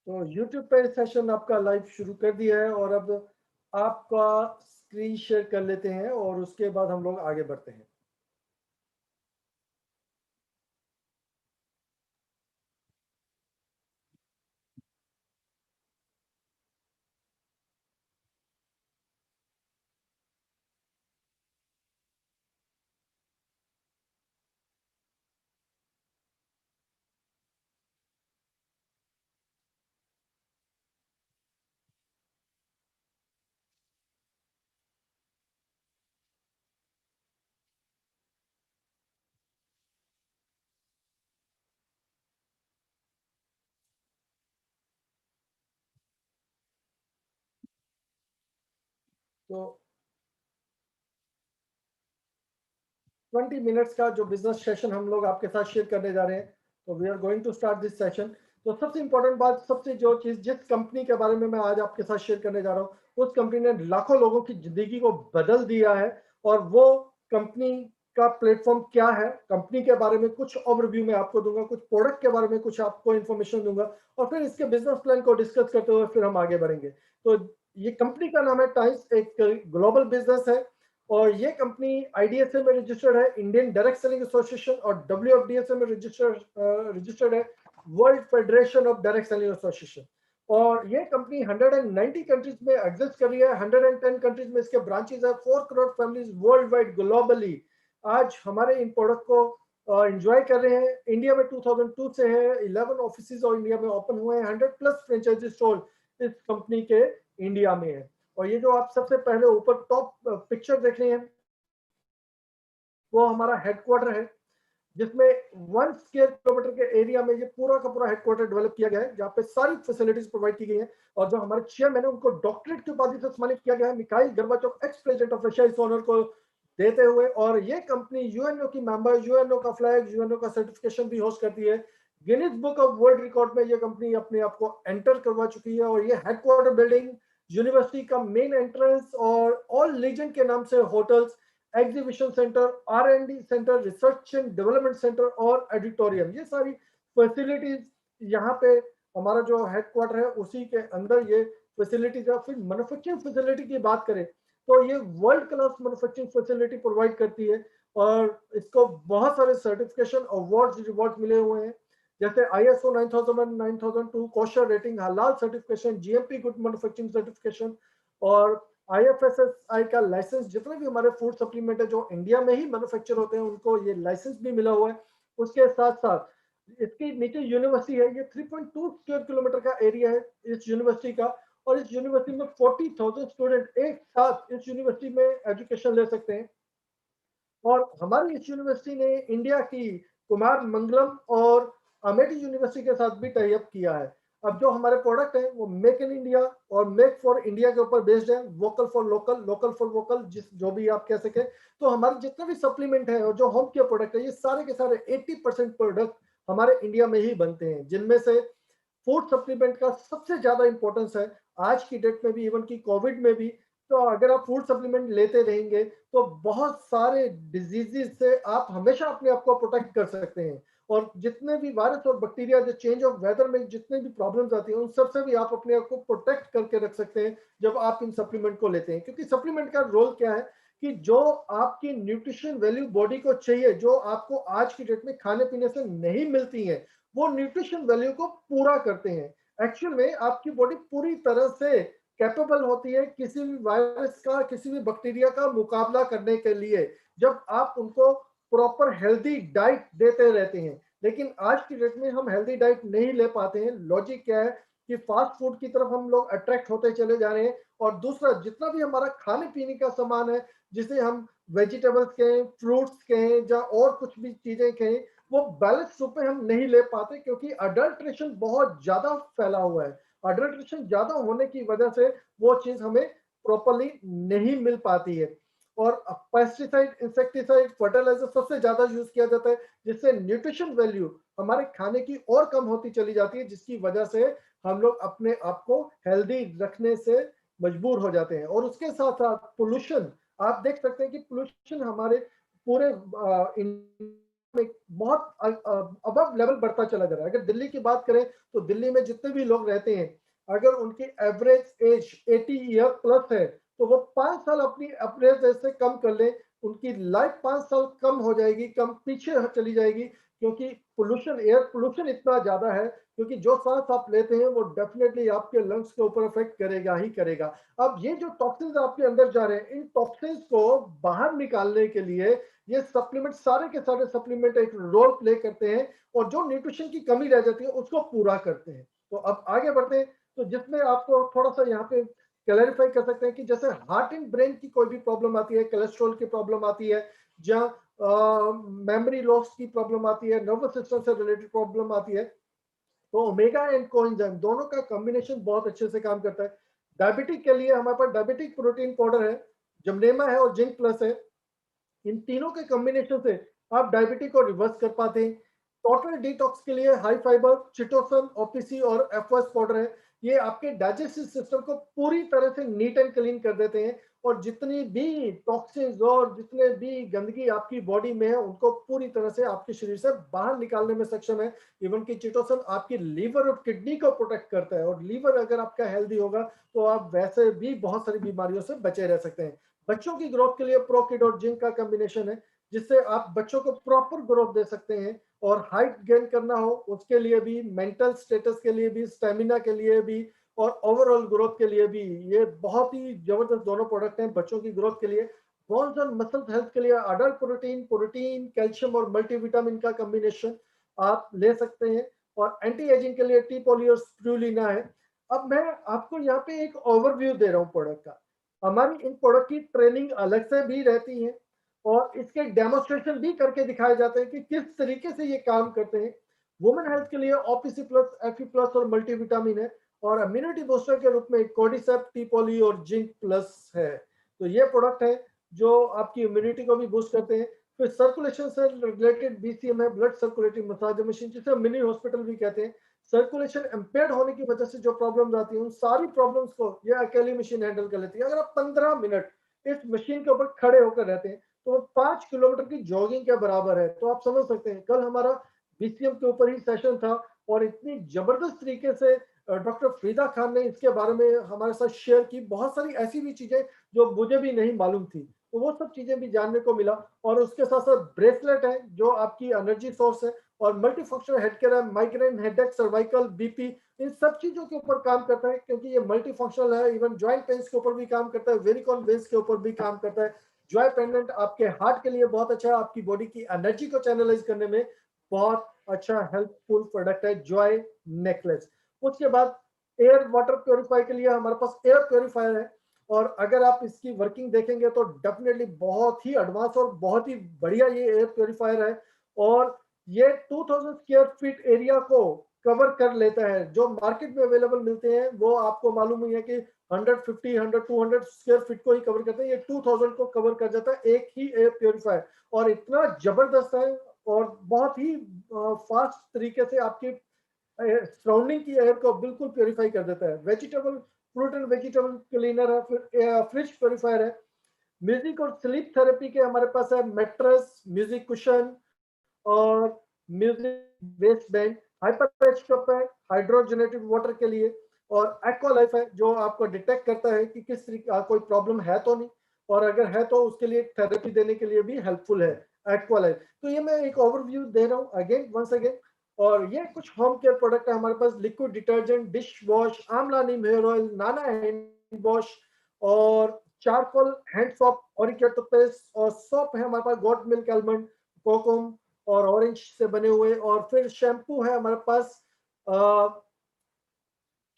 तो YouTube पे session आपका लाइव शुरू कर दिया है और अब आपका स्क्रीन शेयर कर लेते हैं और उसके बाद हम लोग आगे बढ़ते हैं। तो 20 मिनट्स का जो बिजनेस सेशन हम लोग आपके साथ शेयर करने जा रहे हैं, तो we are going to start this session. तो सबसे इंपॉर्टेंट बात, सबसे जो चीज जिस कंपनी के बारे में मैं आज आपके साथ शेयर करने जा रहा हूँ, उस कंपनी ने लाखों लोगों की जिंदगी को बदल दिया है। और वो कंपनी का प्लेटफॉर्म क्या है, कंपनी के बारे में कुछ ओवरव्यू मैं आपको दूंगा, कुछ प्रोडक्ट के बारे में कुछ आपको इन्फॉर्मेशन दूंगा, और फिर इसके बिजनेस प्लान को डिस्कस करते हुए फिर हम आगे बढ़ेंगे। तो ये कंपनी का नाम है टाइम्स, एक ग्लोबल बिजनेस है और ये कंपनी आईडीएसए में रजिस्टर्ड है, इंडियन डायरेक्ट सेलिंग एसोसिएशन, और डब्ल्यूएफडीएसए में रजिस्टर्ड है, world federation of direct selling association. और ये कंपनी 190 कंट्रीज में एग्जिस्ट कर रही है, 110 कंट्रीज में इसके ब्रांचेस है, 4 crore families world wide globally आज हमारे इन प्रोडक्ट को एंजॉय कर रहे हैं। इंडिया में 2002 से है, 11 ऑफिस और इंडिया में ओपन हुए हैं, 100 प्लस फ्रेंचाइजी स्टोर इस कंपनी के इंडिया में है। और ये जो आप सबसे पहले ऊपर टॉप पिक्चर देख रहे हैं, वो हमारा हेडक्वार्टर है, जिसमें 1 स्क्वायर किलोमीटर के एरिया में ये पूरा का पूरा हेडक्वार्टर डेवलप किया गया है, जहाँ पे सारी फैसिलिटीज प्रोवाइड की गई हैं। और जो हमारे चेयरमैन है, उनको डॉक्टरेट की उपाधि से सम्मानित किया गया है, Mikhail Gorbachev, ex president of Russia, इस ऑनर को देते हुए। और ये कंपनी यूएनओ की मेंबर, यूएनओ का फ्लैग, यूएनओ का सर्टिफिकेशन भी होस्ट करती है। Guinness book of world record में ये कंपनी अपने आप को एंटर करवा चुकी है। और ये हेडक्वार्टर बिल्डिंग, यूनिवर्सिटी का मेन एंट्रेंस और ऑल लीजेंड के नाम से hotels, exhibition centre, R&D centre, research and development centre और एडिटोरियम, ये सारी फैसिलिटीज यहाँ पे हमारा जो हेडक्वार्टर है उसी के अंदर ये फैसिलिटीज है। फिर मैन्युफैक्चरिंग फैसिलिटी की बात करें तो ये world class manufacturing facility provide करती है और इसको बहुत सारे सर्टिफिकेशन, अवार्ड्स, रिवॉर्ड्स मिले हुए हैं, जैसे ISO 9001, 9002 कोशर रेटिंग, हलाल certification, GMP good manufacturing certification, और IFSSI का लाइसेंस। जितने भी हमारे फूड सप्लीमेंट है जो इंडिया में ही मैन्युफैक्चर होते हैं, उनको ये लाइसेंस भी मिला हुआ है। उसके साथ साथ इसकी नीचे यूनिवर्सिटी है, ये 3.2 स्क्वायर किलोमीटर का एरिया है इस यूनिवर्सिटी का। और इस यूनिवर्सिटी में 40,000 स्टूडेंट एक साथ इस यूनिवर्सिटी में एजुकेशन ले सकते हैं। और हमारी इस यूनिवर्सिटी ने इंडिया की कुमार मंगलम और अमेठी यूनिवर्सिटी के साथ भी टाई अप किया है। अब जो हमारे प्रोडक्ट है वो मेक इन इंडिया और मेक फॉर इंडिया के ऊपर बेस्ड है, vocal for local, local for vocal, जिस जो भी आप कह सके। तो हमारे जितने भी सप्लीमेंट है और जो होम केयर प्रोडक्ट है, ये सारे के सारे 80% प्रोडक्ट हमारे इंडिया में ही बनते हैं, जिनमें से फूड सप्लीमेंट का सबसे ज्यादा इंपॉर्टेंस है आज की डेट में भी, इवन की कोविड में भी। तो अगर आप फूड सप्लीमेंट लेते रहेंगे तो बहुत सारे डिजीजेस से आप हमेशा अपने आप को प्रोटेक्ट कर सकते हैं। और जितने भी वायरस और बैक्टीरिया, जो चेंज ऑफ वेदर में जितने भी प्रॉब्लम्स आती हैं, उन सब से भी आप अपने आप को प्रोटेक्ट करके रख सकते हैं जब आप इन सप्लीमेंट को लेते हैं। क्योंकि सप्लीमेंट का रोल क्या है कि जो आपकी न्यूट्रिशन वैल्यू बॉडी को चाहिए, जो आपको आज की डेट में खाने पीने से नहीं मिलती है, वो न्यूट्रिशन वैल्यू को पूरा करते हैं। एक्चुअल में आपकी बॉडी पूरी तरह से कैपेबल होती है किसी भी वायरस का, किसी भी बैक्टीरिया का मुकाबला करने के लिए, जब आप उनको प्रॉपर हेल्दी डाइट देते रहते हैं। लेकिन आज की डेट में हम हेल्दी डाइट नहीं ले पाते हैं। लॉजिक क्या है कि फास्ट फूड की तरफ हम लोग अट्रैक्ट होते चले जा रहे हैं। और दूसरा, जितना भी हमारा खाने पीने का सामान है, जिसे हम वेजिटेबल्स कहें, फ्रूट्स कहें, या और कुछ भी चीजें कहें, वो बैलेंस रूप में हम नहीं ले पाते, क्योंकि अडल्ट्रेशन बहुत ज्यादा फैला हुआ है। अडल्ट्रेशन ज्यादा होने की वजह से वो चीज हमें प्रॉपरली नहीं मिल पाती है। और पेस्टिसाइड, इंसेक्टिसाइड, फर्टिलाइजर सबसे ज्यादा यूज किया जाता है, जिससे न्यूट्रिशन वैल्यू हमारे खाने की और कम होती चली जाती है, जिसकी वजह से हम लोग अपने आप को हेल्दी रखने से मजबूर हो जाते हैं। और उसके साथ साथ पोल्यूशन, आप देख सकते हैं कि पोल्यूशन हमारे पूरे में बहुत अबव लेवल बढ़ता चला जा रहा है। अगर दिल्ली की बात करें तो दिल्ली में जितने भी लोग रहते हैं, अगर उनकी एवरेज एज 80 ईयर प्लस है तो वो 5 साल अपनी एवरेज एज से कम कर ले, उनकी लाइफ 5 साल कम हो जाएगी, कम पीछे चली जाएगी, क्योंकि पोल्यूशन, एयर पोल्यूशन इतना ज्यादा है। क्योंकि जो सांस आप लेते हैं वो डेफिनेटली आपके लंग्स के ऊपर इफेक्ट करेगा ही करेगा। अब ये जो टॉक्सिन्स आपके अंदर जा रहे हैं, इन टॉक्सिन्स को बाहर निकालने के लिए ये सप्लीमेंट, सारे के सारे सप्लीमेंट एक रोल प्ले करते हैं और जो न्यूट्रिशन की कमी रह जाती है उसको पूरा करते हैं। तो अब आगे बढ़ते हैं, तो जिसमें आपको थोड़ा सा यहाँ पे क्लैरिफाई कर सकते हैं कि जैसे हार्ट एंड ब्रेन की कोई भी प्रॉब्लम आती है, कोलेस्ट्रॉल की प्रॉब्लम आती है, जहाँ मेमोरी लॉस की प्रॉब्लम आती है, नर्वस सिस्टम से रिलेटेड प्रॉब्लम आती है, तो ओमेगा एंड कोएंजाइम दोनों का कॉम्बिनेशन बहुत अच्छे से काम करता है। डायबिटिक के लिए हमारे पास डायबिटिक प्रोटीन पाउडर है, जमनेमा है और जिंक प्लस है। इन तीनों के कॉम्बिनेशन से आप डायबिटिक को रिवर्स कर पाते हैं। टोटल डिटॉक्स के लिए हाई फाइबर, चिटोसन, ओपीसी और एफओएस पाउडर है। ये आपके डाइजेस्टिव सिस्टम को पूरी तरह से नीट एंड क्लीन कर देते हैं और जितनी भी टॉक्सिन्स और जितने भी गंदगी आपकी बॉडी में है उनको पूरी तरह से आपके शरीर से बाहर निकालने में सक्षम है। इवन कि चिटोसन आपकी लीवर और किडनी को प्रोटेक्ट करता है और लीवर अगर आपका हेल्दी होगा तो आप वैसे भी बहुत सारी बीमारियों से बचे रह सकते हैं। बच्चों की ग्रोथ के लिए प्रोकिड और जिंक का कॉम्बिनेशन है, जिससे आप बच्चों को प्रॉपर ग्रोथ दे सकते हैं। और हाइट गेन करना हो उसके लिए भी, मेंटल स्टेटस के लिए भी, स्टेमिना के लिए भी और ओवरऑल ग्रोथ के लिए भी ये बहुत ही जबरदस्त दोनों प्रोडक्ट हैं बच्चों की ग्रोथ के लिए। बोन्स और मसल्स हेल्थ के लिए अडल्ट प्रोटीन, कैल्शियम और मल्टीविटामिन का कॉम्बिनेशन आप ले सकते हैं। और एंटी एजिंग के लिए टी पॉली और स्प्रूलिना है। अब मैं आपको यहाँ पे एक ओवरव्यू दे रहा हूँ प्रोडक्ट का। हमारी इन प्रोडक्ट की ट्रेनिंग अलग से भी रहती है और इसके डेमोस्ट्रेशन भी करके दिखाए जाते हैं कि किस तरीके से ये काम करते हैं। वुमेन हेल्थ के लिए ओपीसी प्लस, एफी प्लस और मल्टीविटामिन है और इम्यूनिटी बूस्टर के रूप में कोर्डिसेप, टीपोली और जिंक प्लस है। तो ये प्रोडक्ट है जो आपकी इम्यूनिटी को भी बूस्ट करते हैं। फिर सर्कुलेशन से रिलेटेड बीसीएम है, ब्लड सर्कुलेटिंग मसाज मशीन, जिसे मिनी हॉस्पिटल भी कहते हैं। सर्कुलेशन इम्पेयर्ड होने की वजह से जो प्रॉब्लम्स आती हैं उन सारी प्रॉब्लम्स को ये अकेली मशीन हैंडल कर लेती है। अगर आप 15 मिनट इस मशीन के ऊपर खड़े होकर रहते हैं तो वो 5 किलोमीटर की जॉगिंग के बराबर है। तो आप समझ सकते हैं, कल हमारा बीसीएम के ऊपर ही सेशन था और इतनी जबरदस्त तरीके से डॉक्टर फरीदा खान ने इसके बारे में हमारे साथ शेयर की। बहुत सारी ऐसी भी चीजें जो मुझे भी नहीं मालूम थी, तो वो सब चीजें भी जानने को मिला। और उसके साथ साथ ब्रेसलेट है जो आपकी एनर्जी सोर्स है और मल्टी फंक्शनल हेड केयर है, माइग्रेन, हेडेक, सर्वाइकल, बीपी, इन सब चीजों के ऊपर काम करता है क्योंकि ये मल्टी फंक्शनल है। इवन जॉइंट पेन्स के ऊपर भी काम करता है, वेरिकॉन वेन्स के ऊपर भी काम करता है। जॉय पेंडेंट आपके हार्ट के लिए बहुत अच्छा है, आपकी बॉडी की एनर्जी को चैनलाइज करने में बहुत अच्छा हेल्पफुल प्रोडक्ट है जॉय नेकलेस। उसके बाद एयर वाटर प्योरीफाई के लिए हमारे पास एयर प्योरीफायर है और अगर आप इसकी वर्किंग देखेंगे तो डेफिनेटली बहुत ही एडवांस और बहुत ही बढ़िया ये एयर प्योरीफायर है। और ये 2000 स्क्वायर फीट एरिया को कवर कर लेता है। जो मार्केट में अवेलेबल मिलते हैं वो आपको मालूम ही है कि 150, 100, 200 स्क्वायर फीट को ही कवर करते हैं, ये 2000 को कवर कर जाता है एक ही एयर प्योरीफायर। और इतना जबरदस्त है और बहुत ही फास्ट तरीके से आपकी सराउंडिंग की एयर को बिल्कुल प्योरीफाई कर देता है। Vegetable, fruit and vegetable cleaner है। फिर फ्रिज प्योरीफायर है। म्यूजिक और स्लीप थेरेपी के हमारे पास है मेट्रेस, म्यूजिक कुशन और music waste band. Hyper H cup है हाइड्रोजनेटेड वाटर के लिए। और एक्वा लाइफ है जो आपको डिटेक्ट करता है कि किस तरीके का कोई प्रॉब्लम है तो नहीं, और अगर है तो उसके लिए थेरेपी देने के लिए भी हेल्पफुल है एक्वा लाइफ। तो ये मैं एक ओवरव्यू दे रहा हूँ अगेन वंस अगेन। और ये कुछ होम केयर प्रोडक्ट है हमारे पास। Liquid detergent, dish wash, amla neem hair oil, नाना हैंड वॉश और चारकोल हैंड सोप, ओरिकेट टूथपेस्ट और सोप है हमारे पास गोट मिल्क, आलमंड, कोकोम और ऑरेंज से बने हुए। और फिर शैम्पू है हमारे पास,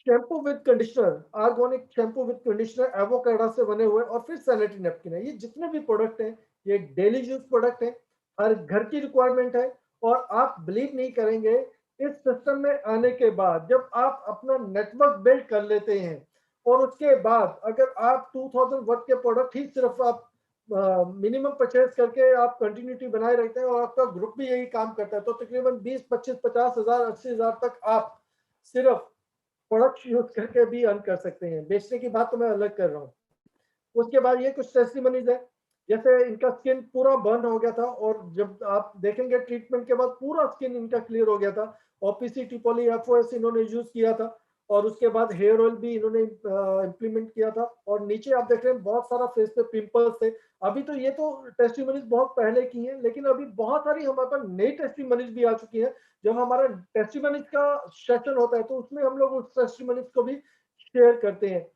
shampoo with conditioner, organic shampoo with conditioner avocado से बने हुए। और फिर सैनिटरी नैपकिन है। ये जितने भी प्रोडक्ट हैं ये डेली यूज प्रोडक्ट है, हर घर की रिक्वायरमेंट है। और आप बिलीव नहीं करेंगे, इस सिस्टम में आने के बाद जब आप अपना नेटवर्क बिल्ड कर लेते हैं और उसके बाद अगर आप 2000 वर्थ के प्रोडक्ट ही सिर्फ आप मिनिमम परचेज करके आप कंटिन्यूटी बनाए रखते हैं और आपका ग्रुप भी यही काम करता है, तो तकरीबन 20, 25, 50,000, 80,000 तक आप सिर्फ प्रोडक्ट यूज करके भी अर्न कर सकते हैं। बेचने की बात तो मैं अलग कर रहा हूँ। उसके बाद ये कुछ टेस्टिमनीज है। जैसे इनका स्किन पूरा बर्न हो गया था और जब आप देखेंगे ट्रीटमेंट के बाद पूरा स्किन इनका क्लियर हो गया था। ओपीसी पॉली एफओएस इन्होंने यूज किया था और उसके बाद हेयर ऑयल भी इन्होंने इम्प्लीमेंट किया था। और नीचे आप देख रहे हैं बहुत सारा फेस पे पिंपल्स थे। अभी तो ये तो टेस्टिमोनीज बहुत पहले की हैं, लेकिन अभी बहुत सारी हमारे पास नई टेस्टिमोनीज भी आ चुकी हैं। जब हमारा टेस्टिमोनीज का सेशन होता है तो उसमें हम लोग उस टेस्टिमोनीज को भी शेयर करते हैं।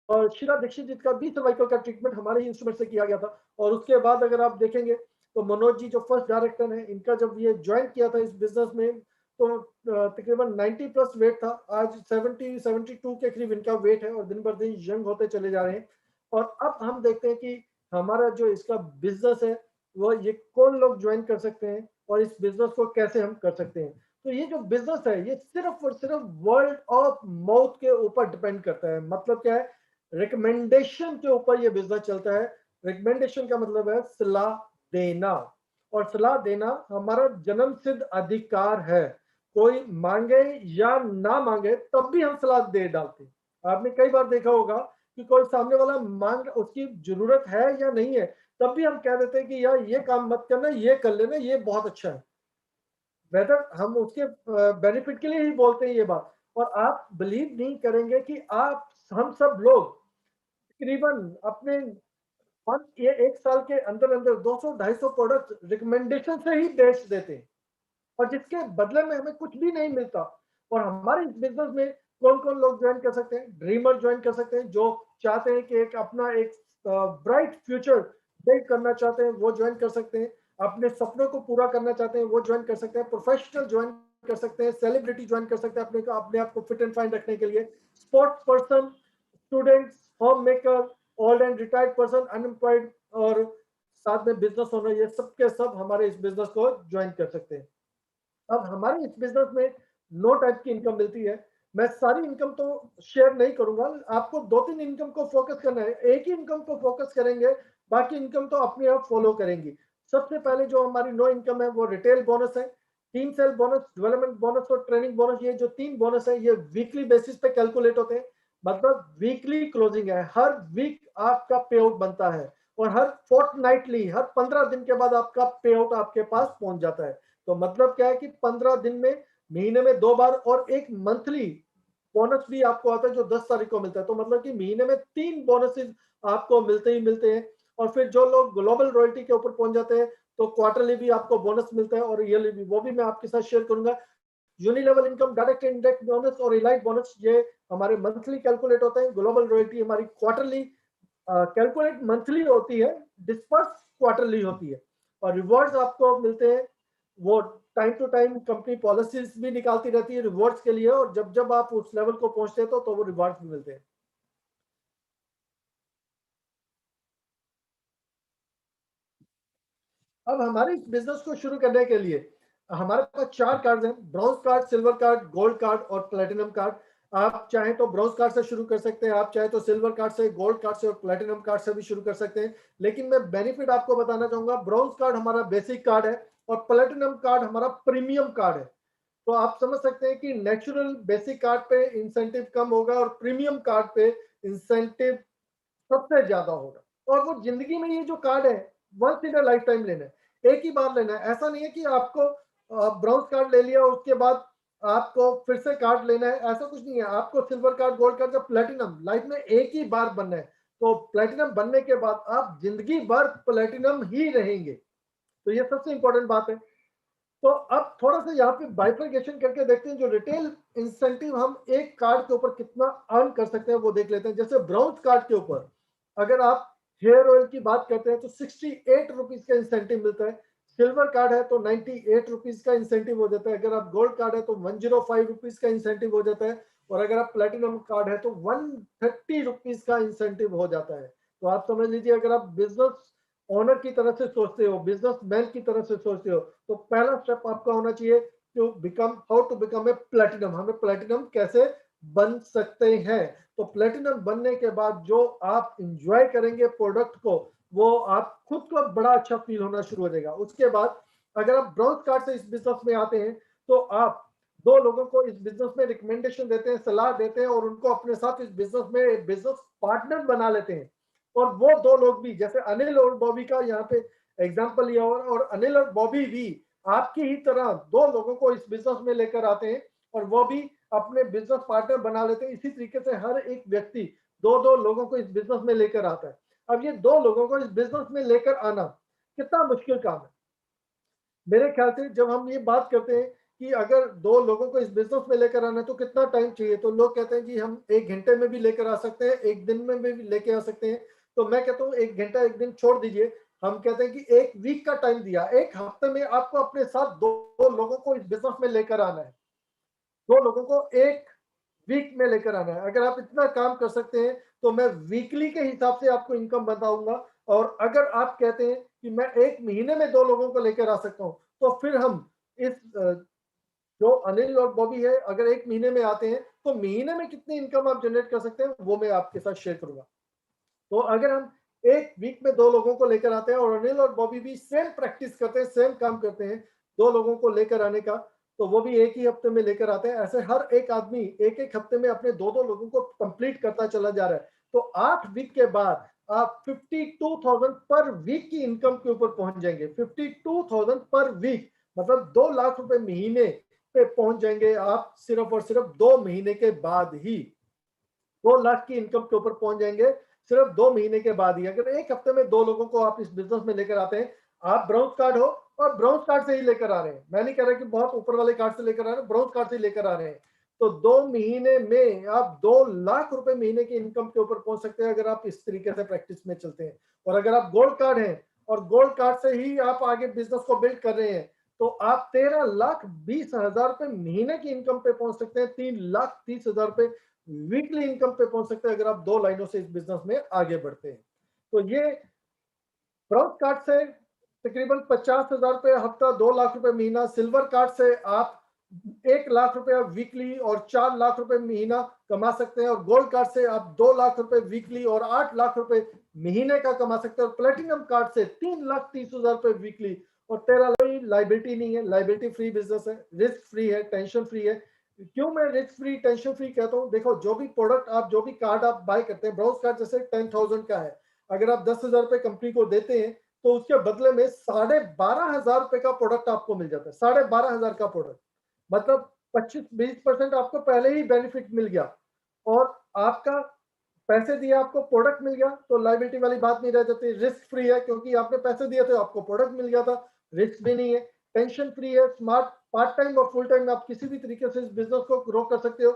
और शीला दीक्षित जी का भी सर्वाइकल का ट्रीटमेंट हमारे ही इंस्ट्रूमेंट से किया गया था। और उसके बाद अगर आप देखेंगे तो मनोज जी जो फर्स्ट डायरेक्टर हैं, इनका जब ये ज्वाइन किया था इस बिजनेस में तो तकरीबन 90 प्लस वेट था। आज 72 के करीब इनका वेट है और दिन बर दिन यंग होते चले जा रहे हैं। और अब हम देखते हैं कि हमारा जो इसका बिजनेस है वो ये कौन लोग ज्वाइन कर सकते हैं और इस बिजनेस को कैसे हम कर सकते हैं। तो ये जो बिजनेस है ये सिर्फ और सिर्फ वर्ड ऑफ माउथ के ऊपर डिपेंड करता है। मतलब क्या है, रिकमेंडेशन के ऊपर ये बिजनेस चलता है। रिकमेंडेशन का मतलब है सलाह देना, और सलाह देना हमारा जन्म सिद्ध अधिकार है। कोई मांगे या ना मांगे तब भी हम सलाह दे डालते हैं। आपने कई बार देखा होगा कि कोई सामने वाला मांग, उसकी जरूरत है या नहीं है, तब भी हम कह देते हैं कि यार ये काम मत करना, ये कर लेना, ये बहुत अच्छा है। वेदर हम उसके बेनिफिट के लिए ही बोलते हैं ये बात। और आप बिलीव नहीं करेंगे कि आप, हम सब लोग तकरीबन अपने ये एक साल के अंदर अंदर 200-250 प्रोडक्ट रिकमेंडेशन से ही बेच देते हैं और जिसके बदले में हमें कुछ भी नहीं मिलता। और हमारे इस बिजनेस में कौन कौन लोग ज्वाइन कर सकते हैं? ड्रीमर ज्वाइन कर सकते हैं जो चाहते हैं कि एक अपना एक ब्राइट फ्यूचर बिल्ड करना चाहते हैं, वो ज्वाइन कर सकते हैं। अपने सपनों को पूरा करना चाहते हैं वो ज्वाइन कर सकते हैं। प्रोफेशनल ज्वाइन कर सकते हैं। सेलिब्रिटी ज्वाइन कर सकते हैं अपने आप को फिट एंड फाइन रखने के लिए। Sports person, students, home maker, old and retired person, unemployed और साथ में बिजनेस ओनर, ये सब के सब हमारे इस बिजनेस को ज्वाइन कर सकते हैं। अब हमारे इस बिजनेस में 9 टाइप की इनकम मिलती है। मैं सारी इनकम तो शेयर नहीं करूंगा, आपको 2-3 इनकम को फोकस करना है। एक ही इनकम को फोकस करेंगे, बाकी इनकम तो अपने आप फॉलो करेंगी। सबसे पहले जो हमारी 9 इनकम है वो रिटेल बोनस है, team cell bonus, development bonus और ट्रेनिंग बोनस। ये जो 3 बोनस है ये वीकली बेसिस पे कैलकुलेट होते हैं। मतलब वीकली क्लोजिंग है, हर वीक आपका पे आउट बनता है और हर फोर्टनाइटली, हर 15 दिन के बाद आपका पे आउट आपके पास पहुंच जाता है। तो मतलब क्या है कि 15 दिन में, महीने में 2 बार, और एक मंथली बोनस भी आपको आता है जो 10 तारीख को मिलता है। तो मतलब कि महीने में 3 बोनसेस आपको मिलते ही मिलते हैं। और फिर जो लोग ग्लोबल रॉयल्टी के ऊपर पहुंच जाते हैं तो क्वार्टरली भी आपको बोनस मिलता है और ईयरली भी, वो भी मैं आपके साथ शेयर करूंगा। यूनिलेवल इनकम, डायरेक्ट इंडायरेक्ट बोनस और इलाइट बोनस, ये हमारे मंथली कैलकुलेट होते हैं। ग्लोबल रॉयल्टी हमारी क्वार्टरली कैलकुलेट मंथली होती है, डिस्पर्स क्वार्टरली होती है। और रिवॉर्ड्स आपको मिलते हैं, वो time to time company policies भी निकालती रहती है रिवॉर्ड्स के लिए, और जब जब आप उस लेवल को पहुंचते हैं तो वो रिवॉर्ड्स भी मिलते हैं। अब हमारे इस बिजनेस को शुरू करने के लिए हमारे पास 4 कार्ड हैं: bronze card, silver card, gold card और प्लेटिनम कार्ड। आप चाहें तो ब्रॉन्ज कार्ड से शुरू कर सकते हैं, आप चाहें तो सिल्वर कार्ड से, गोल्ड कार्ड से और प्लेटिनम कार्ड से भी शुरू कर सकते हैं। लेकिन मैं बेनिफिट आपको बताना चाहूंगा, ब्रॉन्ज कार्ड हमारा बेसिक कार्ड है और प्लेटिनम कार्ड हमारा प्रीमियम कार्ड है। तो आप समझ सकते हैं कि नेचुरल बेसिक कार्ड पे इंसेंटिव कम होगा और प्रीमियम कार्ड पे इंसेंटिव सबसे ज्यादा होगा। और वो जिंदगी में ये जो कार्ड है वंस इन लाइफ टाइम लेना है, एक ही बार लेना है। ऐसा नहीं है कि आपको ब्राउन्स कार्ड ले लिया उसके बाद आपको फिर से कार्ड लेना है, ऐसा कुछ नहीं है। आपको सिल्वर कार्ड, गोल्ड कार्ड या प्लेटिनम लाइफ में एक ही बार बनना है। तो प्लेटिनम बनने के बाद आप जिंदगी भर प्लेटिनम ही रहेंगे। तो ये सबसे इंपॉर्टेंट बात है। तो अब थोड़ा सा यहाँ पे बाइफर्केशन करके देखते हैं, जो रिटेल इंसेंटिव हम एक कार्ड के ऊपर कितना अर्न कर सकते हैं वो देख लेते हैं। जैसे ब्राउन्स कार्ड के ऊपर अगर आप हेयर ऑयल की बात करते हैं तो 68 रुपीज का इंसेंटिव मिलता है। सिल्वर कार्ड है तो 98 रुपीज का इंसेंटिव हो जाता है। अगर आप गोल्ड कार्ड है तो 105 रुपीज का इंसेंटिव हो जाता है। और अगर आप प्लेटिनम कार्ड है तो 130 रुपीज का इंसेंटिव हो जाता है। तो आप समझ लीजिए, अगर आप बिजनेस ओनर की तरफ से सोचते हो, बिजनेसमैन की तरफ से सोचते हो, तो पहला स्टेप आपका होना चाहिए to become, how to become a platinum. हमें प्लेटिनम कैसे बन सकते हैं? तो प्लेटिनम बनने के बाद जो आप इंजॉय करेंगे प्रोडक्ट को, वो आप खुद को बड़ा अच्छा फील होना शुरू हो जाएगा। उसके बाद अगर आप ब्राउन्स कार्ड से इस बिजनेस में आते हैं तो आप 2 लोगों को इस बिजनेस में रिकमेंडेशन देते हैं, सलाह देते हैं और उनको अपने साथ इस बिजनेस में बिजनेस पार्टनर बना लेते हैं। और वो दो लोग भी, जैसे अनिल और बॉबी का यहाँ पे एग्जांपल लिया और अनिल और बॉबी भी आपकी ही तरह दो लोगों को इस बिजनेस में लेकर आते हैं और वो भी अपने बिजनेस पार्टनर बना लेते हैं। इसी तरीके से हर एक व्यक्ति दो दो लोगों को इस बिजनेस में लेकर आता है। अब ये दो लोगों को इस बिजनेस में लेकर आना कितना मुश्किल काम है। मेरे ख्याल से जब हम ये बात करते हैं कि अगर दो लोगों को इस बिजनेस में लेकर आना है तो कितना टाइम चाहिए, तो लोग कहते हैं कि हम 1 घंटे में भी लेकर आ सकते हैं, 1 दिन में भी लेके आ सकते हैं। तो मैं कहता हूँ 1 घंटा 1 दिन छोड़ दीजिए, हम कहते हैं कि 1 वीक का टाइम दिया, 1 हफ्ते में आपको अपने साथ दो लोगों को इस बिजनेस में लेकर आना है। दो लोगों को 1 वीक में लेकर आना है। अगर आप इतना काम कर सकते हैं तो मैं वीकली के हिसाब से आपको इनकम बताऊंगा। और अगर आप कहते हैं कि मैं 1 महीने में दो लोगों को लेकर आ सकता हूं, तो फिर हम इस जो अनिल और बॉबी है, अगर 1 महीने में आते हैं तो महीने में कितनी इनकम आप जनरेट कर सकते हैं वो मैं आपके साथ शेयर करूंगा। तो अगर हम 1 वीक में दो लोगों को लेकर आते हैं और अनिल और बॉबी भी सेम प्रैक्टिस करते हैं, सेम काम करते हैं दो लोगों को लेकर आने का, तो वो भी एक ही हफ्ते में लेकर आते हैं। ऐसे हर एक आदमी एक एक हफ्ते में अपने दो दो लोगों को कंप्लीट करता चला जा रहा है। तो 8 वीक के बाद आप 52,000 पर वीक की इनकम के ऊपर पहुंच जाएंगे। 52,000 पर वीक मतलब 2 लाख रुपए महीने पे पहुंच जाएंगे आप, सिर्फ और सिर्फ 2 महीने के बाद ही 2 लाख की इनकम के ऊपर पहुंच जाएंगे सिर्फ 2 महीने के बाद ही। अगर एक हफ्ते में दो लोगों को आप इस बिजनेस में लेकर आते हैं, आप ब्राउन कार्ड हो और ब्राउन कार्ड से ही लेकर आ रहे हैं, मैं नहीं कह रहा कि बहुत ऊपर वाले कार्ड से लेकर आ रहे हैं, ब्राउन कार्ड से ही लेकर आ रहे हैं, तो 2 महीने में आप 2 लाख रुपए महीने की इनकम के ऊपर पहुंच सकते हैं अगर आप इस तरीके से प्रैक्टिस में चलते हैं। और अगर आप गोल्ड कार्ड हैं और गोल्ड कार्ड से ही आप आगे बिजनेस को बिल्ड कर रहे हैं, तो आप 13,20,000 रुपए महीने की इनकम पे पहुंच सकते हैं, 3,30,000 रुपए वीकली इनकम पे पहुंच सकते हैं अगर आप दो लाइनों से इस बिजनेस में आगे बढ़ते हैं। तो ये ब्राउन कार्ड से तकरीबन 50,000 रुपए हफ्ता, 2 लाख रुपए महीना। सिल्वर कार्ड से आप 1 लाख रुपए वीकली और 4 लाख रुपए महीना कमा सकते हैं। और गोल्ड कार्ड से आप 2 लाख रुपए वीकली और 8 लाख रुपए महीने का कमा सकते हैं। और प्लेटिनम कार्ड से 3,30,000 रुपए वीकली और 13 लाइबिलिटी नहीं है, लाइबिलिटी फ्री बिजनेस है, रिस्क फ्री है, टेंशन फ्री है। क्यों मैं रिस्क फ्री टेंशन फ्री कहता हूँ, देखो जो भी प्रोडक्ट आप, जो भी कार्ड आप बाय करते हैं, ब्राउज कार्ड जैसे 10,000 का है, अगर आप 10,000 रुपए कंपनी को देते हैं तो उसके बदले में 12,500 रुपए का प्रोडक्ट आपको मिल जाता है। 12,500 का प्रोडक्ट मतलब 25-20% आपको पहले ही बेनिफिट मिल गया और आपका पैसे दिए, आपको प्रोडक्ट मिल गया, तो लाइबिलिटी वाली बात नहीं रह जाती। रिस्क फ्री है क्योंकि आपने पैसे दिए थे, आपको प्रोडक्ट मिल गया था, रिस्क भी नहीं है। टेंशन फ्री है, स्मार्ट पार्ट टाइम और फुल टाइम आप किसी भी तरीके से इस बिजनेस को ग्रो कर सकते हो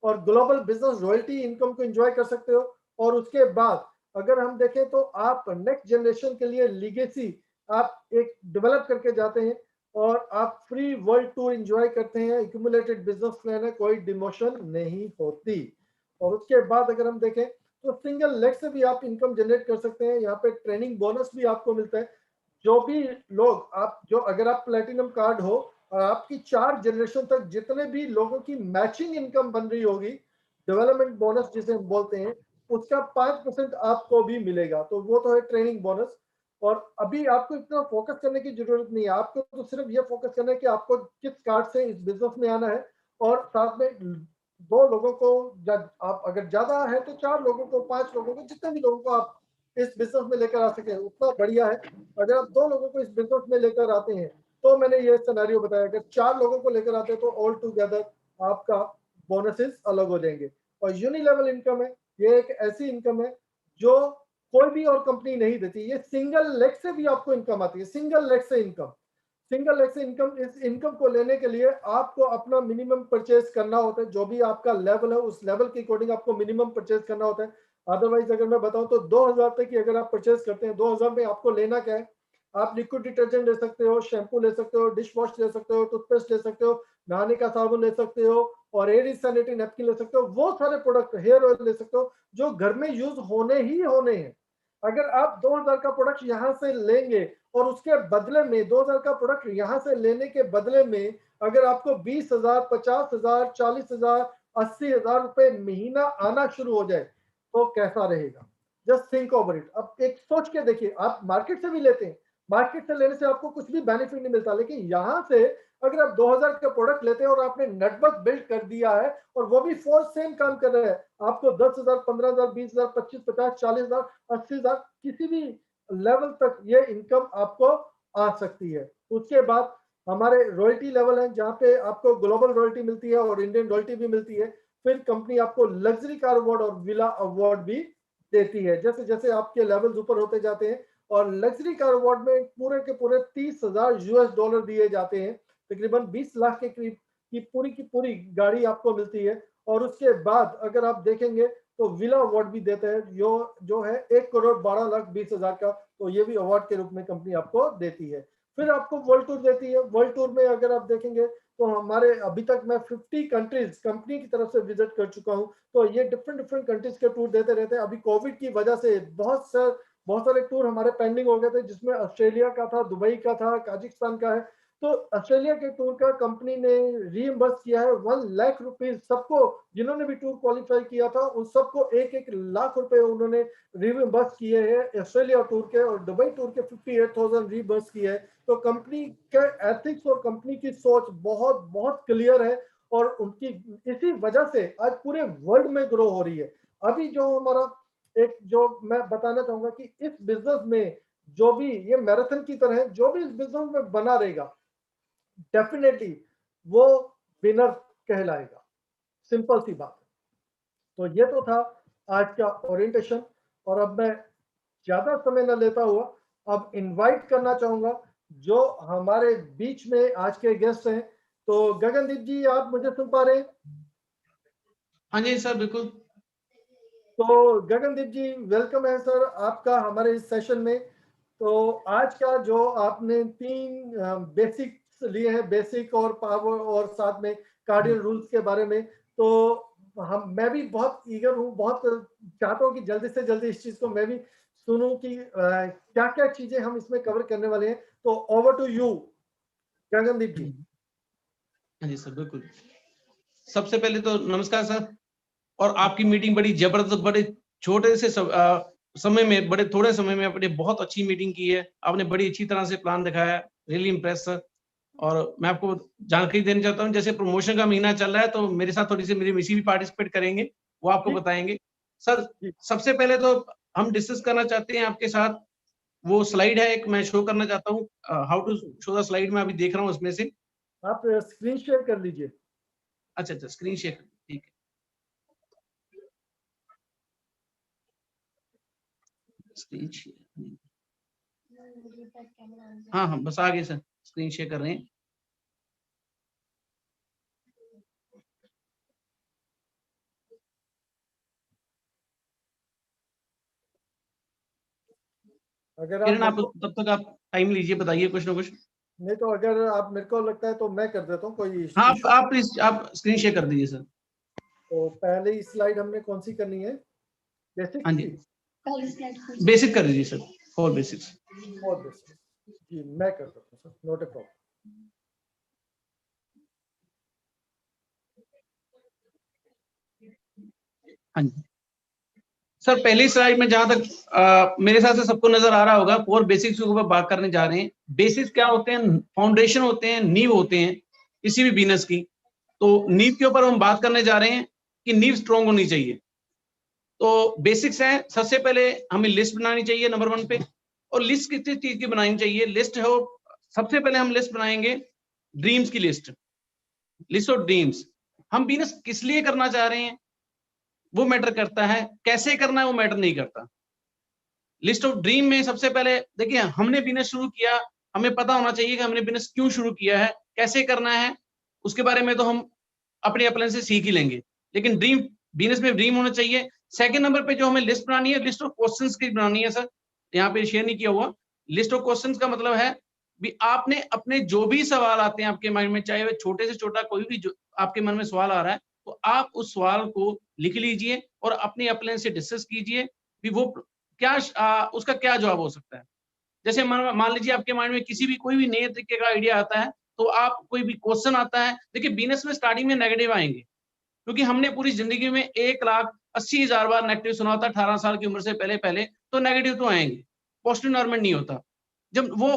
और ग्लोबल बिजनेस रॉयल्टी इनकम को एंजॉय कर सकते हो। और उसके बाद अगर हम देखें तो आप नेक्स्ट जनरेशन के लिए लीगेसी आप एक डेवलप करके जाते हैं और आप फ्री वर्ल्ड टूर एंजॉय करते हैं। एक्यूमुलेटेड बिजनेस प्लान है, कोई डिमोशन नहीं होती। और उसके बाद अगर हम देखें तो सिंगल लेग से भी आप इनकम जनरेट कर सकते हैं। यहाँ पे ट्रेनिंग बोनस भी आपको मिलता है। जो भी लोग आप, जो अगर आप प्लेटिनम कार्ड हो और आपकी 4 जनरेशन तक जितने भी लोगों की मैचिंग इनकम बन रही होगी, डेवलपमेंट बोनस जिसे हम बोलते हैं, उसका 5% आपको भी मिलेगा। तो वो तो है ट्रेनिंग बोनस। और अभी आपको इतना फोकस करने की जरूरत नहीं है, आपको तो सिर्फ ये फोकस करना है कि आपको किस कार्ड से इस बिजनेस में आना है। और साथ में दो लोगों को, आप अगर ज्यादा है तो 4 लोगों को, 5 लोगों को, जितने भी लोगों को आप इस बिजनेस में लेकर आ सके उतना बढ़िया है। अगर आप दो लोगों को इस बिजनेस में लेकर आते हैं तो मैंने ये सिनेरियो बताया, अगर 4 लोगों को लेकर आते हैं तो ऑल टुगेदर आपका बोनसेस अलग हो जाएंगे। और यूनिलेवल इनकम है, ये एक ऐसी इनकम है जो कोई भी और कंपनी नहीं देती। ये सिंगल लेग से भी आपको इनकम आती है, सिंगल लेग से इनकम, सिंगल लेग से इनकम। इस इनकम को लेने के लिए आपको अपना मिनिमम परचेज करना होता है, जो भी आपका लेवल है उस लेवल के अकॉर्डिंग आपको मिनिमम परचेज करना होता है। अदरवाइज अगर मैं बताऊं तो 2,000 रुपए की अगर आप परचेज करते हैं, 2,000 में आपको लेना क्या है, आप लिक्विड डिटर्जेंट ले सकते हो, शैम्पू ले सकते हो, डिश वॉश ले सकते हो, टूथपेस्ट ले सकते हो, नहाने का साबुन ले सकते हो और एयर सैनिटरी नैपकिन ले सकते हो। वो सारे प्रोडक्ट, हेयर ऑयल ले सकते हो जो घर में यूज होने ही होने हैं। अगर आप 2,000 का प्रोडक्ट यहाँ से लेंगे और उसके बदले में 2,000 का प्रोडक्ट यहाँ से लेने के बदले में अगर आपको 20,000, 50,000, 40,000, 80,000 रुपए महीना आना शुरू हो जाए तो कैसा रहेगा। Just think over it. अब एक सोच के देखिए, आप मार्केट से भी लेते हैं, मार्केट से लेने से आपको कुछ भी बेनिफिट नहीं मिलता, लेकिन यहाँ से अगर आप 2000 का प्रोडक्ट लेते हैं और आपने नेटवर्क बिल्ड कर दिया है और वो भी फॉर सेम काम कर रहे हैं, आपको 10,000, 15,000, 20,000, 25, 50, 40,000, 80,000 किसी भी लेवल तक ये इनकम आपको आ सकती है। उसके बाद हमारे रॉयल्टी लेवल है जहाँ पे आपको ग्लोबल रॉयल्टी मिलती है और इंडियन रॉयल्टी भी मिलती है। फिर कंपनी आपको लग्जरी कार अवार्ड और विला अवार्ड भी देती है। जैसे जैसे आपके लेवल्स ऊपर होते जाते हैं और लग्जरी कार अवार्ड में पूरे के पूरे 30,000 यूएस डॉलर दिए जाते हैं, तकरीबन 20 लाख के करीब की पूरी गाड़ी आपको मिलती है। और उसके बाद अगर आप देखेंगे तो विला अवार्ड भी देते हैं जो है 1,12,20,000 का, तो ये भी अवार्ड के रूप में कंपनी आपको देती है। फिर आपको वर्ल्ड टूर देती है। वर्ल्ड टूर में अगर आप देखेंगे तो हमारे अभी तक मैं 50 कंट्रीज कंपनी की तरफ से विजिट कर चुका हूं, तो ये डिफरेंट डिफरेंट कंट्रीज के टूर देते रहते हैं। अभी कोविड की वजह से बहुत सारे टूर हमारे पेंडिंग हो गए थे, जिसमें ऑस्ट्रेलिया का था, दुबई का था, काजाकिस्तान का है। तो ऑस्ट्रेलिया के टूर का कंपनी ने रीइंबर्स किया है 1 लाख रुपीज सबको, जिन्होंने भी टूर क्वालिफाई किया था उन सबको 1-1 लाख रुपए उन्होंने रीइंबर्स किए हैं ऑस्ट्रेलिया टूर के, और दुबई टूर के 58,000 रीइंबर्स किए हैं। तो कंपनी के एथिक्स और कंपनी की सोच बहुत बहुत क्लियर है और उनकी इसी वजह से आज पूरे वर्ल्ड में ग्रो हो रही है। अभी जो हमारा एक जो मैं बताना चाहूंगा कि इस बिजनेस में जो भी ये मैराथन की तरह है, जो भी इस बिजनेस में बना रहेगा डेफिनेटली वो विनर कहलाएगा। सिंपल सी बात है। तो ये तो था आज का ओरिएंटेशन, और अब मैं ज्यादा समय न लेता हुआ अब इनवाइट करना चाहूंगा जो हमारे बीच में आज के गेस्ट हैं। तो गगनदीप जी, आप मुझे सुन पा रहे हैं? हाँ जी सर, बिल्कुल। तो गगनदीप जी, वेलकम है सर आपका हमारे इस सेशन में। तो आज का जो आपने 3 बेसिक्स लिए हैं, बेसिक और पावर और साथ में कार्डियल रूल्स के बारे में, तो मैं भी बहुत ईगर हूँ, बहुत चाहता हूँ कि जल्दी से जल्दी इस चीज को मैं भी सुनूं कि क्या क्या चीजें हम इसमें कवर करने वाले हैं। तो ओवर टू यू गगनदीप जी। हाँ जी सर, बिल्कुल। सबसे पहले तो नमस्कार सर। और आपकी मीटिंग बड़ी जबरदस्त, बड़े छोटे से समय में, बड़े थोड़े समय में आपने बहुत अच्छी मीटिंग की है। आपने बड़ी अच्छी तरह से प्लान दिखाया, रियली इम्प्रेस सर। और मैं आपको जानकारी देना चाहता हूँ, जैसे प्रमोशन का महीना चल रहा है तो मेरे साथ थोड़ी सी मेरी मिसी भी पार्टिसिपेट करेंगे, वो आपको बताएंगे सर। सबसे पहले तो हम डिस्कस करना चाहते हैं आपके साथ, वो स्लाइड है एक, मैं शो करना चाहता हूँ, how to show the slide. मैं अभी देख रहा हूँ उसमें से। आप स्क्रीन शेयर कर लीजिए। अच्छा अच्छा, स्क्रीन शेयर, ठीक है। स्क्रीन शेयर, हाँ हाँ, बस आ गए सर, स्क्रीन शेयर कर रहे हैं। अगर किरण, आप आप तब तक आप टाइम लीजिए, बताइए कुछ ना कुछ। नहीं तो अगर आप मेरे को लगता है तो मैं कर देता हूँ, कोई हाँ, इशू। आप प्लीज आप स्क्रीन शेयर कर दीजिए सर। तो पहले स्लाइड हमने कौन सी करनी है? हाँ बेसिक्स जी, की? बेसिक कर दीजिए सर, 4 बेसिक्स। और बेसिक्स जी मैं कर देता हूँ सर, नोट ए प्रॉब्लम। हाँ जी सर, पहली स्लाइड में जहां तक मेरे हिसाब से सबको नजर आ रहा होगा, 4 बेसिक्स के ऊपर बात करने जा रहे हैं। बेसिक्स क्या होते हैं? फाउंडेशन होते हैं, नींव होते हैं किसी भी बिजनेस की। तो नींव के ऊपर हम बात करने जा रहे हैं कि नींव स्ट्रॉन्ग होनी चाहिए। तो बेसिक्स है, सबसे पहले हमें लिस्ट बनानी चाहिए नंबर 1 पे। और लिस्ट किस चीज की बनानी चाहिए? लिस्ट हो, सबसे पहले हम लिस्ट बनाएंगे ड्रीम्स की लिस्ट, लिस्ट ऑफ ड्रीम्स। हम बिजनेस किस लिए करना चाह रहे हैं वो मैटर करता है, कैसे करना है वो मैटर नहीं करता। लिस्ट ऑफ ड्रीम में सबसे पहले देखिए, हमने बिजनेस शुरू किया, हमें पता होना चाहिए कि हमने बिजनेस क्यों शुरू किया है, कैसे करना है, उसके बारे में तो हम अपने अपने से सीख ही लेंगे। लेकिन ड्रीम, बिजनेस में ड्रीम होना चाहिए। सेकंड नंबर पे जो हमें लिस्ट बनानी है, लिस्ट ऑफ क्वेश्चंस की बनानी है सर। यहाँ पे शेयर नहीं किया हुआ। लिस्ट ऑफ क्वेश्चंस का मतलब है भी आपने अपने जो भी सवाल आते हैं आपके माइंड में, चाहे वह छोटे से छोटा कोई भी जो आपके मन में सवाल आ रहा है, तो आप उस सवाल को लिख लीजिए और अपने अपने से डिस्कस कीजिए कि वो क्या उसका क्या जवाब हो सकता है। जैसे मान लीजिए आपके माइंड में किसी भी कोई भी नए तरीके का आइडिया आता है, तो आप कोई भी क्वेश्चन आता है, देखिए बिजनेस में स्टार्टिंग में नेगेटिव आएंगे, क्योंकि हमने पूरी जिंदगी में 1,80,000 बार नेगेटिव सुना होता। 18 साल की उम्र से पहले पहले तो नेगेटिव तो आएंगे, पॉजिटिव एनवायरमेंट नहीं होता। जब वो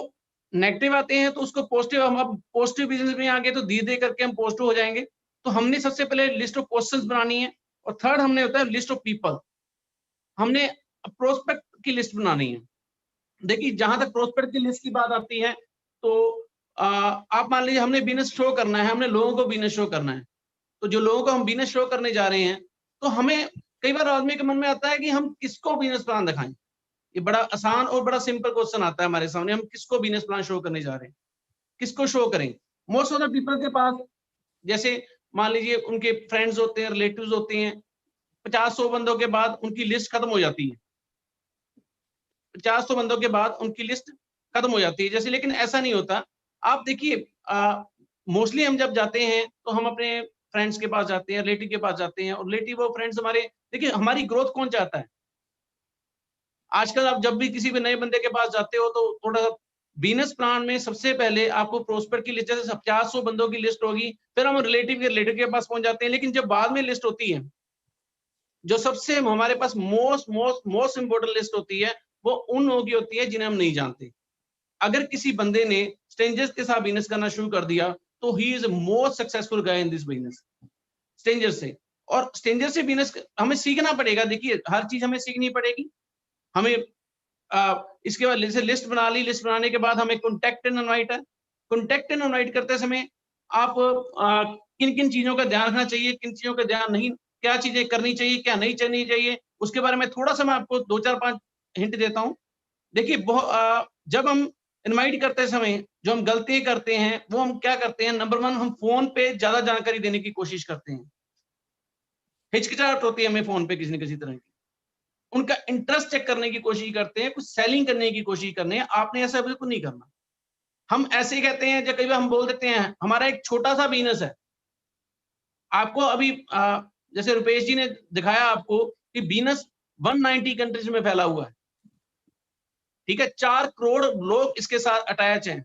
नेगेटिव आते हैं तो उसको पॉजिटिव, हम अब पॉजिटिव बिजनेस में आ गए तो धीरे धीरे करके हम पॉजिटिव हो जाएंगे। तो हमने सबसे पहले लिस्ट ऑफ क्वेश्चंस बनानी है, और थर्ड हमने होता है लिस्ट ऑफ पीपल, हमने प्रोस्पेक्ट की लिस्ट बनानी है। देखिए जहां तक प्रोस्पेक्ट की लिस्ट की बात आती है तो आप मान लीजिए हमने बिजनेस शो करना है, हमने लोगों को बिजनेस शो करना है, तो जो लोगों को हम बिजनेस शो करने जा रहे हैं तो हमें कई बार आदमी के मन में आता है कि हम किसको बिजनेस प्लान दिखाएं। ये बड़ा आसान और बड़ा सिंपल क्वेश्चन आता है हमारे सामने, हम किसको बिजनेस प्लान शो करने जा रहे हैं, किसको शो करें। मोस्ट ऑफ द पीपल के पास जैसे मान लीजिए उनके फ्रेंड्स होते हैं, रिलेटिव्स होते हैं, 50-100 बंदों के बाद उनकी लिस्ट खत्म हो जाती है, 50-100 बंदों के बाद उनकी लिस्ट खत्म हो जाती है जैसे। लेकिन ऐसा नहीं होता। आप देखिए मोस्टली हम जब जाते हैं तो हम अपने फ्रेंड्स के पास जाते हैं, रिलेटिव के पास जाते हैं, और रिलेटिव और फ्रेंड्स हमारे, देखिए हमारी ग्रोथ कौन चाहता है। आजकल आप जब भी किसी भी नए बंदे के पास जाते हो तो थोड़ा सा बिजनेस प्लान में सबसे पहले आपको प्रोस्पेक्ट की लिस्ट, जैसे 50-100 बंदों की लिस्ट होगी, फिर हम रिलेटिव के पास पहुंच जाते हैं। लेकिन जब बाद में लिस्ट होती है, जो सबसे हमारे पास मोस्ट इंपोर्टेंट लिस्ट होती है, वो उन लोगों की होती है जिन्हें हम नहीं जानते। अगर किसी बंदे ने स्ट्रेंजर्स के साथ बिजनेस करना शुरू कर दिया तो he is most successful guy in this business, stranger से। और स्ट्रेंजर से बिजनेस हमें सीखना पड़ेगा। देखिए हर चीज हमें सीखनी पड़ेगी। हमें इसके बाद जैसे लिस्ट बना ली, लिस्ट बनाने के बाद हमें कॉन्टेक्ट एंड इनवाइट है। कॉन्टेक्ट एंड इनवाइट करते समय आप किन किन चीजों का ध्यान रखना चाहिए, किन चीजों का ध्यान नहीं, क्या चीजें करनी चाहिए, क्या नहीं करनी चाहिए, उसके बारे में थोड़ा सा मैं आपको 2-4-5 हिंट देता हूँ। देखिए जब हम इनवाइट करते समय जो हम गलती करते हैं वो हम क्या करते हैं, नंबर 1 हम फोन पे ज्यादा जानकारी देने की कोशिश करते हैं। हिचकिचाहट होती है हमें फोन पे किसी न किसी तरह की। उनका इंटरेस्ट चेक करने की कोशिश करते हैं, कुछ सेलिंग करने की कोशिश करने हैं। आपने ऐसा बिल्कुल नहीं करना। हम ऐसे ही कहते हैं, जब कई बार हम बोल देते हैं हमारा एक छोटा सा बिजनेस है। आपको अभी जैसे रुपेश जी ने दिखाया आपको कि बिजनेस 190 कंट्रीज में फैला हुआ है, ठीक है, 4 करोड़ लोग इसके साथ अटैच हैं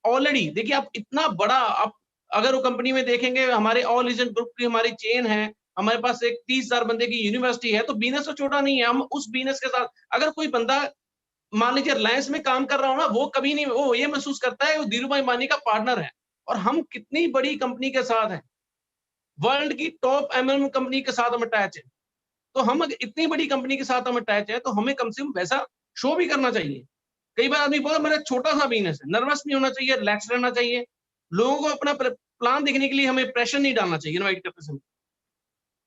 ऑलरेडी। देखिए आप इतना बड़ा, आप अगर वो कंपनी में देखेंगे, हमारे ऑल एजेंट ग्रुप की हमारी चेन है, हमारे पास एक 30,000 बंदे की यूनिवर्सिटी है, तो बिजनेस तो छोटा नहीं है। हम उस बिजनेस के साथ, अगर कोई बंदा मान लीजिए रिलायंस में काम कर रहा हो ना, वो कभी नहीं, वो ये महसूस करता है वो धीरूभाई अंबानी का पार्टनर है। और हम कितनी बड़ी कंपनी के साथ हैं, वर्ल्ड की टॉप एमएनएम कंपनी के साथ हम अटैच है। तो हम अगर इतनी बड़ी कंपनी के साथ हम अटैच है तो हमें कम से कम वैसा शो भी करना चाहिए। कई बार आदमी बोला मेरा छोटा सा बिजनेस है, नर्वस नहीं होना चाहिए, रिलैक्स रहना चाहिए। लोगों को अपना प्लान देखने के लिए हमें प्रेशर नहीं डालना चाहिए इनवाइट करते समय।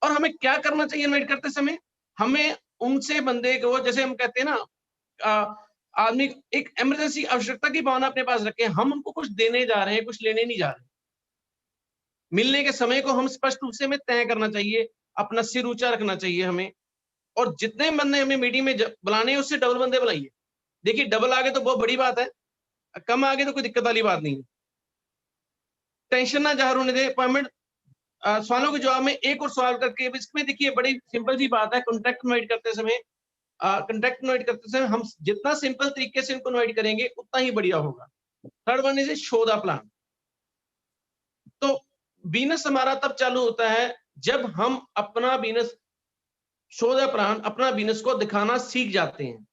और हमें क्या करना चाहिए इनवाइट करते समय, हमें उनसे बंदे को, जैसे हम कहते हैं ना, आदमी एक इमरजेंसी आवश्यकता की भावना अपने पास रखें। हम उनको कुछ देने जा रहे हैं, कुछ लेने नहीं जा रहे। मिलने के समय को हम स्पष्ट रूप से हमें तय करना चाहिए, अपना सिर ऊंचा रखना चाहिए हमें। और जितने बंदे हमें मीटिंग में बुलाने हैं उससे डबल बंदे बुलाइए। देखिए डबल आगे तो बहुत बड़ी बात है, कम आगे तो कोई दिक्कत वाली बात नहीं है। टेंशन ना जाहिर होने दे। अपॉइंटमेंट सवालों के जवाब में एक और सवाल करके, इसमें देखिए बड़ी सिंपल सी बात है। कॉन्ट्रैक्ट इनवाइट करते समय, कॉन्ट्रैक्ट इनवाइट करते समय हम जितना सिंपल तरीके से इनको इनवाइट करेंगे उतना ही बढ़िया होगा। Third one is show the plan. तो बिजनेस हमारा तब चालू होता है जब हम अपना बिजनेस शो द प्लान, अपना बिजनेस को दिखाना सीख जाते हैं।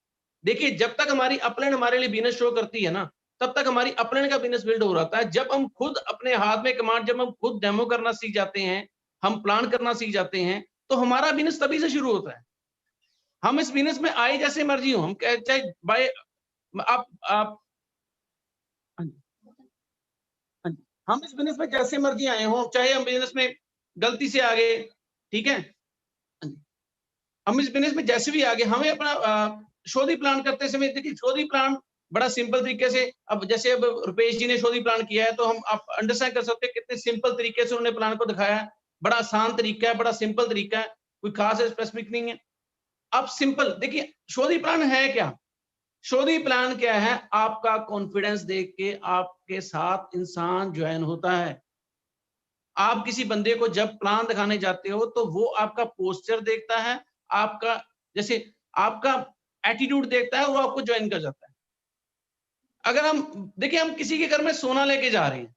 देखिए जब तक हमारी अपलाइन हमारे लिए बिजनेस शो करती है ना, तब तक हमारी अपलाइन का बिजनेस बिल्ड हो रहा है। जब हम खुद अपने हाथ में कमांड, जब हम खुद डेमो करना सीख जाते हैं, हम प्लान करना सीख जाते हैं, तो हमारा बिजनेस तभी से शुरू होता है। हम इस बिजनेस में आए जैसे मर्जी हो, हम चाहे बाय आप हाँ जी, हाँ जी। हम इस बिजनेस में जैसे मर्जी आए हो, चाहे हम बिजनेस में गलती से आ गए, ठीक है, हाँ जी। हम इस बिजनेस में जैसे भी आगे, हमें अपना शोधी प्लान करते समय, देखिए शोधी प्लान बड़ा सिंपल तरीके से, अब जैसे अब रुपेश जी ने शोधी प्लान किया है तो हम आप अंडरस्टैंड कर सकते हैं कितने सिंपल तरीके से उन्होंने प्लान को दिखाया है। बड़ा आसान तरीका है, बड़ा सिंपल तरीका है, कोई खास स्पेसिफिक नहीं है। अब सिंपल देखिए शोधी प्लान है क्या। शोधी प्लान क्या है, आपका कॉन्फिडेंस देख के आपके साथ इंसान ज्वाइन होता है। आप किसी बंदे को जब प्लान दिखाने जाते हो तो वो आपका पोस्चर देखता है, आपका जैसे आपका एटीट्यूड देखता है, वो आपको ज्वाइन कर जाता है। अगर हम देखिए, हम किसी के घर में सोना लेके जा रहे हैं,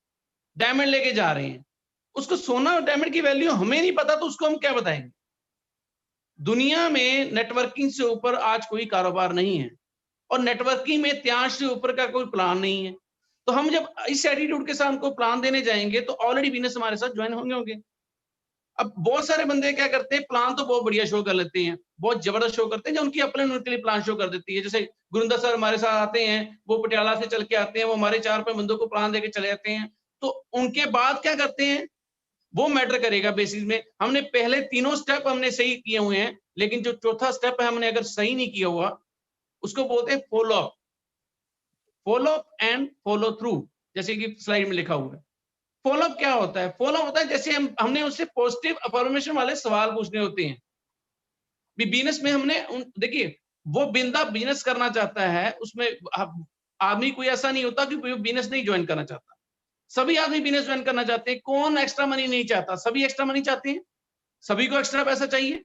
डायमंड लेके जा रहे हैं, उसको सोना और डायमंड की वैल्यू हमें नहीं पता तो उसको हम क्या बताएंगे। दुनिया में नेटवर्किंग से ऊपर आज कोई कारोबार नहीं है। और नेटवर्किंग में 83 से ऊपर का कोई प्लान नहीं है। तो हम जब इस एटीट्यूड के साथ उनको प्लान देने जाएंगे तो ऑलरेडी बिजनेस हमारे साथ ज्वाइन होंगे। अब बहुत सारे बंदे क्या करते हैं, प्लान तो बहुत बढ़िया शो कर लेते हैं, बहुत जबरदस्त शो करते हैं, जो उनकी अपने उनके लिए प्लान शो कर देती है। जैसे गुरिंदर सर हमारे साथ आते हैं, वो पटियाला से चल के आते हैं, वो हमारे 4-5 बंदों को प्लान देके चले जाते हैं। तो उनके बाद क्या करते हैं, वो मैटर करेगा बेसिस में। हमने पहले तीनों स्टेप हमने सही किए हुए हैं, लेकिन जो चौथा स्टेप है हमने अगर सही नहीं किया हुआ, उसको बोलते हैं follow up. Follow up and follow through, जैसे कि स्लाइड में लिखा हुआ है। फॉलो अप क्या होता है? फॉलो अप होता है जैसे हमने उससे पॉजिटिव अफर्मेशन वाले सवाल पूछने होते हैं। बिजनेस में हमने देखिए, वो बंदा बिजनेस करना चाहता है, उसमें आदमी कोई ऐसा नहीं होता कि कोई बिजनेस नहीं ज्वाइन करना चाहता। सभी आदमी बिजनेस ज्वाइन करना चाहते हैं। कौन एक्स्ट्रा मनी नहीं चाहता? सभी एक्स्ट्रा मनी चाहते हैं, सभी को एक्स्ट्रा पैसा चाहिए,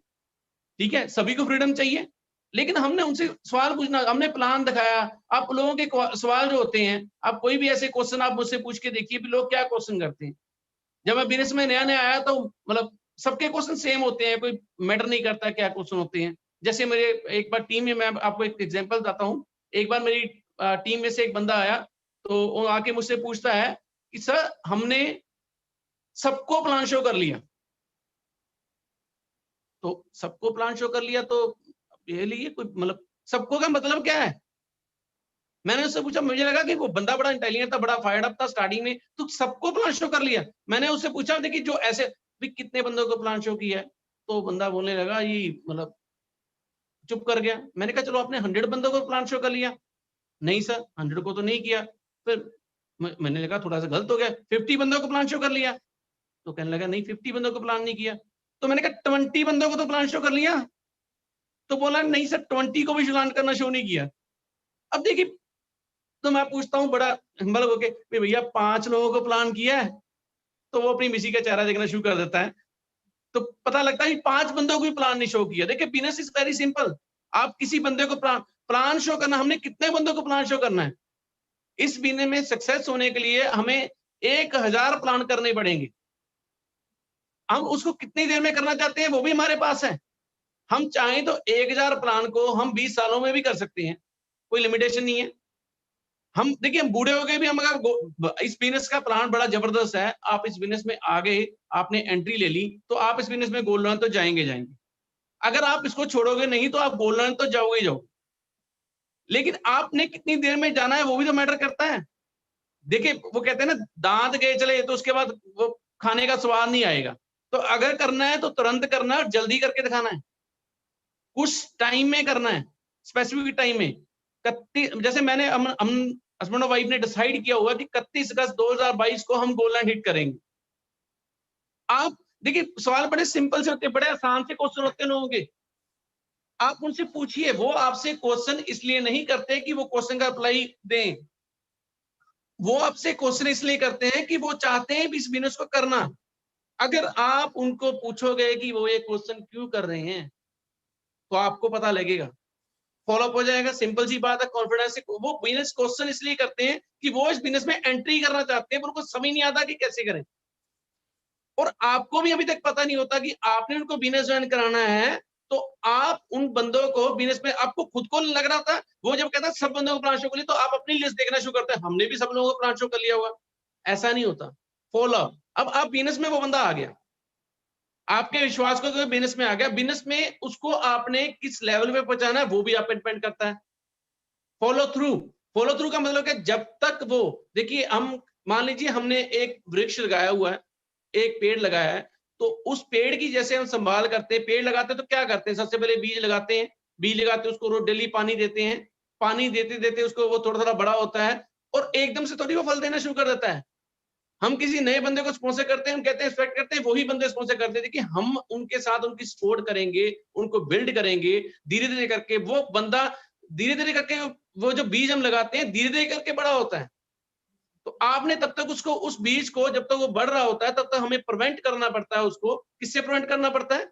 ठीक है, सभी को फ्रीडम चाहिए। लेकिन हमने उनसे सवाल पूछना, हमने प्लान दिखाया। आप लोगों के सवाल जो होते हैं, आप कोई भी ऐसे क्वेश्चन आप मुझसे पूछ के देखिए भी लोग क्या क्वेश्चन करते हैं। जब मैं बिजनेस में नया आया तो मतलब सबके क्वेश्चन सेम होते हैं, कोई मैटर नहीं करता क्या क्वेश्चन होते हैं। जैसे मेरे एक बार टीम में, मैं आपको एक एग्जांपल बताता हूँ। एक बार मेरी टीम में से एक बंदा आया, तो वो आके मुझसे पूछता है कि सर हमने सबको प्लान शो कर लिया। तो सबको प्लान शो कर लिया तो ये लिए कोई मतलब सबको का मतलब क्या है? मैंने उससे पूछा, मुझे लगा कि वो बंदा बड़ा इंटेलिजेंट था, बड़ा फायर्ड अप था स्टार्टिंग में, तो सबको प्लान शो कर लिया। मैंने उससे पूछा, देखिए जो ऐसे भी कितने बंदों को प्लान शो किया है? तो बंदा बोलने लगा, ये मतलब चुप कर गया। मैंने कहा चलो आपने 100 बंदों को प्लान शो कर लिया? नहीं सर, 100 को तो नहीं किया। फिर मैंने लगा थोड़ा सा गलत हो गया, 50 बंदों को प्लान शो कर लिया? तो कहने लगा नहीं, 50 बंदों को प्लान नहीं किया। तो मैंने कहा 20 बंदों को तो प्लान शो कर लिया? तो बोला नहीं सर, 20 को भी प्लान करना शो नहीं किया। अब देखिए, तो मैं पूछता हूँ बड़ा हम्बल होके, भैया 5 लोगों को प्लान किया है? तो वो अपनी मिसी का चेहरा देखना शुरू कर देता है। तो पता लगता है कि 5 बंदों को भी प्लान नहीं शो किया। देखिए बिजनेस इज वेरी सिंपल। आप किसी बंदे को प्लान शो करना, हमने कितने बंदों को प्लान शो करना है? इस बिजनेस में सक्सेस होने के लिए हमें 1000 प्लान करने पड़ेंगे। हम उसको कितनी देर में करना चाहते हैं वो भी हमारे पास है। हम चाहें तो 1000 प्लान को हम 20 सालों में भी कर सकते हैं, कोई लिमिटेशन नहीं है। हम देखिए, हम बूढ़े हो गए भी, हम अगर इस बिजनेस का प्लान बड़ा जबरदस्त है, आप इस बिजनेस में आ गए, आपने एंट्री ले ली, तो आप इस बिजनेस में गोल्ड लोन तो जाएंगे। अगर आप इसको छोड़ोगे नहीं तो आप गोल्ड लोन तो जाओगे ही जाओगे। लेकिन आपने कितनी देर में जाना है वो भी तो मैटर करता है। देखिए वो कहते हैं ना, दांत गए चले तो उसके बाद वो खाने का स्वाद नहीं आएगा। तो अगर करना है तो तुरंत करना है और जल्दी करके दिखाना है, कुछ टाइम में करना है, स्पेसिफिक टाइम में। जैसे मैंने हम हस्बैंड और वाइफ ने डिसाइड किया हुआ कि 31 अगस्त 2022 को हम गोल्ड लाइन हिट करेंगे। आप देखिए, सवाल बड़े सिंपल से होते हैं, बड़े आसान से क्वेश्चन होते हैं लोगों के। आप उनसे पूछिए, वो आपसे क्वेश्चन इसलिए नहीं करते कि वो क्वेश्चन का अप्लाई दें, वो आपसे क्वेश्चन इसलिए करते हैं कि वो चाहते हैं इस बिजनेस को करना। अगर आप उनको पूछोगे कि वो ये क्वेश्चन क्यों कर रहे हैं, तो आपको पता लगेगा, फॉलोअप हो जाएगा। सिंपल सी बात है, कॉन्फिडेंस से वो बिजनेस क्वेश्चन इसलिए करते हैं कि वो इस बिजनेस में एंट्री करना चाहते हैं, पर उनको समझ नहीं आता कि कैसे करें। और आपको भी अभी तक पता नहीं होता कि आपने उनको बिजनेस ज्वाइन कराना है, तो आप उन बंदों को बिजनेस में, आपको खुद को लग रहा था, वो जब कहता है सब बंदों को प्लान शो कर लिया, तो आप अपनी लिस्ट देखना शुरू करते हैं, हमने भी सब लोगों को प्लान शो कर लिया होगा। ऐसा नहीं होता। फॉलो अब आप बिजनेस में, वो बंदा आ गया, आपके विश्वास को बिजनेस में आ गया, बिजनेस में उसको आपने किस लेवल पे पहुंचाना है वो भी आप पे डिपेंड करता है। फॉलो थ्रू, फॉलो थ्रू का मतलब क्या? जब तक वो, देखिए हम मान लीजिए हमने एक वृक्ष लगाया हुआ है, एक पेड़ लगाया है, तो उस पेड़ की जैसे हम संभाल करते हैं, पेड़ लगाते हैं तो क्या करते हैं? सबसे पहले बीज लगाते हैं, बीज लगाते हैं, उसको रोज डेली पानी देते हैं, पानी देते देते उसको वो थोड़ा थोड़ा बड़ा होता है, और एकदम से थोड़ी वो फल देना शुरू कर देता है। हम किसी नए बंदे को स्पॉन्सर करते हैं, हम कहते हैं एक्सपेक्ट करते हैं वही बंदे स्पॉन्सर करते हैं कि हम उनके साथ उनकी सपोर्ट करेंगे, उनको बिल्ड करेंगे, धीरे धीरे करके वो बंदा, धीरे धीरे करके वो जो बीज हम लगाते हैं धीरे धीरे करके बड़ा होता है। तो आपने तब तक उसको, उस बीज को जब तक वो बढ़ रहा होता है तब तक हमें प्रिवेंट करना पड़ता है। उसको किससे प्रिवेंट करना पड़ता है?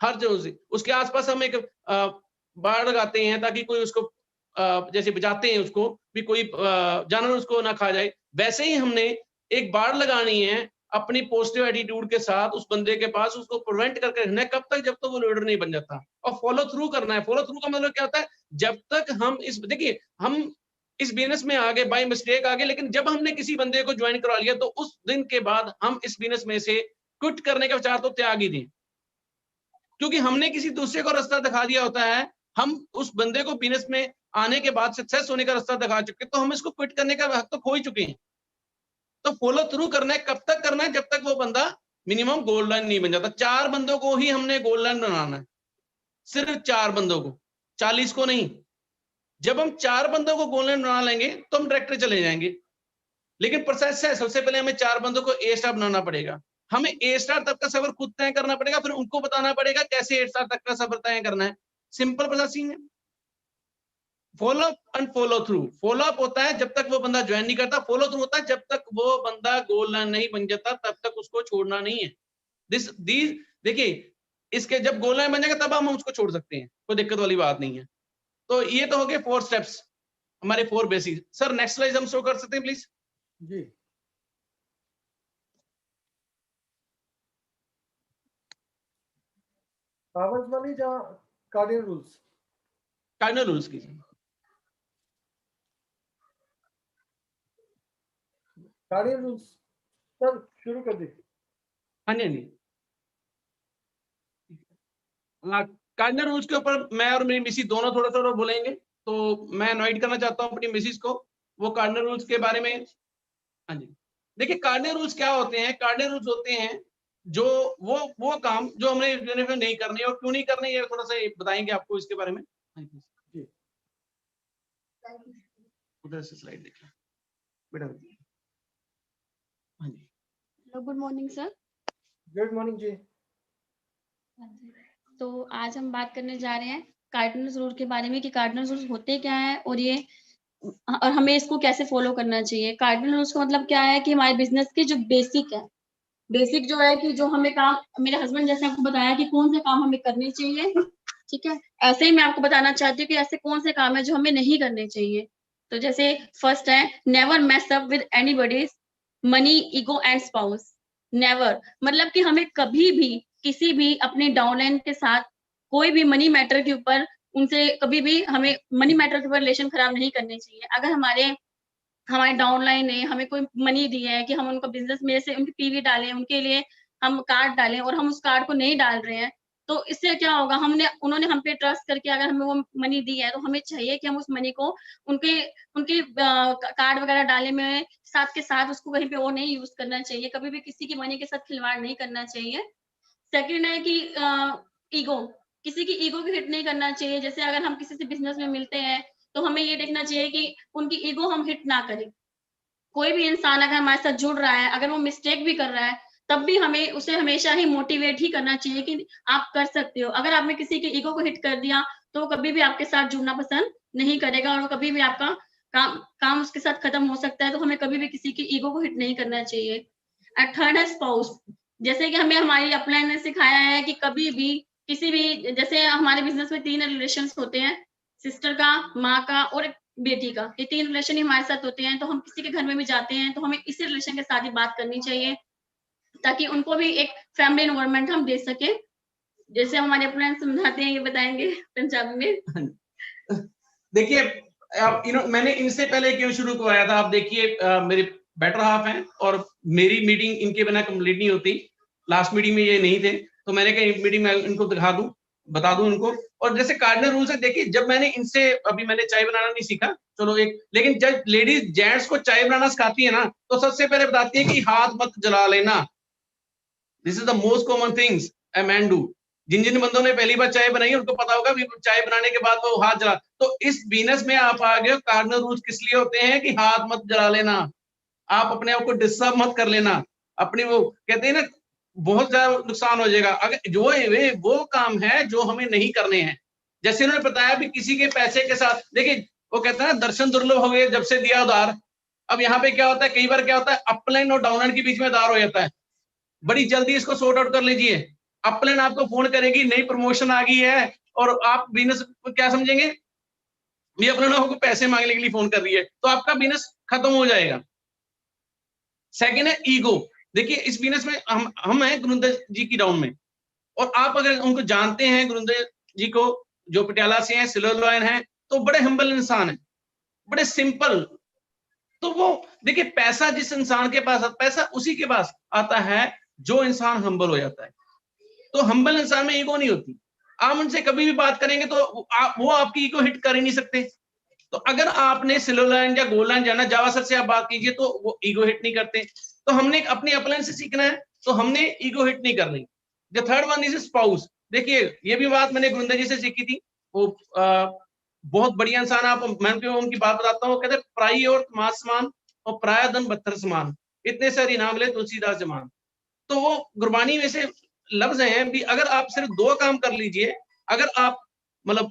हर जगह से। उसके आसपास हम एक बाड़ लगाते हैं ताकि कोई उसको जैसे बचाते हैं उसको भी, कोई जानवर उसको ना खा जाए। वैसे ही हमने एक बाड़ लगानी है अपनी पॉजिटिव एटीट्यूड के साथ उस बंदे के पास उसको प्रिवेंट करके रखना है, कब तक, जब तक वो लीडर नहीं बन जाता। और फॉलो थ्रू करना है। फॉलो थ्रू का मतलब क्या होता है, जब तक हम इस, देखिए हम इस बिजनेस में आगे बाय मिस्टेक आगे, लेकिन जब हमने किसी बंदे को ज्वाइन करा लिया तो उस दिन के बाद हम इस बिजनेस में से क्विट करने का विचार तो त्याग ही दें, क्योंकि हमने किसी दूसरे को रास्ता दिखा दिया होता है। हम उस बंदे को बिजनेस में आने के बाद सक्सेस होने का रास्ता दिखा चुके, तो हम इसको क्विट करने का हक तो खो ही चुके हैं। तो फॉलो थ्रू करना है, कब तक करना है, जब तक वो बंदा मिनिमम गोल्ड लाइन नहीं बन जाता। 4 बंदों को ही हमने गोल्ड लाइन बनाना है, सिर्फ 4 बंदों को, 40 को नहीं। जब हम 4 बंदों को गोल्ड लाइन बना लेंगे तो हम डायरेक्टर चले जाएंगे। लेकिन प्रोसेस है, सबसे पहले हमें 4 बंदों को ए स्टार बनाना पड़ेगा। हमें ए स्टार तक का सफर खुद तय करना पड़ेगा, फिर उनको बताना पड़ेगा कैसे ए स्टार तक का सफर तय करना है। सिंपल प्रोसेसिंग है। Follow up and follow through. Follow up होता है जब तक वो बंदा ज्वाइन नहीं करता, फॉलो थ्रू होता है जब तक वो बंदा गोल लाइन नहीं बन जाता, तब तक उसको छोड़ना नहीं है। देखिए इसके जब गोल लाइन बन जाएगा तब हम उसको छोड़ सकते हैं, कोई दिक्कत वाली बात नहीं है। तो ये तो हो गए 4 स्टेप्स, हमारे 4 बेसिक। सर नेक्स्ट स्लाइड हम शो कर सकते हैं प्लीज जी। पावर्स वाली जहाँ कार्डिनल रूल्स, कार्डिनल रूल्स की। कार्डिनल रूल्स सर शुरू कर दीजिए। हाँ जी, हाँ जी। कार्डिनल रूल्स के ऊपर मैं और मेरी मिसी दोनों थोड़ा थोड़ा बोलेंगे, तो मैं इनवाइट करना चाहता हूँ अपनी मिसिस को, वो कार्डिनल रूल्स के बारे में। हाँ जी, देखिए कार्डिनल रूल्स क्या होते हैं। कार्डिनल रूल्स होते हैं जो वो काम जो हमने नहीं करने, और क्यों नहीं करने ये थोड़ा सा बताएंगे आपको इसके बारे में। जी। उधर से स्लाइड देखिए बेटा। हाँ जी, hello, good morning sir. Good morning जी। तो आज हम बात करने जा रहे हैं कार्डिनल रूल के बारे में कि कार्डिनल रूल्स होते क्या है और हमें इसको कैसे फॉलो करना चाहिए। कार्डिनल रूल्स का मतलब क्या है कि हमारे बिजनेस के जो बेसिक है, बेसिक जो है कि जो हमें काम, मेरे हस्बैंड जैसे आपको बताया कि कौन से काम हमें करने चाहिए, ठीक है, ऐसे ही मैं आपको बताना चाहती हूँ कि ऐसे कौन से काम है जो हमें नहीं करने चाहिए। तो जैसे फर्स्ट है, never mess up with anybody's money, ego and spouse. Never मतलब कि हमें कभी भी किसी भी अपने डाउनलाइन के साथ कोई भी मनी मैटर के ऊपर उनसे कभी भी हमें मनी मैटर के ऊपर रिलेशन खराब नहीं करने चाहिए। अगर हमारे डाउनलाइन ने हमें कोई मनी दी है कि हम उनको बिजनेस में से उनकी पीवी डालें, उनके लिए हम कार्ड डालें और हम उस कार्ड को नहीं डाल रहे हैं, तो इससे क्या होगा, उन्होंने हम पे ट्रस्ट करके अगर हमें वो मनी दी है तो हमें चाहिए कि हम उस मनी को उनके कार्ड वगैरह डाले में साथ के साथ उसको कहीं पे और नहीं यूज करना चाहिए। कभी भी किसी की मनी के साथ खिलवाड़ नहीं करना चाहिए। सेकंड है कि ईगो, किसी की ईगो को हिट नहीं करना चाहिए। जैसे अगर हम किसी से बिजनेस में मिलते हैं तो हमें ये देखना चाहिए कि उनकी ईगो हम हिट ना करें। कोई भी इंसान अगर हमारे साथ जुड़ रहा है, अगर वो मिस्टेक भी कर रहा है, तब भी हमें उसे हमेशा ही मोटिवेट ही करना चाहिए कि आप कर सकते हो। अगर आपने किसी के ईगो को हिट कर दिया तो वो कभी भी आपके साथ जुड़ना पसंद नहीं करेगा और कभी भी आपका काम उसके साथ खत्म हो सकता है। तो हमें कभी भी किसी की ईगो को हिट नहीं करना चाहिए। थर्ड है स्पाउस। जैसे कि हमें हमारी अपलाइन ने सिखाया है कि कभी भी किसी भी, जैसे हमारे बिजनेस में 3 रिलेशंस होते हैं, सिस्टर का, माँ का और बेटी का। ये 3 रिलेशन ही हमारे साथ होते हैं। तो हम किसी के घर में भी जाते हैं तो हमें इसी रिलेशन के साथ ही बात करनी चाहिए ताकि उनको भी एक फैमिली एनवायरनमेंट हम दे सके। जैसे हमारे अपलाइन समझाते हैं, ये बताएंगे पंजाबी में। देखिए मैंने इनसे पहले क्यों शुरू करवाया था, आप देखिए मेरे बेटर हाफ हैं और मेरी मीटिंग इनके बिना कंप्लीट नहीं होती। लास्ट मीटिंग में ये नहीं थे तो मैंने कहा मीटिंग में इनको दिखा दूं, बता दूं इनको। और जैसे कार्डिनल रूल्स है, देखिए जब मैंने इनसे, अभी मैंने चाय बनाना नहीं सीखा, चलो लेकिन जब लेडीज जेंट्स को चाय बनाना सिखाती है ना, तो सबसे पहले बताती है कि हाथ मत जला लेना। This is the most common things a man do. जिन बंदों ने पहली बार चाय बनाई उनको पता होगा भी चाय बनाने के बाद वो हाथ जला। तो इस बिजनेस में आप आ गए हो, कार्डिनल रूल्स किस लिए होते हैं कि हाथ मत जला लेना, आप अपने आप को डिस्टर्ब मत कर लेना। अपनी वो कहते हैं ना, बहुत ज्यादा नुकसान हो जाएगा अगर जो वो काम है जो हमें नहीं करने हैं। जैसे उन्होंने बताया भी किसी के पैसे के साथ, देखिए वो कहते हैं ना, दर्शन दुर्लभ हो गए जब से दिया उधार। अब यहाँ पे क्या होता है, कई बार क्या होता है, अपलाइन और डाउनलाइन के बीच में उधार हो जाता है। बड़ी जल्दी इसको सॉर्ट आउट कर लीजिए। अपलाइन आपको फोन करेगी, नई प्रमोशन आ गई है, और आप बिजनेस क्या समझेंगे, ये अपने लोगों को पैसे मांगने के लिए फोन कर रही है, तो आपका बिजनेस खत्म हो जाएगा। सेकंड है ईगो। देखिए इस बिजनेस में हम हैं गुरिंदर जी की डाउन में, और आप अगर उनको जानते हैं गुरिंदर जी को, जो पटियाला से हैं, सिल्वर लाइन है, तो बड़े हम्बल इंसान है, बड़े सिंपल। तो वो देखिए पैसा जिस इंसान के पास पैसा उसी के पास आता है जो इंसान हम्बल हो जाता है। तो हम्बल इंसान में ईगो नहीं होती। आप उनसे कभी भी बात करेंगे तो वो आपकी ईगो हिट कर ही नहीं सकते। तो अगर आपने सिल्वर लाइन या गोल्ड लाइन जाना, जावा सर से आप बात कीजिए तो वो ईगो हिट नहीं करते। तो हमने अपने अपलाइन से सीखना है, तो हमने ईगो हिट नहीं करनी। The third one is spouse. देखिए ये भी बात मैंने गुरिंदर जी से सीखी थी, वो बहुत बढ़िया इंसान। आप मैं उनकी बात बताता हूँ, कहते प्राई और मास समान और प्राय धन 72 समान, इतने सारे इनाम ले तुलसीदास जमान। तो वो गुरबानी में से लफ्ज हैं भी, अगर आप सिर्फ 2 काम कर लीजिए, अगर आप मतलब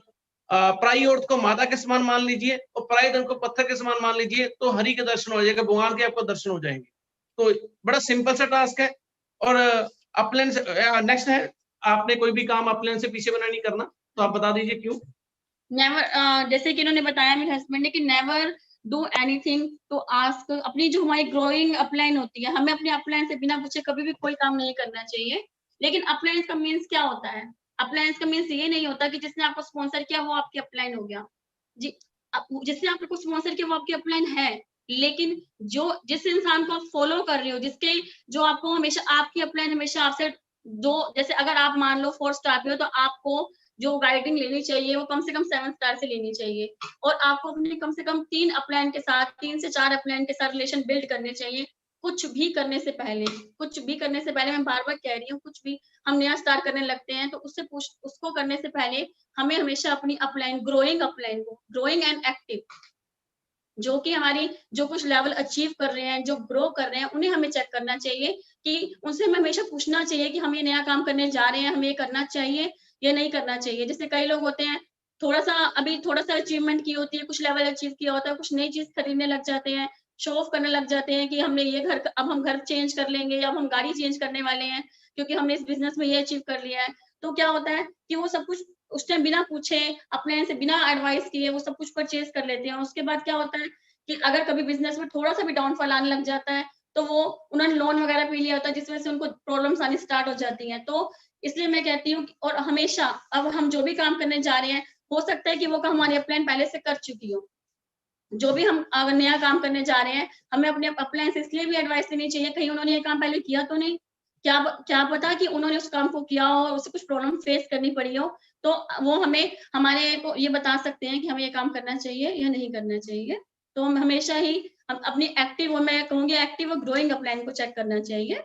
प्राई औरत को माता के समान मान लीजिए और प्राय धन को पत्थर के समान मान लीजिए, तो हरि के दर्शन हो जाएगा, भगवान के आपको दर्शन हो जाएंगे। तो बड़ा सिंपल सा टास्क है। और अपलाइन से नेक्स्ट है, आपने कोई भी काम अपलाइन से पीछे बना नहीं करना, तो आप बता दीजिए क्यों। नेवर, जैसे कि इन्होंने बताया मेरे हस्बैंड ने कि never do anything to ask. अपनी जो हमारी ग्रोइंग अपलाइन होती है, हमें अपने अपलाइन से बिना पूछे कभी भी कोई काम नहीं करना चाहिए। लेकिन अपलाइन का मीन्स क्या होता है? अपलाइन का मीन्स ये नहीं होता कि जिसने आपको स्पॉन्सर किया वो आपकी अपलाइन हो गया जी। जिसने आपको स्पॉन्सर किया वो आपकी अपलाइन है, लेकिन जिस इंसान को आप फॉलो कर रहे हो, जिसके जो आपको हमेशा आपकी अपलाइन हमेशा आपसे जैसे अगर आप मान लो 4 स्टार पे हो, तो आपको जो गाइडिंग लेनी चाहिए वो कम से कम 7 स्टार से लेनी चाहिए। और आपको अपने कम से कम 3 अपलाइन के साथ, 3 से 4 अपलाइन के साथ रिलेशन बिल्ड करने चाहिए। कुछ भी करने से पहले मैं बार-बार कह रही हूँ, कुछ भी हम नया स्टार्ट करने लगते हैं तो उसको करने से पहले हमें हमेशा अपनी अपलाइन, ग्रोइंग एंड एक्टिव, जो कि हमारी जो कुछ लेवल अचीव कर रहे हैं, जो ग्रो कर रहे हैं, उन्हें हमें चेक करना चाहिए कि उनसे हमें हमेशा पूछना चाहिए कि हम ये नया काम करने जा रहे हैं, हमें ये करना चाहिए या नहीं करना चाहिए। जैसे कई लोग होते हैं, थोड़ा सा अचीवमेंट की होती है, कुछ लेवल अचीव किया होता है, कुछ नई चीज खरीदने लग जाते हैं, शो ऑफ करने लग जाते हैं कि हमने अब हम घर चेंज कर लेंगे या अब हम गाड़ी चेंज करने वाले हैं क्योंकि हमने इस बिजनेस में ये अचीव कर लिया है। तो क्या होता है कि वो सब कुछ उस टाइम बिना पूछे, अपने से बिना एडवाइस किए वो सब कुछ परचेज कर लेते हैं। उसके बाद क्या होता है कि अगर कभी बिजनेस में थोड़ा सा भी डाउनफॉल आने लग जाता है, तो वो उन्होंने लोन वगैरह पी लिया होता है, जिस वजह से उनको प्रॉब्लम्स आनी स्टार्ट हो जाती हैं। तो इसलिए मैं कहती हूँ और हमेशा अब हम जो भी काम करने जा रहे हैं, हो सकता है कि वो काम हमारी अपलाइन पहले से कर चुकी हो। जो भी हम अगर नया काम करने जा रहे हैं, हमें अपने अपलाइन से इसलिए भी एडवाइस लेनी चाहिए, कहीं उन्होंने ये काम पहले किया तो नहीं, क्या पता कि उन्होंने उस काम को किया हो और उससे कुछ प्रॉब्लम फेस करनी पड़ी हो, तो वो हमारे को ये बता सकते हैं कि हमें ये काम करना चाहिए या नहीं करना चाहिए। तो हम हमेशा ही अपनी एक्टिव, और मैं कहूंगी एक्टिव और ग्रोइंग अपलाइन को चेक करना चाहिए।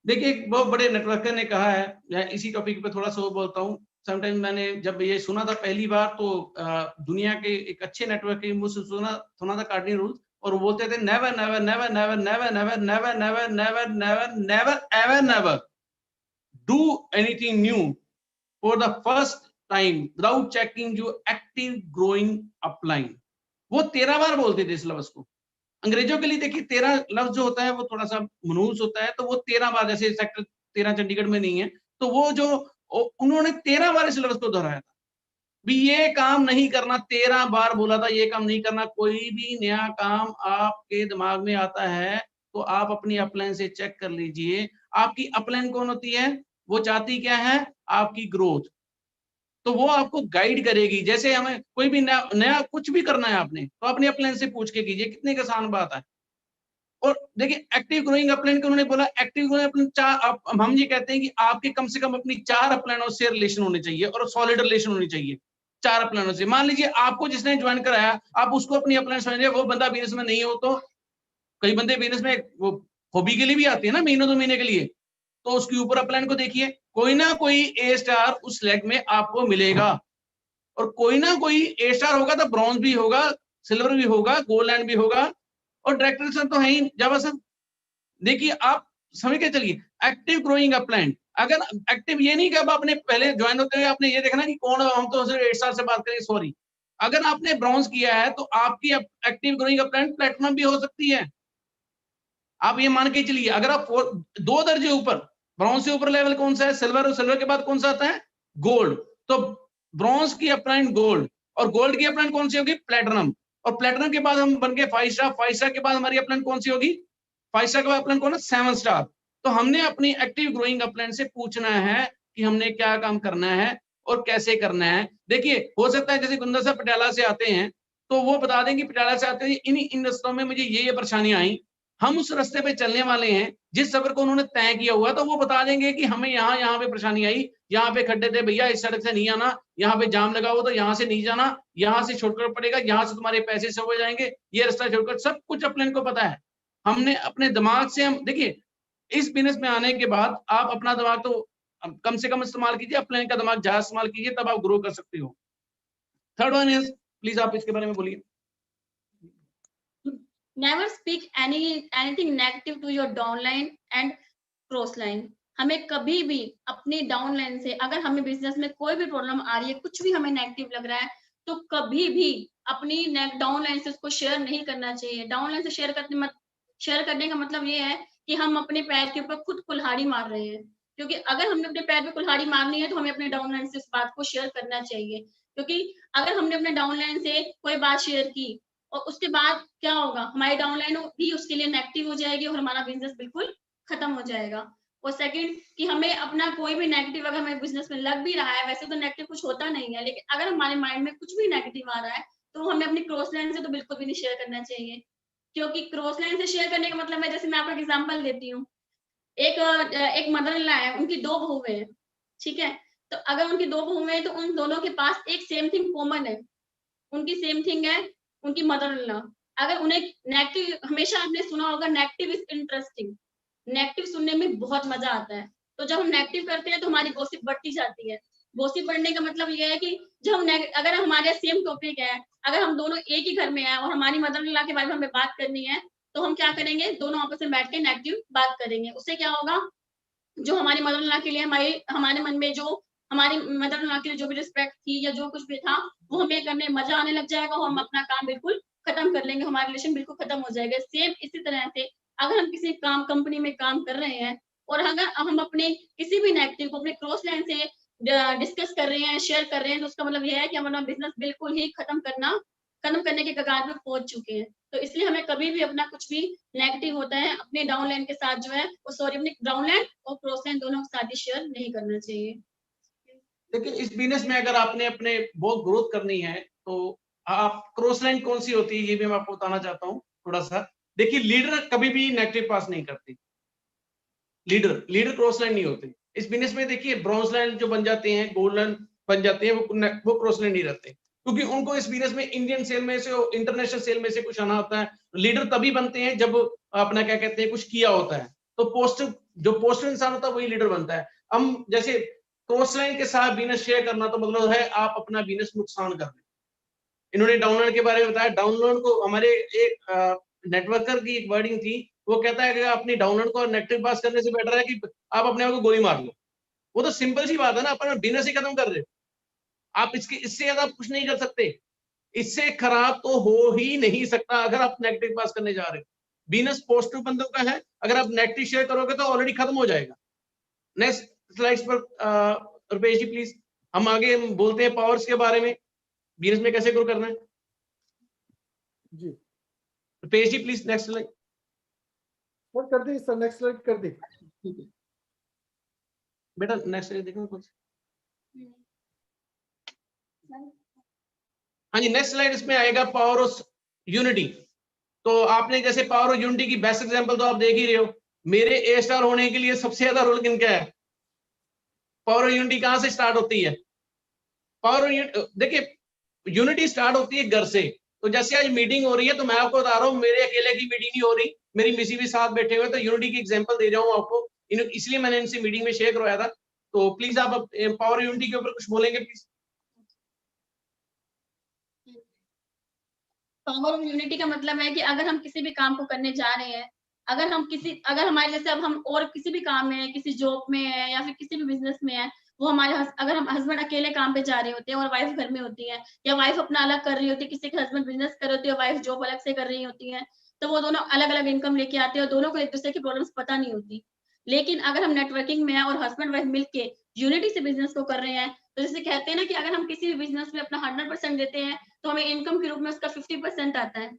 देखिए एक बहुत बड़े नेटवर्कर ने कहा है, मैं इसी टॉपिक पे थोड़ा सा और बोलता हूँ। समटाइम मैंने जब ये सुना था पहली बार, तो दुनिया के एक अच्छे नेटवर्क के मुझसे सुना था कार्डिनल रूल्स, और वो बोलते थे never never never never never never never never never never never ever never do anything new for the first time without checking your active growing upline. वो 13 बार बोलते थे इस लफ्ज को। अंग्रेजों के लिए देखिए 13 लफ्ज जो होता है वो थोड़ा सा मनहूस होता है, तो वो 13 बार, जैसे सेक्टर 13 चंडीगढ़ में नहीं है, तो वो जो उन्होंने 13 बार इस लफ्ज को दोहराया था भी ये काम नहीं करना। 13 बार बोला था ये काम नहीं करना। कोई भी नया काम आपके दिमाग में आता है तो आप अपनी अपलाइन से चेक कर लीजिए। आपकी अपलाइन कौन होती है? वो चाहती क्या है? आपकी ग्रोथ। तो वो आपको गाइड करेगी। जैसे हमें कोई भी नया कुछ भी करना है आपने, तो अपने अपलाइन से पूछ के कीजिए, कितने का आसान बात है। और देखिए एक्टिव ग्रोइंग अपलाइन को उन्होंने बोला, एक्टिव ग्रोइंग अपलाइन हम ये कहते हैं कि आपके कम से कम अपनी 4 अपलाइनों से रिलेशन होने चाहिए और सॉलिड रिलेशन होनी चाहिए 4 अपलाइनों से। मान लीजिए आपको जिसने ज्वाइन कराया, आप उसको अपनी अपलाइन समझिए, वो बंदा बिजनेस में नहीं हो, तो कई बंदे बिजनेस में वो हॉबी के लिए भी आते हैं ना, महीनों 2 महीने के लिए, तो उसके ऊपर अपलाइन को देखिए, कोई ना कोई ए स्टार उस लेग में आपको मिलेगा, और कोई ना कोई ए स्टार होगा तो ब्रॉन्ज भी होगा, सिल्वर भी होगा, गोल्ड लैंड भी होगा, और डायरेक्टर सर तो है ही जावा सर। देखिए आप समझ के चलिए, एक्टिव ग्रोइंग अपलाइन। अगर एक्टिव ये नहीं कि अब आपने पहले ज्वाइन होते हुए आपने ये देखना कि कौन, हम तो सिर्फ 8 साल से बात करें, सॉरी। अगर आपने ब्रॉन्ज किया है तो आपकी एक्टिव ग्रोइंग अपलाइन प्लेटिनम भी हो सकती है। आप ये मान के चलिए, अगर आप 2 दर्जे ऊपर, ब्रॉन्ज से ऊपर लेवल कौन सा है? सिल्वर, और सिल्वर के बाद कौन सा आता है? गोल्ड। तो ब्रॉन्ज की अपलाइन गोल्ड, और गोल्ड की अपलाइन कौन सी होगी? प्लेटिनम। और प्लेटिनम के बाद हम बन गए 5 स्टार, 5 स्टार के बाद हमारी अपलाइन कौन सी होगी? 5 स्टार के बाद अपलाइन कौन है? 7 स्टार। तो हमने अपनी एक्टिव ग्रोइंग अपलाइन से पूछना है कि हमने क्या काम करना है और कैसे करना है। देखिए हो सकता है जैसे गुंदा साहब पटियाला से आते हैं तो वो बता देंगे पटियाला से आते हैं इन रस्तों में मुझे ये परेशानी आई, हम उस रास्ते पे चलने वाले हैं जिस सफर को उन्होंने तय किया हुआ, तो वो बता देंगे कि हमें यहाँ पे परेशानी आई, यहाँ पे खड्डे थे भैया, इस सड़क से नहीं आना, यहाँ पे जाम लगा हुआ तो यहाँ से नहीं जाना, यहाँ से शॉर्टकट पड़ेगा, यहाँ से तुम्हारे पैसे सब हो जाएंगे, ये रास्ता शॉर्टकट, सब कुछ अपने को पता है। हमने अपने दिमाग से, हम देखिए इस बिजनेस में आने के बाद आप अपना दिमाग तो कम से कम इस्तेमाल कीजिए, अपने का दिमाग ज्यादा इस्तेमाल कीजिए, तब आप ग्रो कर सकते हो। थर्ड वन इज, प्लीज आप इसके बारे में बोलिए। Never speak anything negative to your downline and cross line. हमें कभी भी अपनी डाउनलाइन से, अगर हमें बिजनेस में कोई भी प्रॉब्लम आ रही है, कुछ भी हमें नेगेटिव लग रहा है, तो कभी भी अपनी डाउनलाइन से उसको शेयर नहीं करना चाहिए। डाउनलाइन से शेयर करने का मतलब ये है कि हम अपने पैर के ऊपर खुद कुल्हाड़ी मार रहे हैं, क्योंकि अगर हमने अपने पैर पे कुल्हाड़ी मारनी है तो हमें अपने डाउनलाइन से इस बात को शेयर करना चाहिए। क्योंकि अगर हमने अपने डाउनलाइन से कोई बात शेयर की और उसके बाद क्या होगा, हमारी डाउनलाइन भी उसके लिए नेगेटिव हो जाएगी और हमारा बिजनेस बिल्कुल खत्म हो जाएगा। और सेकंड कि हमें अपना कोई भी नेगेटिव अगर हमें बिजनेस में लग भी रहा है, वैसे तो नेगेटिव कुछ होता नहीं है, लेकिन अगर हमारे माइंड में कुछ भी नेगेटिव आ रहा है तो हमें अपनी क्रॉस लाइन से तो बिल्कुल भी नहीं शेयर करना चाहिए। क्योंकि क्रॉस लाइन से शेयर करने का मतलब है, जैसे मैं आपको एग्जांपल देती हूँ, एक मदर इन लॉ है, उनकी 2 बहुएं हैं, ठीक है? तो अगर उनकी 2 बहुएं हैं तो उन दोनों के पास एक सेम थिंग कॉमन है, उनकी सेम थिंग है उनकी मदर इन लॉ। अगर उन्हें नेगेटिव, हमेशा आपने सुना होगा नेगेटिव इज इंटरेस्टिंग, नेगेटिव सुनने में बहुत मजा आता है। तो जब हम नेगेटिव करते हैं तो हमारी गॉसिप बढ़ती जाती है। गॉसिप बढ़ने का मतलब ये है कि जब हम अगर हमारे सेम टॉपिक है, अगर हम दोनों एक ही घर में हैं और हमारी मदर इन लॉ के बारे में हमें बात करनी है, तो हम क्या करेंगे, दोनों आपस में बैठ के नेगेटिव बात करेंगे। उससे क्या होगा, जो हमारी मदर इन लॉ के लिए हमारे मन में जो हमारी मदर इन लॉ के लिए जो भी रिस्पेक्ट थी या जो कुछ भी था, वो हमें करने मजा आने लग जाएगा और हम अपना काम बिल्कुल खत्म कर लेंगे, हमारा रिलेशन बिल्कुल खत्म हो जाएगा। सेम इसी तरह से अगर हम किसी कंपनी में काम कर रहे हैं और अगर हम अपने किसी भी नेगेटिव को अपने क्रॉस लाइन से डिस्कस कर रहे हैं, शेयर कर रहे हैं, तो उसका मतलब यह है कि हम अपना बिजनेस बिल्कुल ही खत्म करने के कगार पे पहुंच चुके हैं। तो इसलिए हमें कभी भी अपना कुछ भी नेगेटिव होता है अपने डाउनलाइन के साथ जो है, अपने डाउनलाइन और क्रॉस लाइन दोनों के साथ शेयर नहीं करना चाहिए। देखिए इस बिजनेस में अगर आपने अपने बहुत ग्रोथ करनी है तो आप, क्रॉस लाइन कौन सी होती है ये भी मैं आपको बताना चाहता हूँ थोड़ा सा। देखिए लीडर कभी भी नेगेटिव पास नहीं करते, लीडर क्रॉस लाइन नहीं होते इस बिजनेस में। देखिए ब्रॉन्ज लाइन जो बन जाते हैं, गोल्ड लाइन बन जाते हैं, वो क्रॉस लाइन नहीं रहते, क्योंकि उनको इस बिजनेस में इंडियन सेल में से इंटरनेशनल सेल में से कुछ आना होता है। लीडर तभी बनते हैं जब अपना क्या कहते हैं कुछ किया होता है, तो पोस्ट इंसान होता है वही लीडर बनता है। हम जैसे क्रॉस लाइन के साथ बिजनेस शेयर करना तो मतलब है आप अपना बिजनेस नुकसान कर रहे हैं। इन्होंने डाउनलोड के बारे में बताया, डाउनलोड को हमारे एक नेटवर्कर की एक वर्डिंग थी, वो कहता है कि अपनी डाउनलोड को नेगेटिव पास करने से बेटर है कि आप अपने आप को गोली मार लो। वो तो सिंपल सी बात है ना, अपना बिजनेस ही खत्म कर रहे हो आप, इससे ज्यादा आप कुछ नहीं कर सकते। इससे खराब तो हो ही नहीं सकता अगर आप नेगेटिव पास करने जा रहे हो। बिजनेस पॉजिटिव बंदों का है, अगर आप नेगेटिव शेयर करोगे तो ऑलरेडी खत्म हो जाएगा। नेक्स्ट स्लाइड्स पर रुपेश जी प्लीज। हम आगे बोलते हैं पावर्स के बारे में, बिजनेस में कैसे ग्रो करना है जी। Rupesh ji please next slide. और कर दी सर, नेक्स्ट स्लाइड कर दी। ठीक है बेटा, नेक्स्ट स्लाइड देखो कुछ। हाँ जी, नेक्स्ट स्लाइड इसमें आएगा पावर ऑफ यूनिटी। तो आपने जैसे पावर ऑफ यूनिटी की बेस्ट एग्जांपल तो आप देख ही रहे हो। मेरे ए स्टार होने के लिए सबसे ज्यादा रोल किनका है? पावर ऑफ यूनिटी कहां से स्टार्ट होती है? पावर ऑफ यूनिटी, देखिए यूनिटी स्टार्ट होती है घर से। तो जैसे आज मीटिंग हो रही है तो मैं आपको बता रहा हूँ मेरे अकेले की मीटिंग नहीं हो रही, मेरी मिसी भी साथ बैठे हुए, तो यूनिटी की एग्जांपल दे रहा हूँ आपको, इसलिए मैंने इनसे मीटिंग में शेयर करवाया था। तो प्लीज आप पावर यूनिटी के ऊपर कुछ बोलेंगे प्लीज। पावर ऑफ यूनिटी का मतलब है कि अगर हम किसी भी काम को करने जा रहे हैं, अगर हमारे जैसे अब हम और किसी भी काम में है, किसी जॉब में है या फिर किसी भी बिजनेस में है, वो अगर हम हस्बैंड अकेले काम पे जा रहे होते हैं और वाइफ घर में होती है, या वाइफ अपना अलग कर रही होती है, किसी के हस्बैंड बिजनेस कर रहे होते हैं, वाइफ जॉब अलग से कर रही होती है, तो वो दोनों अलग अलग इनकम लेके आते हैं और दोनों को एक दूसरे की प्रॉब्लम्स पता नहीं होती। लेकिन अगर हम नेटवर्किंग में है और हस्बैंड वाइफ मिलके यूनिटी से बिजनेस को कर रहे हैं, तो जैसे कहते हैं ना कि अगर हम किसी भी बिजनेस में अपना 100% देते हैं तो हमें इनकम के रूप में उसका 50% आता है,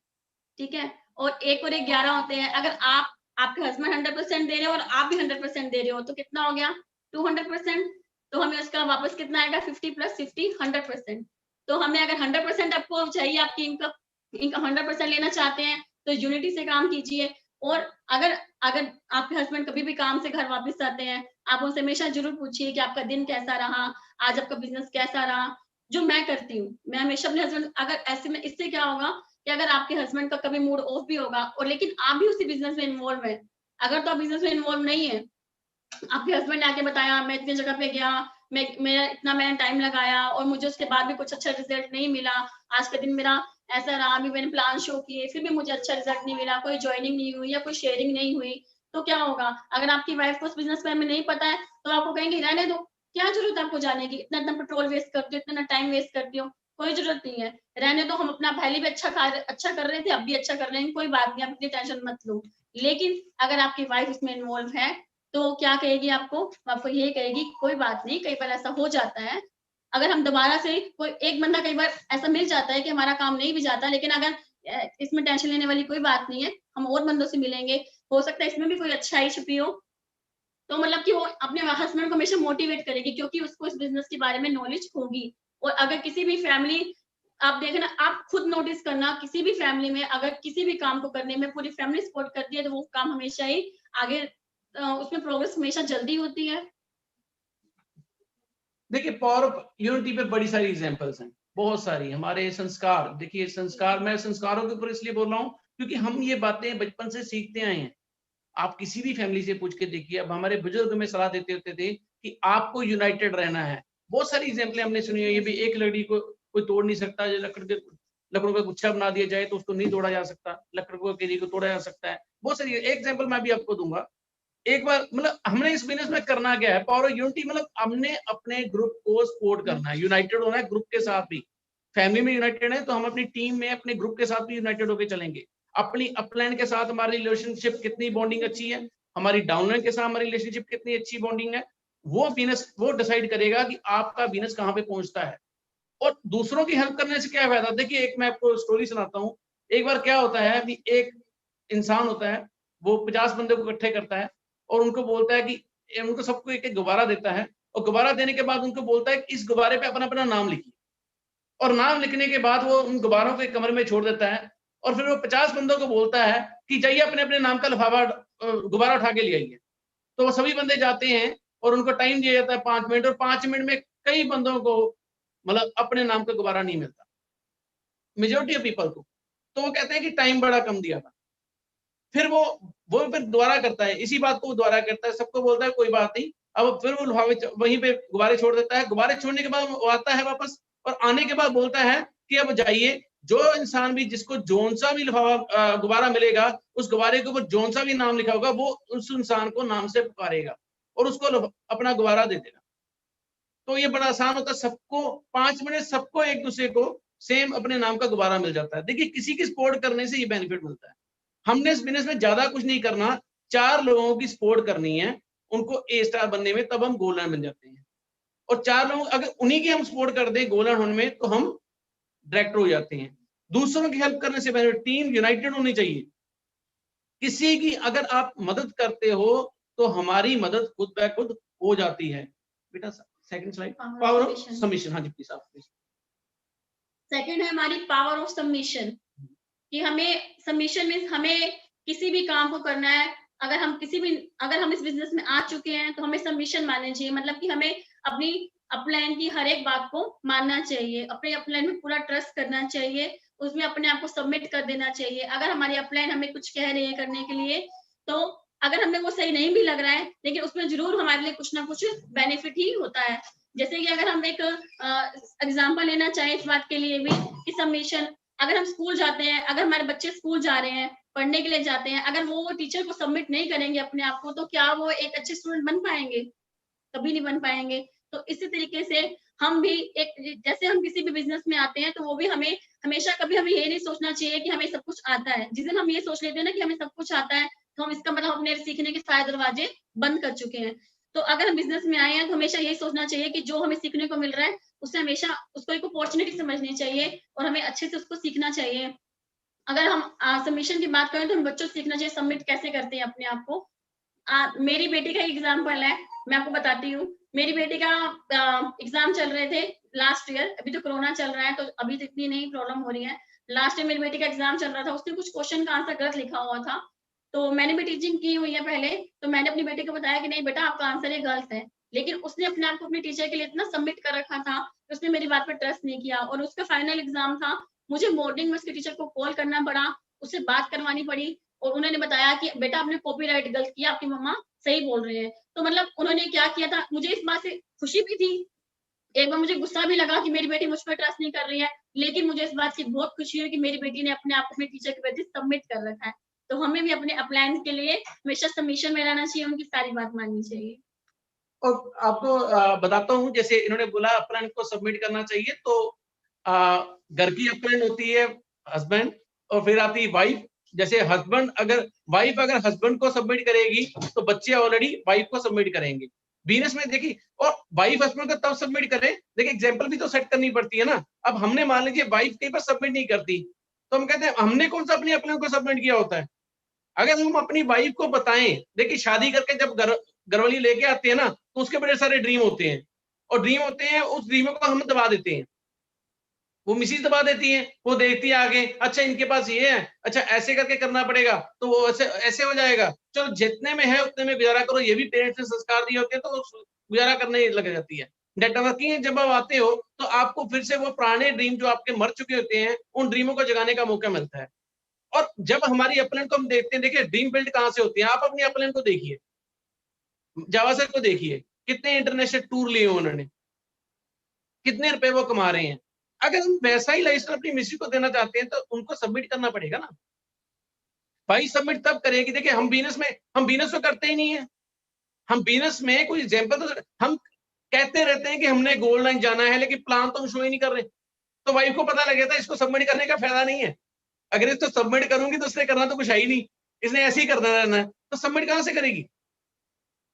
ठीक है? और एक 11 होते हैं। अगर आपके हस्बैंड 100% दे रहे हो और आप भी 100% दे रहे हो, तो कितना हो गया 200%। तो हमें उसका वापस कितना आएगा 50 + 50 100%। तो हमें अगर 100% आपको चाहिए, आपकी इनकम 100% लेना चाहते हैं, तो यूनिटी से काम कीजिए। और अगर अगर आपके हस्बैंड कभी भी काम से घर वापस आते हैं, आप उनसे हमेशा जरूर पूछिए कि आपका दिन कैसा रहा, आज आपका बिजनेस कैसा रहा। जो मैं करती हूँ, मैं हमेशा अपने हस्बैंड, अगर ऐसे में इससे क्या होगा कि अगर आपके हस्बैंड का कभी मूड ऑफ भी होगा और लेकिन आप भी उसी बिजनेस में इन्वॉल्व है, अगर तो आप बिजनेस में इन्वॉल्व नहीं है, आपके हस्बैंड ने आके बताया मैं इतनी जगह पे गया, मैंने टाइम लगाया और मुझे उसके बाद भी कुछ अच्छा रिजल्ट नहीं मिला, आज का दिन मेरा ऐसा रहा, अभी मैंने प्लान शो किए फिर भी मुझे अच्छा रिजल्ट नहीं मिला, कोई ज्वाइनिंग नहीं हुई या कोई शेयरिंग नहीं हुई, तो क्या होगा? अगर आपकी वाइफ को उस बिजनेस में नहीं पता है तो आपको कहेंगे रहने दो, क्या जरूरत है आपको जाने की, इतना इतना पेट्रोल वेस्ट करती हो, इतना टाइम वेस्ट करती हो, कोई जरूरत नहीं है, रहने दो, हम अपना पहले भी अच्छा कर रहे थे, अब भी अच्छा कर रहे हैं, कोई बात नहीं, आप इतनी टेंशन मत लो। लेकिन अगर आपकी वाइफ इसमें इन्वॉल्व है तो क्या कहेगी आपको ये कहेगी कोई बात नहीं, कई बार ऐसा हो जाता है, अगर हम दोबारा से कोई एक बंदा, कई बार ऐसा मिल जाता है कि हमारा काम नहीं भी जाता, लेकिन अगर इसमें टेंशन लेने वाली कोई बात नहीं है, हम और बंदों से मिलेंगे, हो सकता है इसमें भी कोई अच्छाई छुपी हो, तो मतलब कि वो अपने हस्बैंड को हमेशा मोटिवेट करेगी क्योंकि उसको इस बिजनेस के बारे में नॉलेज होगी। और अगर किसी भी फैमिली, आप देखना, आप खुद नोटिस करना, किसी भी फैमिली में अगर किसी भी काम को करने में पूरी फैमिली सपोर्ट करती है तो वो काम हमेशा ही आगे, उसमें प्रोग्रेस हमेशा जल्दी होती है। देखिए पावर ऑफ यूनिटी पे बड़ी सारी एग्जांपल्स हैं, बहुत सारी। हमारे संस्कार, देखिए संस्कार, मैं संस्कारों के ऊपर इसलिए बोल रहा हूँ क्योंकि हम ये बातें बचपन से सीखते आए हैं। आप किसी भी फैमिली से पूछ के देखिए, अब हमारे बुजुर्ग हमें सलाह देते होते थे कि आपको यूनाइटेड रहना है। बहुत सारी एग्जाम्पलें हमने सुनी है, ये भी एक लकड़ी को कोई तोड़ नहीं सकता, जो लकड़ों का गुच्छा बना दिया जाए तो उसको नहीं तोड़ा जा सकता, लकड़ों के को तोड़ा जा सकता है। बहुत सारी एग्जाम्पल मैं भी आपको दूंगा। एक बार मतलब हमने इस बिजनेस में करना क्या है, पावर ऑफ यूनिटी, मतलब हमने अपने ग्रुप को सपोर्ट करना है, यूनाइटेड होना है ग्रुप के साथ भी। फैमिली में यूनाइटेड है तो हम अपनी टीम में अपने ग्रुप के साथ भी यूनाइटेड होकर चलेंगे। अपनी अपलाइन के साथ हमारी रिलेशनशिप कितनी बॉन्डिंग अच्छी है, हमारी डाउनलाइन के साथ हमारी रिलेशनशिप कितनी अच्छी बॉन्डिंग है, वो बिजनेस वो डिसाइड करेगा कि आपका बिजनेस कहाँ पे पहुंचता है। और दूसरों की हेल्प करने से क्या फायदा, देखिए एक मैं आपको स्टोरी सुनाता हूँ। एक बार क्या होता है कि एक इंसान होता है, वो 50 बंदे को इकट्ठे करता है और उनको बोलता है कि उनको सबको एक एक गुब्बारा देता है, और गुब्बारा देने के बाद उनको बोलता है कि इस गुब्बारे पे अपना अपना नाम लिखिए। और नाम लिखने के बाद वो उन गुब्बारों को एक कमरे में छोड़ देता है और फिर वो 50 बंदों को बोलता है कि जाइए अपने अपने नाम का लिफाफा गुब्बारा उठा के ले आइए। तो वो सभी बंदे जाते हैं और उनको टाइम दिया जाता है 5 मिनट, और 5 मिनट में कई बंदों को मतलब अपने नाम का गुब्बारा नहीं मिलता, मेजोरिटी ऑफ पीपल को। तो वो कहते हैं कि टाइम बड़ा कम दिया था। फिर वो फिर दोबारा करता है, इसी बात को दोबारा करता है, सबको बोलता है कोई बात नहीं। अब फिर वो लिफाफे वहीं पे गुब्बारे छोड़ देता है। गुब्बारे छोड़ने के बाद वो आता है वापस, और आने के बाद बोलता है कि अब जाइए, जो इंसान भी जिसको जोन सा भी लिफाफा गुब्बारा मिलेगा, उस गुब्बारे के ऊपर जोन सा भी नाम लिखा होगा, वो उस इंसान को नाम से पुकारेगा और उसको अपना गुब्बारा दे देगा। तो ये बड़ा आसान होता है, सबको 5 मिनट सबको एक दूसरे को सेम अपने नाम का गुब्बारा मिल जाता है। देखिए किसी की सपोर्ट करने से ये बेनिफिट मिलता है। हमने इस बिजनेस में ज्यादा कुछ नहीं करना, 4 लोगों की सपोर्ट करनी है उनको ए स्टार बनने में, तब हम गोल्डन बन जाते हैं। और 4 लोग अगर उन्हीं की हम सपोर्ट कर दें गोल्डन होने में, तो हम डायरेक्टर हो जाते हैं। दूसरों की हेल्प करने से पहले टीम यूनाइटेड होनी चाहिए। किसी की अगर आप मदद करते हो तो हमारी मदद खुद ब खुद हो जाती है। बेटा second slide, power of submission. हाँ जी प्लीज आप प्लीज। सेकंड है हमारी पावर ऑफ सबमिशन, कि हमें सबमिशन मीन्स हमें किसी भी काम को करना है, अगर हम इस बिजनेस में आ चुके हैं तो हमें सबमिशन माननी चाहिए, मतलब कि हमें अपनी अपलाइन की हर एक बात को मानना चाहिए, अपने अपलाइन में पूरा ट्रस्ट करना चाहिए, उसमें अपने आप को सबमिट कर देना चाहिए। अगर हमारी अपलाइन हमें कुछ कह रही है करने के लिए, तो अगर हमें वो सही नहीं भी लग रहा है, लेकिन उसमें जरूर हमारे लिए कुछ ना कुछ बेनिफिट ही होता है। जैसे कि अगर हम एक एग्जाम्पल लेना चाहें इस बात के लिए भी कि सबमिशन, अगर हम स्कूल जाते हैं, अगर हमारे बच्चे स्कूल जा रहे हैं, पढ़ने के लिए जाते हैं, अगर वो टीचर को सबमिट नहीं करेंगे अपने आप को, तो क्या वो एक अच्छे स्टूडेंट बन पाएंगे? कभी नहीं बन पाएंगे। तो इसी तरीके से हम भी एक, जैसे हम किसी भी बिजनेस में आते हैं तो वो भी हमें हमेशा कभी हमें ये नहीं सोचना चाहिए कि हमें सब कुछ आता है। जिस दिन हम ये सोच लेते हैं ना कि हमें सब कुछ आता है, तो हम इसका मतलब अपने सीखने के सारे दरवाजे बंद कर चुके हैं। तो अगर हम बिजनेस में आए हैं तो हमेशा यही सोचना चाहिए कि जो हमें सीखने को मिल रहा है उससे हमेशा उसको एक अपॉर्चुनिटी समझनी चाहिए और हमें अच्छे से उसको सीखना चाहिए। अगर हम सबमिशन की बात करें तो हम बच्चों से सीखना चाहिए सबमिट कैसे करते हैं अपने आप को। मेरी बेटी का एग्जाम्पल है, मैं आपको बताती हूँ। मेरी बेटी का एग्जाम चल रहे थे लास्ट ईयर, अभी तो कोरोना चल रहा है तो अभी तो इतनी नहीं प्रॉब्लम हो रही है। लास्ट ईयर मेरी बेटी का एग्जाम चल रहा था, उसने कुछ क्वेश्चन का आंसर गलत लिखा हुआ था। तो मैंने भी टीचिंग की हुई है पहले, तो मैंने अपनी बेटी को बताया कि नहीं बेटा आपका आंसर ये गलत है, लेकिन उसने अपने आप को अपने टीचर के लिए इतना सबमिट कर रखा था, उसने मेरी बात पर ट्रस्ट नहीं किया। और उसका फाइनल एग्जाम था, मुझे मॉर्निंग में उसके टीचर को कॉल करना पड़ा, उससे बात करवानी पड़ी, और उन्होंने बताया कि बेटा आपने कॉपीराइट गलत किया, आपकी मम्मा सही बोल रहे हैं। तो मतलब उन्होंने क्या किया था, मुझे इस बात से खुशी भी थी, एक बार मुझे गुस्सा भी लगा कि मेरी बेटी मुझ पर ट्रस्ट नहीं कर रही है, लेकिन मुझे इस बात की बहुत खुशी हुई कि मेरी बेटी ने अपने आप को अपने टीचर के प्रति सबमिट कर रखा है। तो हमें भी अपने अपलायंस के लिए हमेशा सबमिशन में रहना चाहिए, उनकी सारी बात माननी चाहिए। और आपको बताता हूँ, जैसे इन्होंने बोला अपलाइन को सबमिट करना चाहिए, तो घर की अपलाइन होती है हस्बैंड, और फिर आती है वाइफ। जैसे हस्बैंड अगर वाइफ अगर हस्बैंड को सबमिट करेगी तो बच्चे ऑलरेडी वाइफ को सबमिट करेंगे। बिजनेस में देखिए, और वाइफ हस्बैंड को तब सबमिट करे, देखिए एग्जांपल भी तो सेट करनी पड़ती है ना। अब हमने मान लीजिए वाइफ कहीं पर सबमिट नहीं करती, तो हम कहते हैं हमने कौन सा अपनी अपलाइन को सबमिट किया होता है। अगर हम अपनी वाइफ को बताएं, देखिए शादी करके जब घरवाली लेके आते हैं ना, तो उसके बड़े सारे ड्रीम होते हैं, और ड्रीम होते हैं, उस ड्रीमों को हम दबा देते हैं, वो मिसिज दबा देती है, वो देखती है आगे, अच्छा इनके पास ये है, अच्छा ऐसे करके करना पड़ेगा, तो वो ऐसे ऐसे हो जाएगा, चलो जितने में है उतने में गुजारा करो। ये भी पेरेंट्स ने संस्कार दिए होते हैं, तो गुजारा करने लग जाती है। नेटवर्किंग जब आप आते हो तो आपको फिर से वो पुराने ड्रीम जो आपके मर चुके होते हैं, उन ड्रीमों को जगाने का मौका मिलता है। और जब हमारी अपलाइन को हम देखते हैं, देखिए ड्रीम बिल्ड कहां से होती है, आप अपनी अपलाइन को देखिए, जावा सर को देखिए, कितने इंटरनेशनल टूर लिए उन्होंने, कितने रुपए वो कमा रहे हैं। अगर हम वैसा ही लाइफस्टाइल अपनी मिसेज को देना चाहते हैं, तो उनको सबमिट करना पड़ेगा ना। भाई सबमिट तब करेगी, देखिए हम बिजनेस तो करते ही नहीं है। हम बिजनेस में कोई एग्जांपल तो हम कहते रहते हैं कि हमने गोल्ड लाइन जाना है, लेकिन प्लान तो हम शो ही नहीं कर रहे। तो वाइफ को पता लगे था इसको सबमिट करने का फायदा नहीं है, अगर इसको सबमिट करूंगी तो उसने करना तो कुछ है ही नहीं, इसने ऐसे ही करना रहना है, तो सबमिट कहां से करेगी।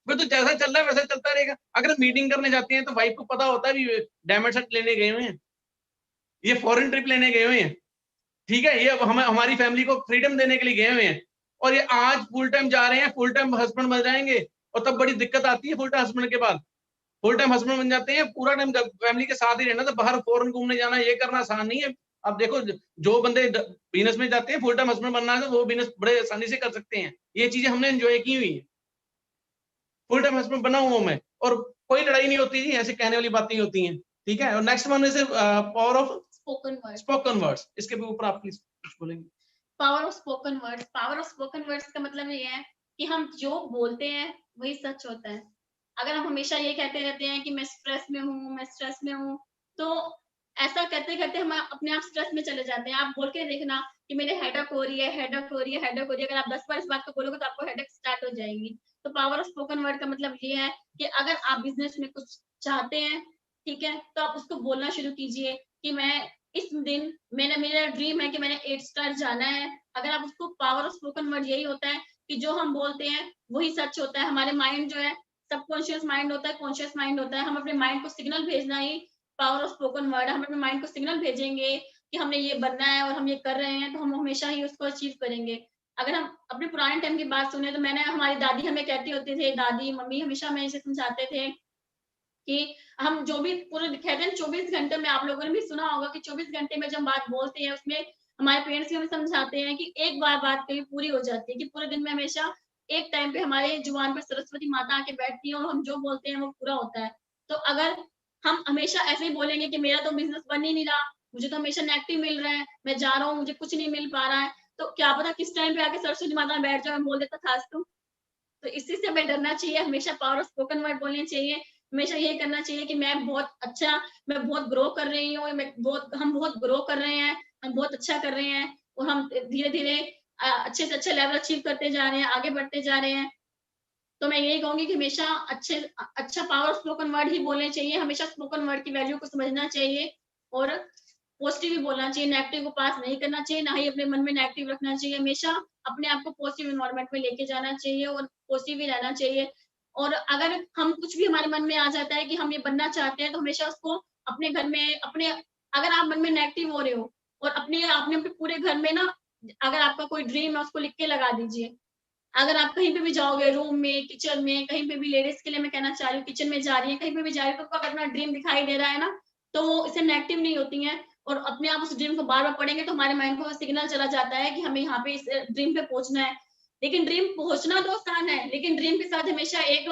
फिर तो जैसा चल रहा है वैसा चलता रहेगा। अगर मीटिंग करने जाते हैं तो वाइफ को पता होता है भी डायमंड सेट लेने गए हुए हैं, ये फॉरेन ट्रिप लेने गए हुए हैं, ठीक है, ये हमारी फैमिली को फ्रीडम देने के लिए गए हुए हैं, और ये आज फुल टाइम जा रहे हैं, फुल टाइम हस्बैंड बन जाएंगे, और तब बड़ी दिक्कत आती है फुल टाइम हस्बैंड के बाद। फुल टाइम हस्बैंड बन जाते हैं, पूरा टाइम फैमिली के साथ ही रहना, तो बाहर फॉरेन घूमने जाना ये करना आसान नहीं है। अब देखो जो बंदे बिजनेस में जाते हैं, फुल टाइम हस्बैंड बनना है, तो वो बिजनेस बड़े आसानी से कर सकते हैं। ये चीजें हमने एंजॉय की हुई है, फुल टाइम हस्बैंड बना हुआ मैं, और कोई लड़ाई नहीं होती जी, ऐसे कहने वाली बातें होती हैं, ठीक है। और next one is power of spoken words, इसके ऊपर आप प्लीज कुछ बोलेंगे। Power of spoken words, power of spoken words का मतलब ये है कि हम जो बोलते हैं वही सच होता है। अगर हम हमेशा ये कहते रहते हैं कि मैं स्ट्रेस में हूँ, मैं स्ट्रेस में हूँ, तो ऐसा करते करते हम अपने आप स्ट्रेस में चले जाते हैं। आप बोल के देखना कि मेरे हेडेक हो रही है, हेडेक हो रही है, हेडेक हो रही है, अगर आप 10 बार इस बात को बोलोगे तो आपको हेडेक स्टार्ट हो जाएगी। तो पावर ऑफ स्पोकन वर्ड का मतलब ये है कि अगर आप बिजनेस में कुछ चाहते हैं, ठीक है, तो आप उसको बोलना शुरू कीजिए कि मैं इस दिन मेरा ड्रीम है कि मैंने 8 स्टार जाना है। अगर आप उसको, पावर ऑफ स्पोकन वर्ड यही होता है कि जो हम बोलते हैं वही सच होता है। हमारे माइंड जो है, सबकॉन्शियस माइंड होता है, कॉन्शियस माइंड होता है। हम अपने माइंड को सिग्नल भेजना ही पावर ऑफ स्पोकन वर्ड। हम अपने माइंड को सिग्नल भेजेंगे कि हमने ये बनना है और हम ये कर रहे हैं, तो हम हमेशा ही उसको अचीव करेंगे। अगर हम अपने पुराने टाइम की बात सुने, तो मैंने, हमारी दादी हमें कहती होती थी, दादी मम्मी हमेशा हमें इसे समझाते थे कि हम जो भी पूरे कहते हैं 24 घंटे में, आप लोगों ने भी सुना होगा कि 24 घंटे में जब हम बात बोलते हैं, उसमें हमारे पेरेंट्स भी हमें समझाते हैं कि एक बार बात कभी पूरी हो जाती है, कि पूरे दिन में हमेशा एक टाइम पे हमारे जुबान पर सरस्वती माता आके बैठती है और हम जो बोलते हैं वो पूरा होता है। तो अगर हम हमेशा ऐसे ही बोलेंगे कि मेरा तो बिजनेस बन ही नहीं रहा, मुझे तो हमेशा नेगेटिव मिल रहा है, मैं जा रहा हूँ, मुझे कुछ नहीं मिल पा रहा है, तो क्या पता किस टाइम पे आके सरस्वती माता बैठ जाओ, बोल देता था तुम। तो इसी से हमें डरना चाहिए, हमेशा पावर ऑफ स्पोकन वर्ड बोलने चाहिए, हमेशा ये करना चाहिए कि मैं बहुत ग्रो कर रही हूँ, हम बहुत ग्रो कर रहे हैं, हम बहुत अच्छा कर रहे हैं, और हम धीरे-धीरे अच्छे से अच्छा लेवल अचीव करते जा रहे हैं, आगे बढ़ते जा रहे हैं। तो मैं यही कहूँगी कि हमेशा अच्छा पावर ऑफ स्पोकन वर्ड ही बोलने चाहिए, हमेशा स्पोकन वर्ड की वैल्यू को समझना चाहिए, और पॉजिटिव ही बोलना चाहिए, नेगेटिव को पास नहीं करना चाहिए, ना ही अपने मन में नेगेटिव रखना चाहिए। हमेशा अपने आप को पॉजिटिव एनवायरनमेंट में लेके जाना चाहिए और पॉजिटिव ही रहना चाहिए। और अगर हम कुछ भी हमारे मन में आ जाता है कि हम ये बनना चाहते हैं, तो हमेशा उसको अपने घर में, अगर आप मन में नेगेटिव हो रहे हो और आपने अपने पूरे घर में ना अगर आपका कोई ड्रीम है उसको लिख के लगा दीजिए। अगर आप कहीं पे भी जाओगे, रूम में, किचन में, कहीं पे भी, लेडीज के लिए मैं कहना चाह रही हूँ, किचन में जा रही है, कहीं पे भी जा रही है, तो अगर अपना ड्रीम दिखाई दे रहा है ना, तो वो इससे नेगेटिव नहीं होती हैं, और अपने आप उस ड्रीम को बार बार पढ़ेंगे तो हमारे माइंड को सिग्नल चला जाता है कि हमें यहाँ पे इस ड्रीम पे पहुंचना है। लेकिन ड्रीम पहुंचना तो आसान है, लेकिन ड्रीम के साथ हमेशा एक,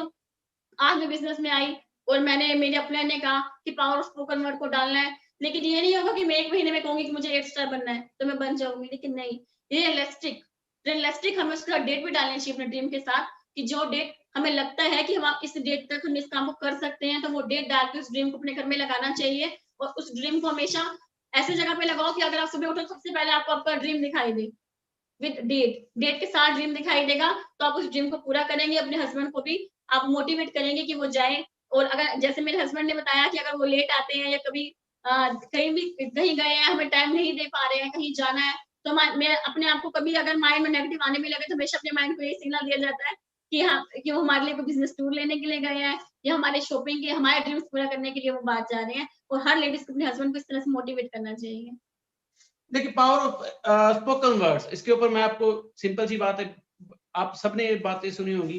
आज मैं बिजनेस में आई और मैंने, मेरे अपने ने कहा कि पावर ऑफ स्पोकन वर्ड को डालना है, लेकिन ये नहीं होगा कि मैं 1 महीने में कहूंगी कि मुझे 8 स्टार बनना है तो मैं बन जाऊंगी, लेकिन नहीं, रियलिस्टिक हमें उसका डेट भी डालनी चाहिए अपने ड्रीम के साथ, कि जो डेट हमें लगता है कि हम इस डेट तक हम इस काम को कर सकते हैं, तो वो डेट डाल के उस ड्रीम को अपने घर में लगाना चाहिए। और उस ड्रीम को हमेशा ऐसी जगह पे लगाओ कि अगर आप सुबह उठो सबसे पहले आपको आपका ड्रीम दिखाई दे, विद डेट के साथ ड्रीम दिखाई देगा, तो आप उस ड्रीम को पूरा करेंगे। अपने हस्बैंड को भी आप मोटिवेट करेंगे कि वो जाए। और अगर जैसे मेरे हस्बैंड ने बताया कि अगर वो लेट आते हैं या कभी कहीं गए हैं, हमें टाइम नहीं दे पा रहे हैं, कहीं जाना है, तो मैं अपने आप को कभी अगर माइंड में नेगेटिव आने भी लगे तो हमेशा अपने माइंड को यही सिग्नल दिया जाता है कि हाँ, कि वो हमारे लिए कोई बिजनेस टूर लेने के लिए गए हैं, या हमारे शॉपिंग के, हमारे ड्रीम्स पूरा करने के लिए वो बाहर जा रहे हैं। और हर लेडीज को अपने हस्बैंड को इस तरह से मोटिवेट करना चाहिए। देखिए, पावर ऑफ स्पोकन वर्ड्स, इसके ऊपर मैं आपको सिंपल सी बात है, आप सबने ये बातें सुनी होगी,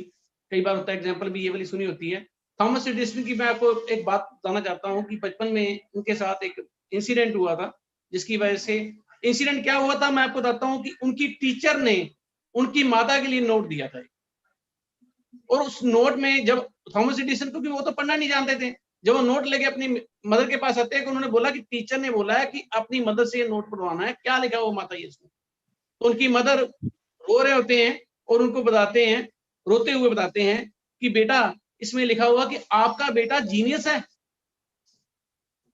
कई बार होता है, एग्जांपल भी ये वाली सुनी होती है। थॉमस एडिसन की मैं आपको एक बात बताना चाहता हूँ कि बचपन में उनके साथ एक इंसिडेंट हुआ था, जिसकी वजह से, इंसिडेंट क्या हुआ था मैं आपको बताता हूँ कि उनकी टीचर ने उनकी माता के लिए नोट दिया था, और उस नोट में जब थॉमस एडिसन, क्योंकि वो तो पढ़ना नहीं जानते थे, जब वो नोट लेके अपनी मदर के पास आते हैं, उन्होंने बोला कि टीचर ने बोला है कि अपनी मदर से ये नोट पढ़वाना है, क्या लिखा हुआ माता ये इसमें। तो उनकी मदर रो रहे होते हैं और उनको बताते हैं, रोते हुए बताते हैं कि बेटा, इसमें लिखा हुआ कि आपका बेटा जीनियस है,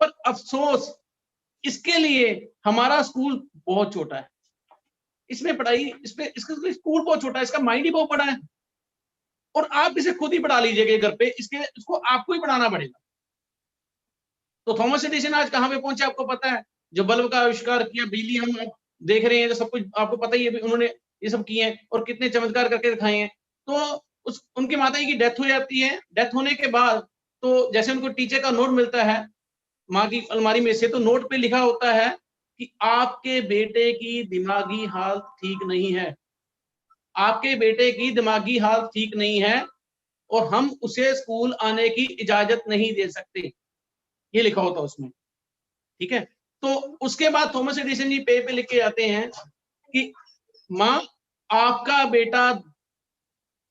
पर अफसोस इसके लिए हमारा स्कूल बहुत छोटा है, इसमें पढ़ाई, इसका स्कूल बहुत छोटा है, इसका माइंड ही बहुत बड़ा है, और आप इसे खुद ही पढ़ा लीजिएगा घर पे, इसको आपको ही पढ़ाना पड़ेगा। तो थॉमस एडिसन आज कहां पे पहुंचे आपको पता है? जो बल्ब का आविष्कार किया, बिजली हम देख रहे हैं, जो सब कुछ आपको पता ही है, उन्होंने ये सब किए हैं और कितने चमत्कार करके दिखाए हैं। तो उनकी माता जी की डेथ हो जाती है। डेथ होने के बाद तो जैसे उनको टीचर का नोट मिलता है माँ की अलमारी में से, तो नोट पे लिखा होता है कि आपके बेटे की दिमागी हालत ठीक नहीं है, आपके बेटे की दिमागी हालत ठीक नहीं है, और हम उसे स्कूल आने की इजाजत नहीं दे सकते, ये लिखा होता उसमें। ठीक है, तो उसके बाद थॉमस एडिसन जी पे लिख के आते हैं कि माँ, आपका बेटा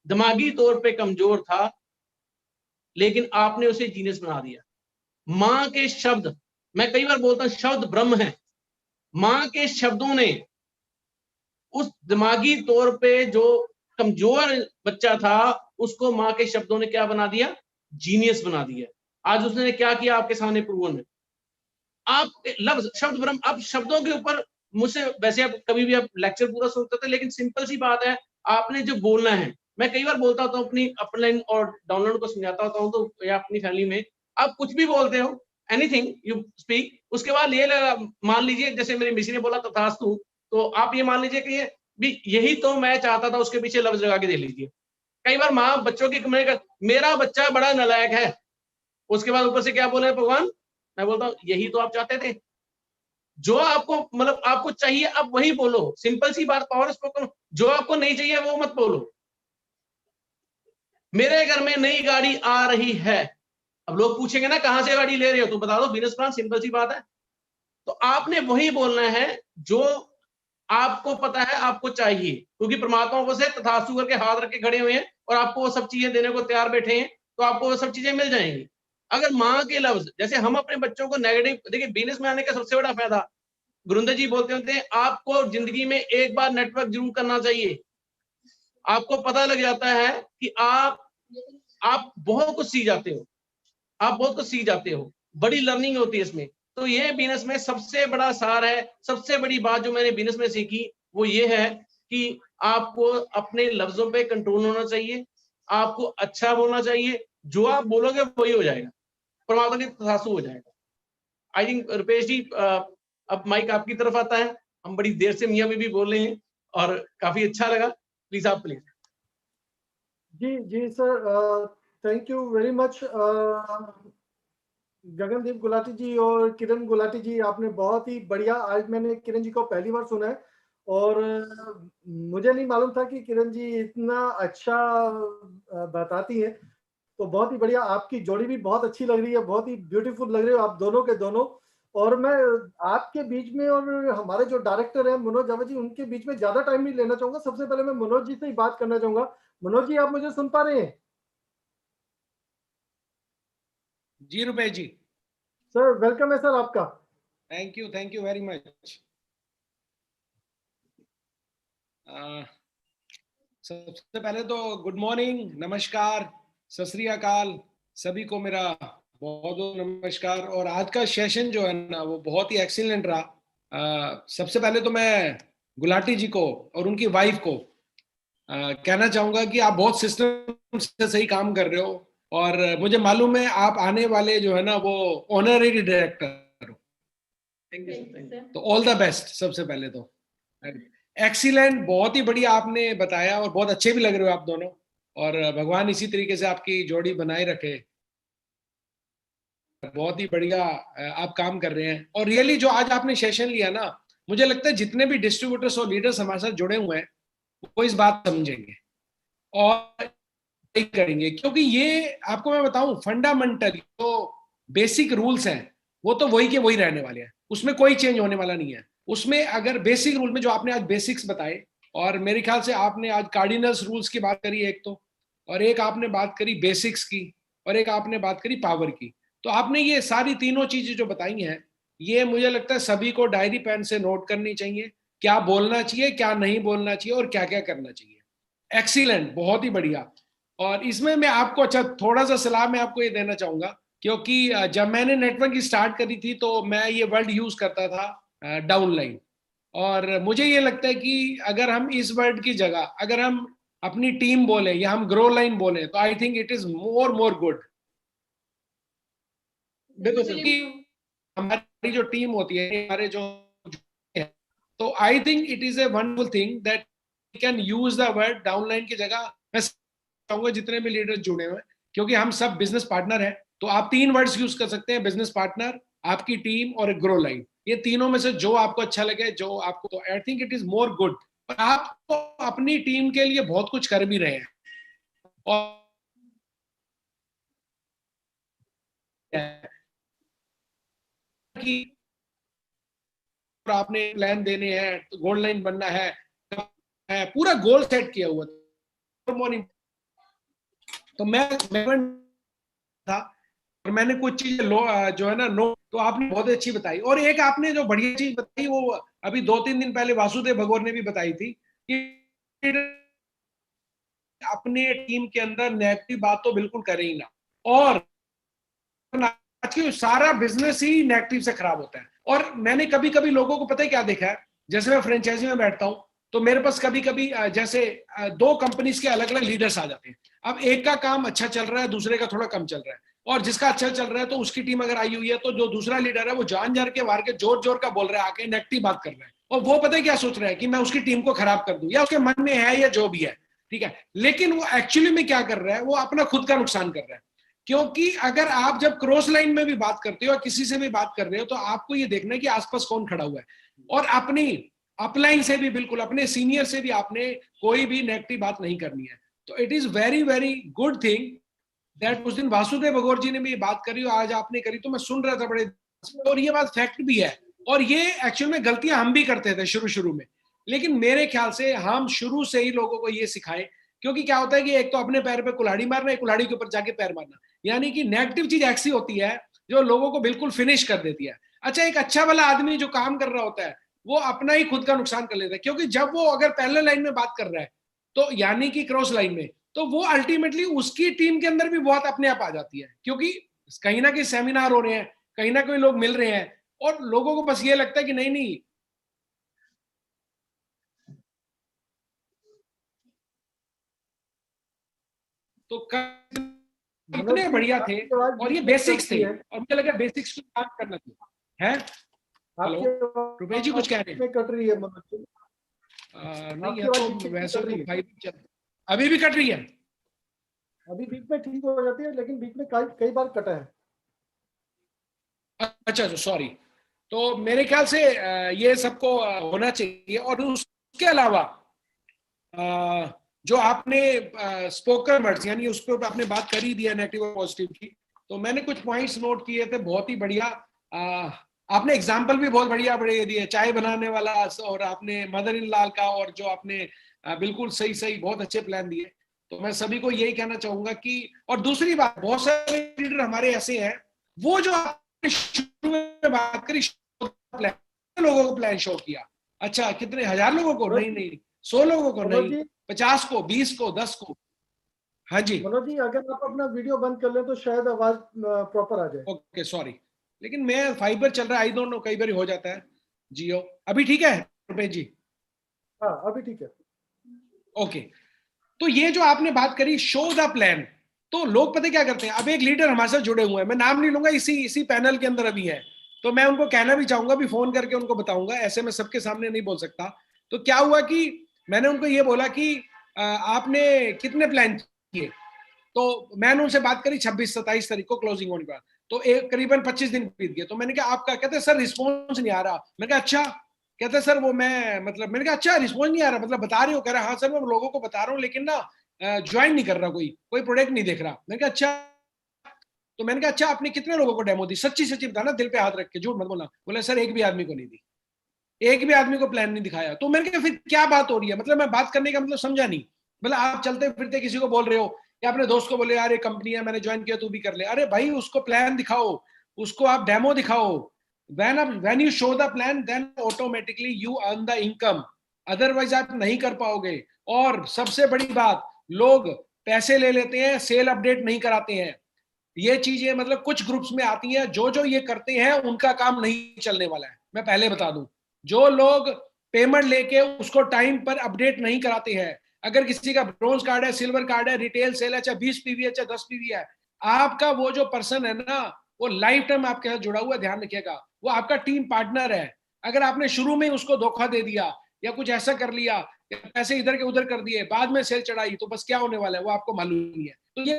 दिमागी तौर पे कमजोर था, लेकिन आपने उसे जीनियस बना दिया। माँ के शब्द, मैं कई बार बोलता हूं शब्द ब्रह्म है, माँ के शब्दों ने उस दिमागी तौर पे जो कमजोर बच्चा था, उसको माँ के शब्दों ने क्या बना दिया? जीनियस बना दिया। आज उसने क्या किया आपके सामने प्रूवन में। आप लफ्ज शब्द ब्रह्म, अब शब्दों के ऊपर मुझसे वैसे आप कभी भी आप लेक्चर पूरा सुनते थे, लेकिन सिंपल सी बात है, आपने जो बोलना है, मैं कई बार बोलता होता हूँ अपनी अपलाइन और डाउनलोड को समझाता होता हूँ, तो या अपनी फैमिली में आप कुछ भी बोलते हो, एनीथिंग यू स्पीक, उसके बाद ये मान लीजिए, जैसे मेरी मिसी ने बोला तथास्तु, तो आप ये मान लीजिए कि ये भी यही तो मैं चाहता था, उसके पीछे लफ्ज लगा के दे लीजिए। कई बार माँ बच्चों की कमेंट, मेरा बच्चा बड़ा नालायक है, उसके बाद ऊपर से क्या बोले भगवान, मैं बोलता हूँ यही तो आप चाहते थे, जो आपको मतलब आपको चाहिए आप वही बोलो, सिंपल सी बात, पावर स्पोकन। जो आपको नहीं चाहिए वो मत बोलो। मेरे घर में नई गाड़ी आ रही है, अब लोग पूछेंगे ना कहां से गाड़ी ले रहे हो, तो बता दो बिजनेस प्लान, सिंपल सी बात है। तो आपने वही बोलना है जो आपको पता है आपको चाहिए, क्योंकि परमात्मा को से तथास्तु करके हाथ रख के खड़े हुए हैं और आपको वो सब चीजें देने को तैयार बैठे हैं, तो आपको वो सब चीजें मिल जाएंगी। अगर माँ के लफ्ज, जैसे हम अपने बच्चों को नेगेटिव, देखिए बिजनेस में आने का सबसे बड़ा फायदा, गुरुंदर जी बोलते होते हैं, आपको जिंदगी में एक बार नेटवर्क जरूर करना चाहिए। आपको पता लग जाता है कि आप बहुत कुछ सीख जाते हो, आप बहुत कुछ सीख जाते हो, बड़ी लर्निंग होती है इसमें। तो ये बिजनेस में सबसे बड़ा सार है, सबसे बड़ी बात जो मैंने बिजनेस में सीखी वो ये है कि आपको अपने लफ्जों पे कंट्रोल होना चाहिए, आपको अच्छा बोलना चाहिए, जो आप बोलोगे वही हो जाएगा, परमात्मा की तथास्तु हो जाएगा। आई थिंक रुपेश जी, अब माइक आपकी तरफ आता है, हम बड़ी देर से मियाँ बीबी बोल रहे हैं और काफी अच्छा लगा, प्लीज आप प्लीज। जी जी sir, thank you very much Gagandeep Gulati ji और किरण गुलाटी जी, आपने बहुत ही बढ़िया, आज मैंने किरण जी को पहली बार सुना है और मुझे नहीं मालूम था कि किरण जी इतना अच्छा बताती हैं। तो बहुत ही बढ़िया, आपकी जोड़ी भी बहुत अच्छी लग रही है, बहुत ही ब्यूटीफुल लग रहे हो आप दोनों के दोनों। और मैं आपके बीच में और हमारे जो डायरेक्टर हैं मनोज जावा जी, उनके बीच में ज्यादा टाइम नहीं लेना चाहूंगा। सबसे पहले मैं मनोज जी से ही बात करना चाहूंगा। मनोज जी, आप मुझे सुन पा रहे हैं? जी रुपेश जी, सर वेलकम है सर आपका। Thank you very much. सबसे पहले तो गुड मॉर्निंग, नमस्कार, सत श्री अकाल, सभी को मेरा बहुत बहुत नमस्कार। और आज का सेशन जो है ना वो बहुत ही एक्सीलेंट रहा। सबसे पहले तो मैं गुलाटी जी को और उनकी वाइफ को कहना चाहूंगा कि आप बहुत सिस्टम से सही काम कर रहे हो, और मुझे मालूम है आप आने वाले जो है ना वो ऑनररी डायरेक्टर हो। Thank you. तो ऑल द बेस्ट। सबसे पहले तो एक्सीलेंट, बहुत ही बढ़िया आपने बताया, और बहुत अच्छे भी लग रहे हो आप दोनों, और भगवान इसी तरीके से आपकी जोड़ी बनाए रखे। बहुत ही बढ़िया आप काम कर रहे हैं। और रियली जो आज आपने सेशन लिया ना, मुझे लगता है जितने भी डिस्ट्रीब्यूटर्स और लीडर्स हमारे साथ जुड़े हुए हैं वो इस बात समझेंगे और करेंगे, क्योंकि ये आपको मैं बताऊं फंडामेंटल जो बेसिक रूल्स हैं वो तो वही के वही रहने वाले हैं, उसमें कोई चेंज होने वाला नहीं है। उसमें अगर बेसिक रूल में जो आपने आज बेसिक्स बताए, और मेरे ख्याल से आपने आज कार्डिनल्स रूल्स की बात करी एक तो, और एक आपने बात करी बेसिक्स की, और एक आपने बात करी पावर की। तो आपने ये सारी तीनों चीजें जो बताई हैं, ये मुझे लगता है सभी को डायरी पेन से नोट करनी चाहिए, क्या बोलना चाहिए, क्या नहीं बोलना चाहिए, और क्या क्या करना चाहिए। एक्सीलेंट, बहुत ही बढ़िया। और इसमें मैं आपको अच्छा थोड़ा सा सलाह मैं आपको ये देना चाहूंगा, क्योंकि जब मैंने नेटवर्क स्टार्ट करी थी तो मैं ये वर्ड यूज करता था डाउनलाइन, और मुझे ये लगता है कि अगर हम इस वर्ड की जगह अगर हम अपनी टीम बोले या हम ग्रो लाइन बोले तो I think it is more good. क्योंकि हमारी जो टीम होती है, हमारे जो है, तो I think it is a wonderful thing that we can use the word downline की जगह। मैं चाहूंगा जितने भी लीडर्स जुड़े हुए हैं, क्योंकि हम सब बिजनेस पार्टनर हैं, तो आप तीन वर्ड्स यूज कर सकते हैं, बिजनेस पार्टनर, आपकी टीम और एक ग्रो लाइन। ये तीनों में से जो आपको अच्छा लगे, जो आपको, तो I think it is more good. और आप तो अपनी टीम के लिए बहुत कुछ कर भी रहे हैं, और कि आपने प्लान देने हैं, तो गोल्ड लाइन बनना है, पूरा गोल सेट किया हुआ तो मैं था, और मैंने कुछ चीजें जो है ना नो, तो आपने बहुत अच्छी बताई। और एक आपने जो बढ़िया चीज बताई वो अभी 2-3 दिन पहले वासुदेव भगोर ने भी बताई थी कि अपने टीम के अंदर नेगेटिव बात तो बिल्कुल करे ही ना, और आज की सारा बिजनेस ही नेगेटिव से खराब होता है। और मैंने कभी कभी लोगों को पता है क्या देखा है, जैसे मैं फ्रेंचाइजी में बैठता हूं तो मेरे पास कभी कभी जैसे दो कंपनीज के अलग अलग लीडर्स आ जाते हैं। अब एक का काम अच्छा चल रहा है, दूसरे का थोड़ा कम चल रहा है, और जिसका अच्छा चल रहा है तो उसकी टीम अगर आई हुई है तो जो दूसरा लीडर है वो जान जार के वार के जोर जोर का बोल रहा है, आके नेगेटिव बात कर रहा है, और वो पता है क्या सोच रहा है कि मैं उसकी टीम को खराब कर दूं, या उसके मन में है या जो भी है, ठीक है। लेकिन वो एक्चुअली में क्या कर रहा है, वो अपना खुद का नुकसान कर रहा है। क्योंकि अगर आप जब क्रॉस लाइन में भी बात करते हो या किसी से भी बात कर रहे हो तो आपको ये देखना है कि आसपास कौन खड़ा हुआ है, और अपनी अपलाइन से भी, बिल्कुल अपने सीनियर से भी आपने कोई भी नेगेटिव बात नहीं करनी है। तो it is very very good thing that उस दिन वासुदेव भगोर जी ने भी बात करी और आज आपने करी, तो मैं सुन रहा था बड़े, और ये बात फैक्ट भी है। और ये एक्चुअल में गलतियां हम भी करते थे शुरू में, लेकिन मेरे ख्याल से हम शुरू से ही लोगों को ये सिखाएं, क्योंकि क्या होता है कि एक तो अपने पैर पे कुल्हाड़ी मारना, एक कुल्हाड़ी के ऊपर जाके पैर मारना, यानी कि नेगेटिव चीज ऐसी होती है जो लोगों को बिल्कुल फिनिश कर देती है। अच्छा, एक अच्छा वाला आदमी जो काम कर रहा होता है वो अपना ही खुद का नुकसान कर लेता है, क्योंकि जब वो अगर पैरेलल लाइन में बात कर रहा है तो यानी कि क्रॉस लाइन में, तो वो अल्टीमेटली उसकी टीम के अंदर भी बहुत अपने आप आ जाती है, क्योंकि कहीं ना कहीं सेमिनार हो रहे हैं, कहीं ना कहीं लोग मिल रहे हैं, और लोगों को बस ये लगता है कि नहीं नहीं तो कितने बढ़िया थे, और ये बेसिक्स थे, और मुझे लगा बेसिक्स को काम करना चाहिए है। हेलो रुपेश जी, कुछ कह रहे हैं? कट रही है मनोज जी। नहीं है तो वैसे तो अभी भी कट रही है, अभी बीच में ठीक हो जाती है, लेकिन बीच में कई बार कटा है। अच्छा सॉरी। तो मेरे ख्याल से ये सबको होना चाहिए, और उस उसके अलावा जो आपने स्पोकन वर्ड्स यानी उस पर आपने बात कर ही दिया नेगेटिव और पॉजिटिव की, तो मैंने कुछ पॉइंट्स नोट किए थे, बहुत ही बढ़िया। आपने एग्जाम्पल भी बहुत बढ़िया बढ़िया दिए, चाय बनाने वाला और आपने मदर इन लॉ का, और जो आपने बिल्कुल सही सही बहुत अच्छे प्लान दिए। तो मैं सभी को यही कहना चाहूंगा कि, और दूसरी बात, बहुत सारे लीडर हमारे ऐसे हैं, वो जो आपने शुरू में बात करी प्लान, लोगों को प्लान शो किया, अच्छा कितने 1000 लोगों को, नहीं 100 लोगों को, नहीं 50 को, 20 को, 10 को। हाँ जी मनोज जी, अगर आप अपना वीडियो बंद कर लें तो शायद आवाज प्रॉपर आ जाए। ओके सॉरी, लेकिन मैं फाइबर चल रहा है, आई डोंट नो, कई बार हो जाता है। जियो अभी ठीक है रुपेश जी? हाँ अभी ठीक है। ओके, तो ये जो आपने बात करी शो द प्लान, तो लोग पता क्या करते हैं, अब एक लीडर हमारे साथ जुड़े हुए हैं, मैं नाम नहीं लूंगा, इसी पैनल के अंदर अभी है, तो मैं उनको कहना भी चाहूंगा, भी फोन करके उनको बताऊंगा, ऐसे मैं सबके सामने नहीं बोल सकता। तो क्या हुआ कि मैंने उनको ये बोला कि आपने कितने प्लान किए, तो मैंने उनसे बात करी 26-27 तारीख को क्लोजिंग होने के बाद, तो एक करीबन 25 दिन बीत गए। तो मैंने कहा आपका, कहते सर रिस्पॉन्स नहीं आ रहा। मैंने कहा अच्छा, कहते सर वो मैं मतलब, मैंने कहा अच्छा रिस्पॉन्स नहीं आ रहा मतलब बता रहे हो? कह रहा हाँ सर मैं लोगों को बता रहा हूँ, लेकिन ना ज्वाइन नहीं कर रहा, कोई प्रोडक्ट नहीं देख रहा। मैंने कहा अच्छा, तो मैंने कहा अच्छा आपने कितने लोगों को डेमो दी? सच्ची सच्ची बताना, दिल पे हाथ रख के, झूठ मत बोलना। बोले सर एक भी आदमी को नहीं दी, एक भी आदमी को प्लान नहीं दिखाया। तो मैंने कहा फिर क्या बात हो रही है, मतलब मैं बात करने का मतलब समझा नहीं। मतलब आप चलते फिरते किसी को बोल रहे हो, या अपने दोस्त को बोले यार ये कंपनी है मैंने ज्वाइन किया तू भी कर ले, अरे भाई उसको प्लान दिखाओ, उसको आप डेमो दिखाओ। when you show the plan then automatically you earn the income, otherwise आप नहीं कर पाओगे। और सबसे बड़ी बात, लोग पैसे ले लेते हैं, सेल अपडेट नहीं कराते हैं। ये चीजें मतलब कुछ ग्रुप्स में आती हैं, जो ये करते हैं उनका काम नहीं चलने वाला है। मैं पहले बता दूं, जो लोग पेमेंट लेके उसको टाइम पर अपडेट नहीं कराते हैं, अगर किसी का ब्रोंज कार्ड है, सिल्वर कार्ड है, रिटेल सेल है, चाहे 20 पीवी है चाहे 10 पीवी है, आपका वो जो पर्सन है ना, वो लाइफ टाइम आपके साथ जुड़ा हुआ है, ध्यान रखिएगा, वो आपका टीम पार्टनर है। अगर आपने शुरू में उसको धोखा दे दिया या कुछ ऐसा कर लिया या पैसे इधर के उधर कर दिए, बाद में सेल चढ़ाई, तो बस क्या होने वाला है वो आपको मालूम नहीं है। तो ये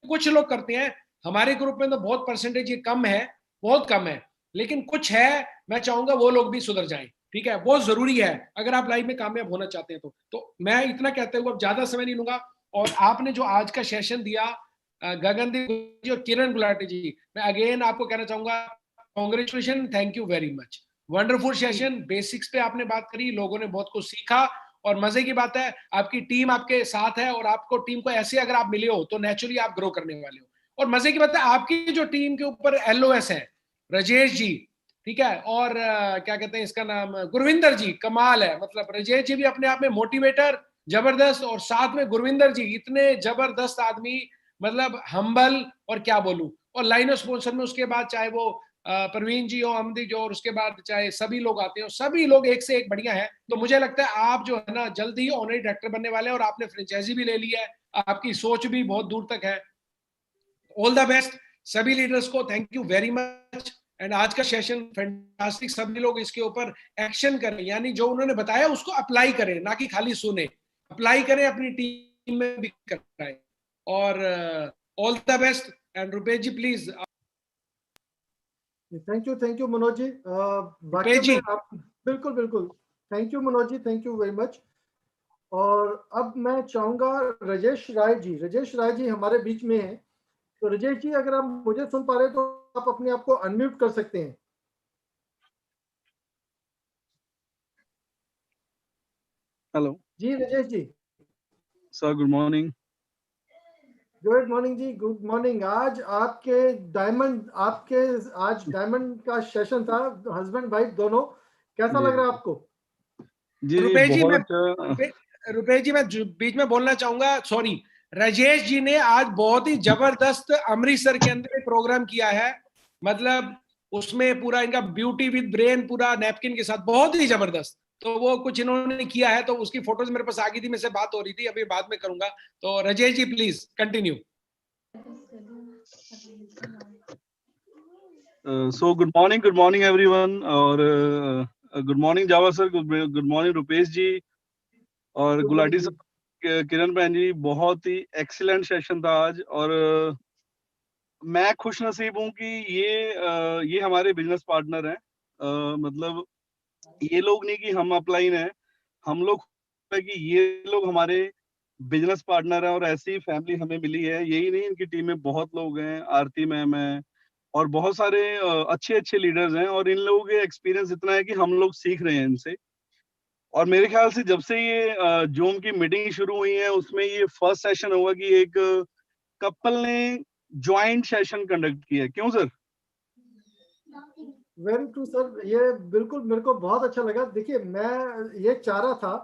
कुछ लोग करते हैं, हमारे ग्रुप में तो बहुत परसेंटेज ये कम है, बहुत कम है, लेकिन कुछ है, मैं चाहूंगा वो लोग भी सुधर जाएं। ठीक है, बहुत जरूरी है अगर आप लाइफ में कामयाब होना चाहते हैं तो मैं इतना कहते हुए अब ज्यादा समय नहीं लूंगा। और आपने जो आज का सेशन दिया गगनदीप जी और किरण गुलाटी जी, मैं अगेन आपको कहना चाहूंगा congratulation, thank you very much, wonderful session. Basics पे आपने बात करी, लोगों ने बहुत कुछ सीखा, और मजे की बात है आपकी टीम आपके साथ है, और आपको टीम को ऐसे अगर आप मिले हो तो नेचुरली आप ग्रो करने वाले हो। और मजे की बात है आपकी जो टीम के ऊपर LOS है, राजेश जी, ठीक है, और क्या कहते हैं इसका नाम, गुरविंदर जी, कमाल है। मतलब राजेश जी भी अपने आप में मोटिवेटर जबरदस्त, और साथ में गुरविंदर जी इतने जबरदस्त आदमी, मतलब हम्बल, और क्या बोलूं। और लाइन ऑफ स्पॉन्सर में उसके बाद चाहे वो प्रवीण जी हो, अमदी जो, और उसके बाद चाहे सभी लोग आते हैं, सभी लोग एक से एक बढ़िया है। तो मुझे लगता है आप जो है ना जल्द ही ऑनरी डायरेक्टर बनने वाले हैं, और आपने फ्रेंचाइजी भी ले ली है, आपकी सोच भी बहुत दूर तक है। ऑल द बेस्ट सभी लीडर्स को, thank you very much. And आज का सेशन फैंटास्टिक, सभी लोग इसके ऊपर एक्शन करें, यानी जो उन्होंने बताया उसको अप्लाई करें, ना कि खाली सुने, अप्लाई करें, अपनी टीम में भी कराएं। और all the best. And Rupesh ji please. Thank you Manoj ji. Rupesh ji, आप बिल्कुल बिल्कुल, thank you Manoj ji, thank you very much. और अब मैं चाहूंगा राजेश राय जी हमारे बीच में हैं। तो राजेश जी अगर आप मुझे सुन पा रहे हैं तो आप अपने आप को अनम्यूट कर सकते हैं। हेलो जी Rajesh ji. Sir, good morning. Good morning जी, गुड मॉर्निंग। आज डायमंड का सेशन था, हस्बैंड वाइफ दोनों, कैसा लग रहा है आपको? जी रुपेश जी, बहुत अच्छा। रुपेश जी मैं बीच में बोलना चाहूंगा, सॉरी, राजेश जी ने आज बहुत ही जबरदस्त अमृतसर के अंदर एक प्रोग्राम किया है, मतलब उसमें पूरा इनका ब्यूटी विद ब्रेन पूरा नैपकिन के साथ, बहुत ही जबरदस्त। तो वो कुछ इन्होंने किया है, तो उसकी फोटोज मेरे पास आ गई थी, मेरे से बात हो रही थी, अभी बाद में करूंगा। तो Rajesh ji please continue. So good morning everyone, और good morning Jawa sir, good morning Rupesh ji और गुलाटी सर, किरण बहन जी। बहुत ही एक्सीलेंट सेशन था आज, और मैं खुश नसीब हूँ कि ये हमारे बिजनेस पार्टनर हैं। मतलब ये लोग नहीं कि हम अपलाइन हैं, हम लोग है कि ये लोग हमारे बिजनेस पार्टनर है और ऐसी फैमिली हमें मिली है। यही नहीं, इनकी टीम में बहुत लोग हैं, आरती मैम है और बहुत सारे अच्छे अच्छे लीडर्स हैं और इन लोगों के एक्सपीरियंस इतना है कि हम लोग सीख रहे हैं इनसे। और मेरे ख्याल से जब से ये जूम की मीटिंग शुरू हुई है उसमें ये फर्स्ट सेशन होगा कि एक कपल ने ज्वाइंट सेशन कंडक्ट किया है। क्यों सर? वेरी ट्रू सर, ये बिल्कुल मेरे को बहुत अच्छा लगा। देखिए मैं ये चाह रहा था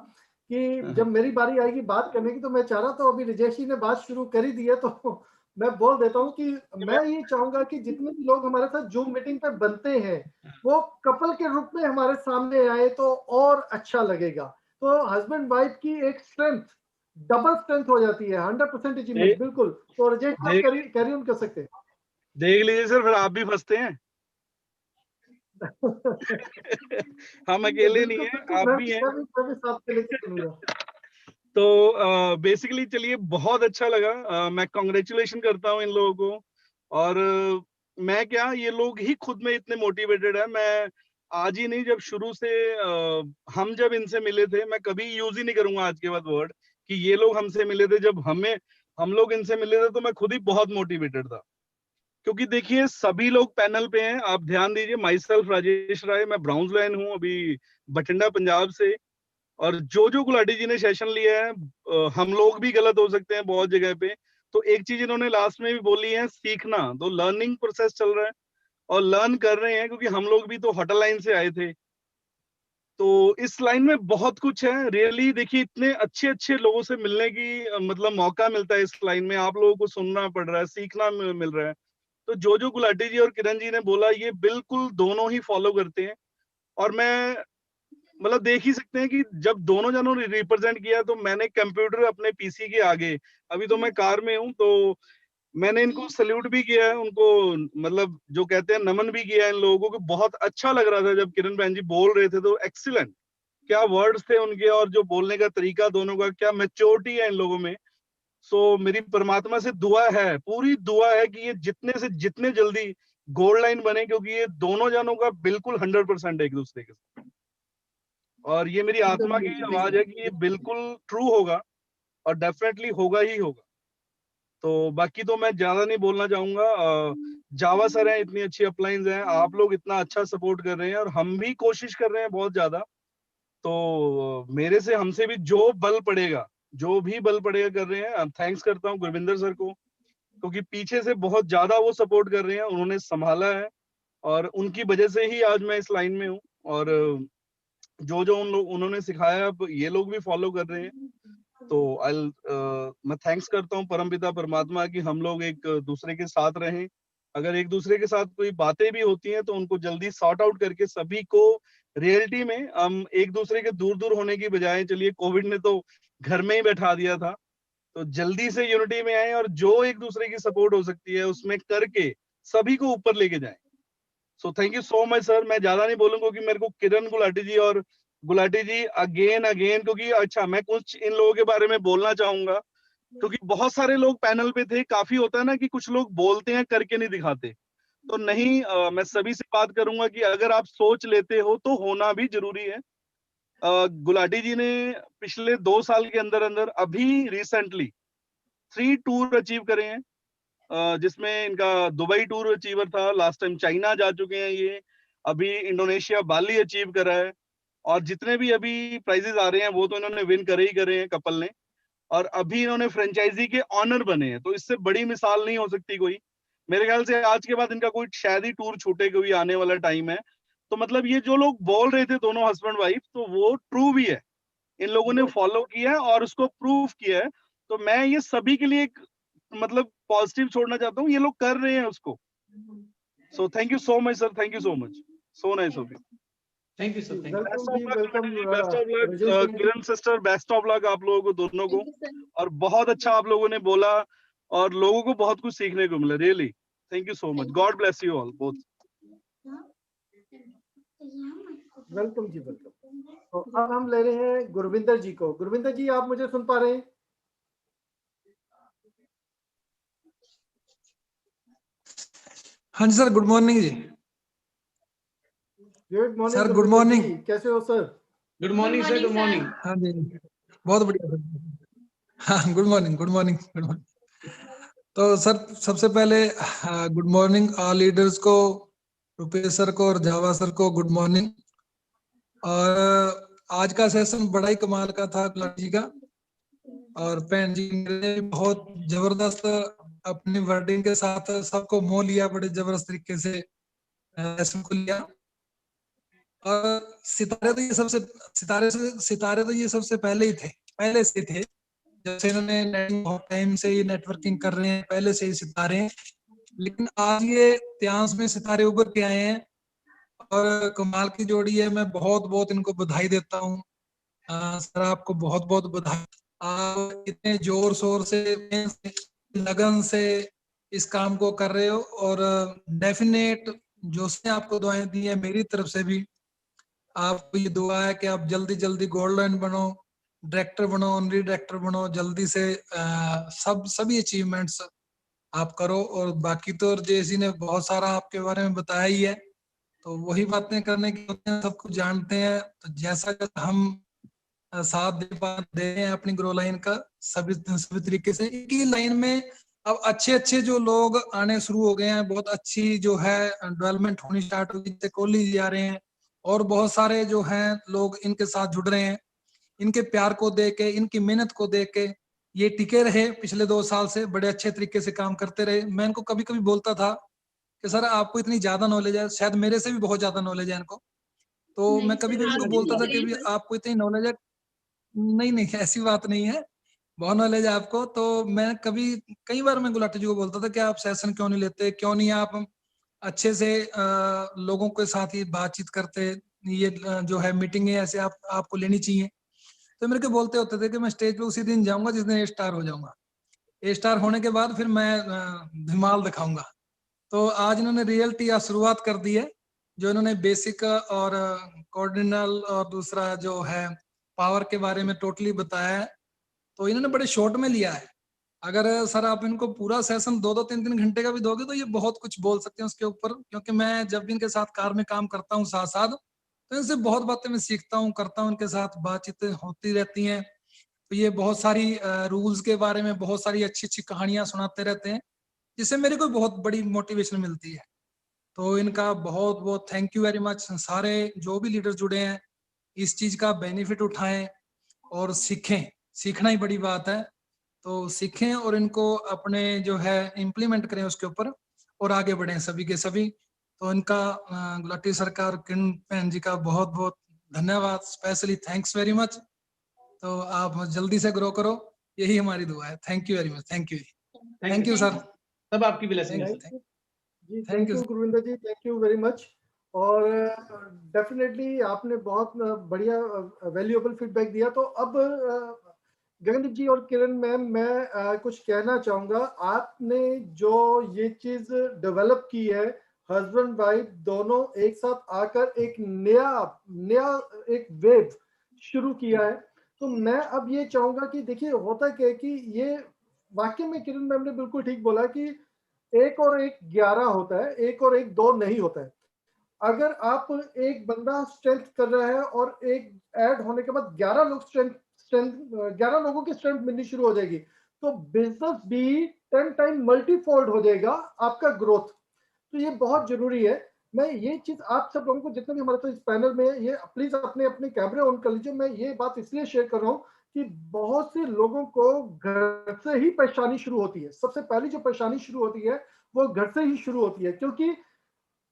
कि जब मेरी बारी आएगी बात करने की, तो मैं चाह रहा था, अभी रिजेश जी ने बात शुरू कर ही दी है तो मैं बोल देता हूँ कि मैं ये चाहूंगा कि जितने भी लोग हमारे साथ जूम मीटिंग पे बनते हैं वो कपल के रूप में हमारे सामने आए तो और अच्छा लगेगा। तो हस्बैंड वाइफ की एक स्ट्रेंथ, डबल स्ट्रेंथ हो जाती है, 100% अचीवमेंट। बिल्कुल, तो रिजेश आप कैरी ऑन कर सकते हैं। देख लीजिए सर, फिर आप भी फंसते हैं। हम अकेले नहीं बिल्कुल हैं, बिल्कुल, आप मैं भी हैं। भी साथ में लेके चलूंगा। तो बेसिकली चलिए, बहुत अच्छा लगा। मैं कॉन्ग्रेचुलेशन करता हूँ इन लोगों को। और मैं क्या, ये लोग ही खुद में इतने मोटिवेटेड है। मैं आज ही नहीं, जब शुरू से हम जब इनसे मिले थे, मैं कभी यूज ही नहीं करूंगा आज के बाद वर्ड कि ये लोग हमसे मिले थे। जब हम लोग इनसे मिले थे तो मैं खुद ही बहुत मोटिवेटेड था। क्योंकि देखिए, सभी लोग पैनल पे हैं, आप ध्यान दीजिए। माई सेल्फ राजेश राय, मैं ब्राउन्स लाइन हूँ, अभी बठिंडा पंजाब से। और जो गुलाटी जी ने सेशन लिया है, हम लोग भी गलत हो सकते हैं बहुत जगह पे। तो एक चीज इन्होंने लास्ट में भी बोली है, सीखना। तो लर्निंग प्रोसेस चल रहा है और लर्न कर रहे हैं, क्योंकि हम लोग भी तो होटल लाइन से आए थे। तो इस लाइन में बहुत कुछ है रियली। देखिए, इतने अच्छे अच्छे लोगों से मिलने की मतलब मौका मिलता है इस लाइन में। आप लोगों को सुनना पड़ रहा है, सीखना मिल रहा है। तो जो गुलाटी जी और किरण जी ने बोला, ये बिल्कुल दोनों ही फॉलो करते हैं। और मैं मतलब देख ही सकते हैं कि जब दोनों जनों ने रिप्रेजेंट किया, तो मैंने कंप्यूटर अपने पीसी के आगे, अभी तो मैं कार में हूं, तो मैंने इनको सल्यूट भी किया है, उनको मतलब जो कहते हैं नमन भी किया है इन लोगों को। बहुत अच्छा लग रहा था जब किरण बहन जी बोल रहे थे, तो एक्सीलेंट, क्या वर्ड्स थे उनके, और जो बोलने का तरीका दोनों का, क्या मैच्योरिटी है इन लोगों में। सो मेरी परमात्मा से दुआ है, पूरी दुआ है कि ये जितने से जितने जल्दी गोल्ड लाइन बने, क्योंकि ये दोनों जनों का बिल्कुल 100% एक दूसरे के साथ। और ये मेरी आत्मा की आवाज है कि ये बिल्कुल ट्रू होगा और डेफिनेटली होगा ही होगा। तो बाकी तो मैं ज्यादा नहीं बोलना चाहूंगा। जावा सर हैं, इतनी अच्छी अपलाइंस हैं, आप लोग इतना अच्छा सपोर्ट कर रहे हैं और हम भी कोशिश कर रहे हैं बहुत ज्यादा। तो मेरे से, हमसे भी जो बल पड़ेगा, जो भी बल पड़ेगा कर रहे हैं। थैंक्स करता हूँ गुरविंदर सर को, क्योंकि पीछे से बहुत ज्यादा वो सपोर्ट कर रहे हैं, उन्होंने संभाला है और उनकी वजह से ही आज मैं इस लाइन में हूँ। और जो उन्होंने सिखाया, अब ये लोग भी फॉलो कर रहे हैं। तो मैं थैंक्स करता हूँ परमपिता परमात्मा की हम लोग एक दूसरे के साथ रहें। अगर एक दूसरे के साथ कोई बातें भी होती हैं तो उनको जल्दी सॉर्ट आउट करके सभी को रियलिटी में, हम एक दूसरे के दूर दूर होने की बजाय, चलिए कोविड ने तो घर में ही बैठा दिया था, तो जल्दी से यूनिटी में आए और जो एक दूसरे की सपोर्ट हो सकती है उसमें करके सभी को ऊपर लेके जाएं। सो thank you so much sir. मैं ज्यादा नहीं बोलूंगा क्योंकि मेरे को किरण गुलाटी जी और गुलाटी जी अगेन क्योंकि अच्छा, मैं कुछ इन लोगों के बारे में बोलना चाहूंगा, क्योंकि बहुत सारे लोग पैनल पे थे। काफी होता है ना कि कुछ लोग बोलते हैं करके नहीं दिखाते। तो नहीं, मैं सभी से बात करूंगा कि अगर आप सोच लेते हो तो होना भी जरूरी है। गुलाटी जी ने पिछले 2 साल के अंदर अंदर अभी रिसेंटली 3 टूर अचीव करे हैं, जिसमें इनका दुबई टूर अचीवर था, लास्ट टाइम चाइना जा चुके हैं ये, अभी इंडोनेशिया बाली अचीव करा है। और जितने भी अभी प्राइजेस आ रहे हैं वो तो इन्होंने विन करे ही करे हैं कपल ने। और अभी इन्होंने फ्रेंचाइजी के ऑनर बने हैं, तो इससे बड़ी मिसाल नहीं हो सकती कोई। मेरे ख्याल से आज के बाद इनका कोई शायद ही टूर छूटे, कोई आने वाला टाइम है। तो मतलब ये जो लोग बोल रहे थे दोनों हस्बैंड वाइफ, तो वो ट्रू भी है, इन लोगों ने फॉलो किया है और उसको प्रूव किया है। तो मैं ये सभी के लिए एक मतलब पॉजिटिव छोड़ना चाहता हूँ, ये लोग कर रहे हैं उसको। So thank you so much sir, thank you so much, so nice of you. Thank you sir, thank you. Welcome जी, welcome best of luck Rajesh ji. Kiran sister, best of luck आप लोगों को दोनों को। Thank you sir. और बहुत अच्छा आप लोगों ने बोला और लोगों को बहुत कुछ सीखने को मिला, really thank you so much. God bless you all both. Welcome जी, वेलकम। तो अब हम ले रहे हैं गुरविंदर जी को। गुरविंदर जी, आप मुझे सुन पा रहे हैं? हाँ जी सर, गुड मॉर्निंग जी। Good morning sir, good morning. कैसे हो sir? Good morning sir, good morning. हाँ जी, बहुत बढ़िया सर। हाँ, good morning, good morning, good morning. तो सर सबसे पहले गुड मॉर्निंग ऑल लीडर्स को, रुपेश सर को और जावा सर को गुड मॉर्निंग। और आज का सेशन बड़ा ही कमाल का था गुलाटी जी का, और भैन जी ने बहुत जबरदस्त अपनी वर्डिंग के साथ सबको मोह लिया, बड़े जबरदस्त तरीके से सेशन को लिया। और सितारे तो ये सबसे पहले ही थे, पहले से थे, जब से इन्होंने बहुत टाइम से ये नेटवर्किंग कर रहे हैं, पहले से ही सितारे हैं। लेकिन आज ये त्यांश में सितारे उभर के आए हैं और कमाल की जोड़ी है। मैं बहुत बहुत इनको बधाई देता हूँ। सर आपको बहुत बहुत बधाई, आप इतने जोर शोर से लगन से इस काम को कर रहे हो, और डेफिनेट जो से आपको दुआएं दी है मेरी तरफ से भी आपको ये दुआ है कि आप जल्दी जल्दी गोल्ड लाइन बनो, डायरेक्टर बनो, ऑनरी डायरेक्टर बनो, जल्दी से सभी अचीवमेंट्स आप करो। और बाकी तो जैसी ने बहुत सारा आपके बारे में बताया ही है, तो वही बातें करने की होती हैं, सब कुछ जानते हैं। तो जैसा हम साथ दे रहे हैं अपनी ग्रो लाइन का सभी तरीके से, एक ही लाइन में अब अच्छे अच्छे जो लोग आने शुरू हो गए हैं, बहुत अच्छी जो है डेवलपमेंट होनी स्टार्ट होगी, जैसे कॉलेज जा रहे हैं और बहुत सारे जो हैं लोग इनके साथ जुड़ रहे हैं। इनके प्यार को देख के, इनकी मेहनत को देख के ये टिके रहे, पिछले 2 साल से बड़े अच्छे तरीके से काम करते रहे। मैं इनको कभी कभी बोलता था कि सर आपको इतनी ज्यादा नॉलेज है, शायद मेरे से भी बहुत ज्यादा नॉलेज है इनको, तो मैं कभी कभी इनको बोलता था कि आपको इतनी नॉलेज है। नहीं नहीं, ऐसी बात नहीं है, बहुत नॉलेज है आपको। तो मैं कई बार मैं गुलाटी जी को बोलता था कि आप सेशन क्यों नहीं लेते, क्यों नहीं आप अच्छे से लोगों के साथ ही बातचीत करते, ये जो है मीटिंग है ऐसे आपको लेनी चाहिए। तो मेरे को बोलते होते थे कि मैं स्टेज पे उसी दिन जाऊंगा जिस दिन ए स्टार हो जाऊंगा, ए स्टार होने के बाद फिर मैं धमाल दिखाऊंगा। तो आज इन्होंने रियलिटी या शुरुआत कर दी है, जो इन्होंने बेसिक और कोऑर्डिनल और दूसरा जो है पावर के बारे में टोटली बताया है, तो इन्होंने बड़े शॉर्ट में लिया है। अगर सर आप इनको पूरा सेशन 2-2 3-3 घंटे का भी दोगे तो ये बहुत कुछ बोल सकते हैं उसके ऊपर, क्योंकि मैं जब भी इनके साथ कार में काम करता हूँ साथ साथ, तो इनसे बहुत बातें मैं सीखता हूँ, करता हूँ, इनके साथ बातचीतें होती रहती हैं। तो ये बहुत सारी रूल्स के बारे में बहुत सारी अच्छी अच्छी कहानियां सुनाते रहते हैं, जिससे मेरे को बहुत बड़ी मोटिवेशन मिलती है। तो इनका बहुत बहुत थैंक यू वेरी मच। सारे जो भी लीडर जुड़े हैं इस चीज का बेनिफिट उठाएं और सीखें, सीखना ही बड़ी बात है। तो सीखें और इनको अपने जो है इम्प्लीमेंट करें उसके ऊपर और आगे बढ़ें सभी के सभी। तो इनका गुलाटी सरकार किरण बहन जी का बहुत बहुत धन्यवाद, स्पेशली थैंक्स वेरी मच। तो आप जल्दी से ग्रो करो, यही हमारी दुआ है। Thank you very much, thank you sir, सब आपकी ब्लेसिंग है। जी thank thank you you Gurvinder ji, thank you very much. और डेफिनेटली आपने बहुत बढ़िया वैल्यूएबल फीडबैक दिया। तो अब गगनदीप जी और किरण मैम, मैं कुछ कहना चाहूंगा। आपने जो ये चीज डेवलप की है, हस्बैंड वाइफ दोनों एक साथ आकर एक नया एक वेव शुरू किया है। तो मैं अब ये चाहूंगा कि देखिए होता क्या है कि ये वाकई में किरण मैम ने बिल्कुल ठीक बोला कि 1 और 1 11 होता है, 1 और 1 2 नहीं होता है। अगर आप एक बंदा स्ट्रेंथ कर रहा है और एक ऐड होने के बाद 11 लोग स्ट्रेंथ 11 लोगों की स्ट्रेंथ मिलनी शुरू हो जाएगी, तो बिजनेस भी 10 टाइम मल्टीफोल्ड हो जाएगा आपका ग्रोथ। तो ये बहुत जरूरी है। मैं ये चीज आप सब लोगों को, जितने भी हमारे साथ इस पैनल में, ये प्लीज अपने अपने कैमरे ऑन कर लीजिए। मैं ये बात इसलिए शेयर कर रहा हूँ कि बहुत से लोगों को घर से ही परेशानी शुरू होती है। सबसे पहली जो परेशानी शुरू होती है वो घर से ही शुरू होती है, क्योंकि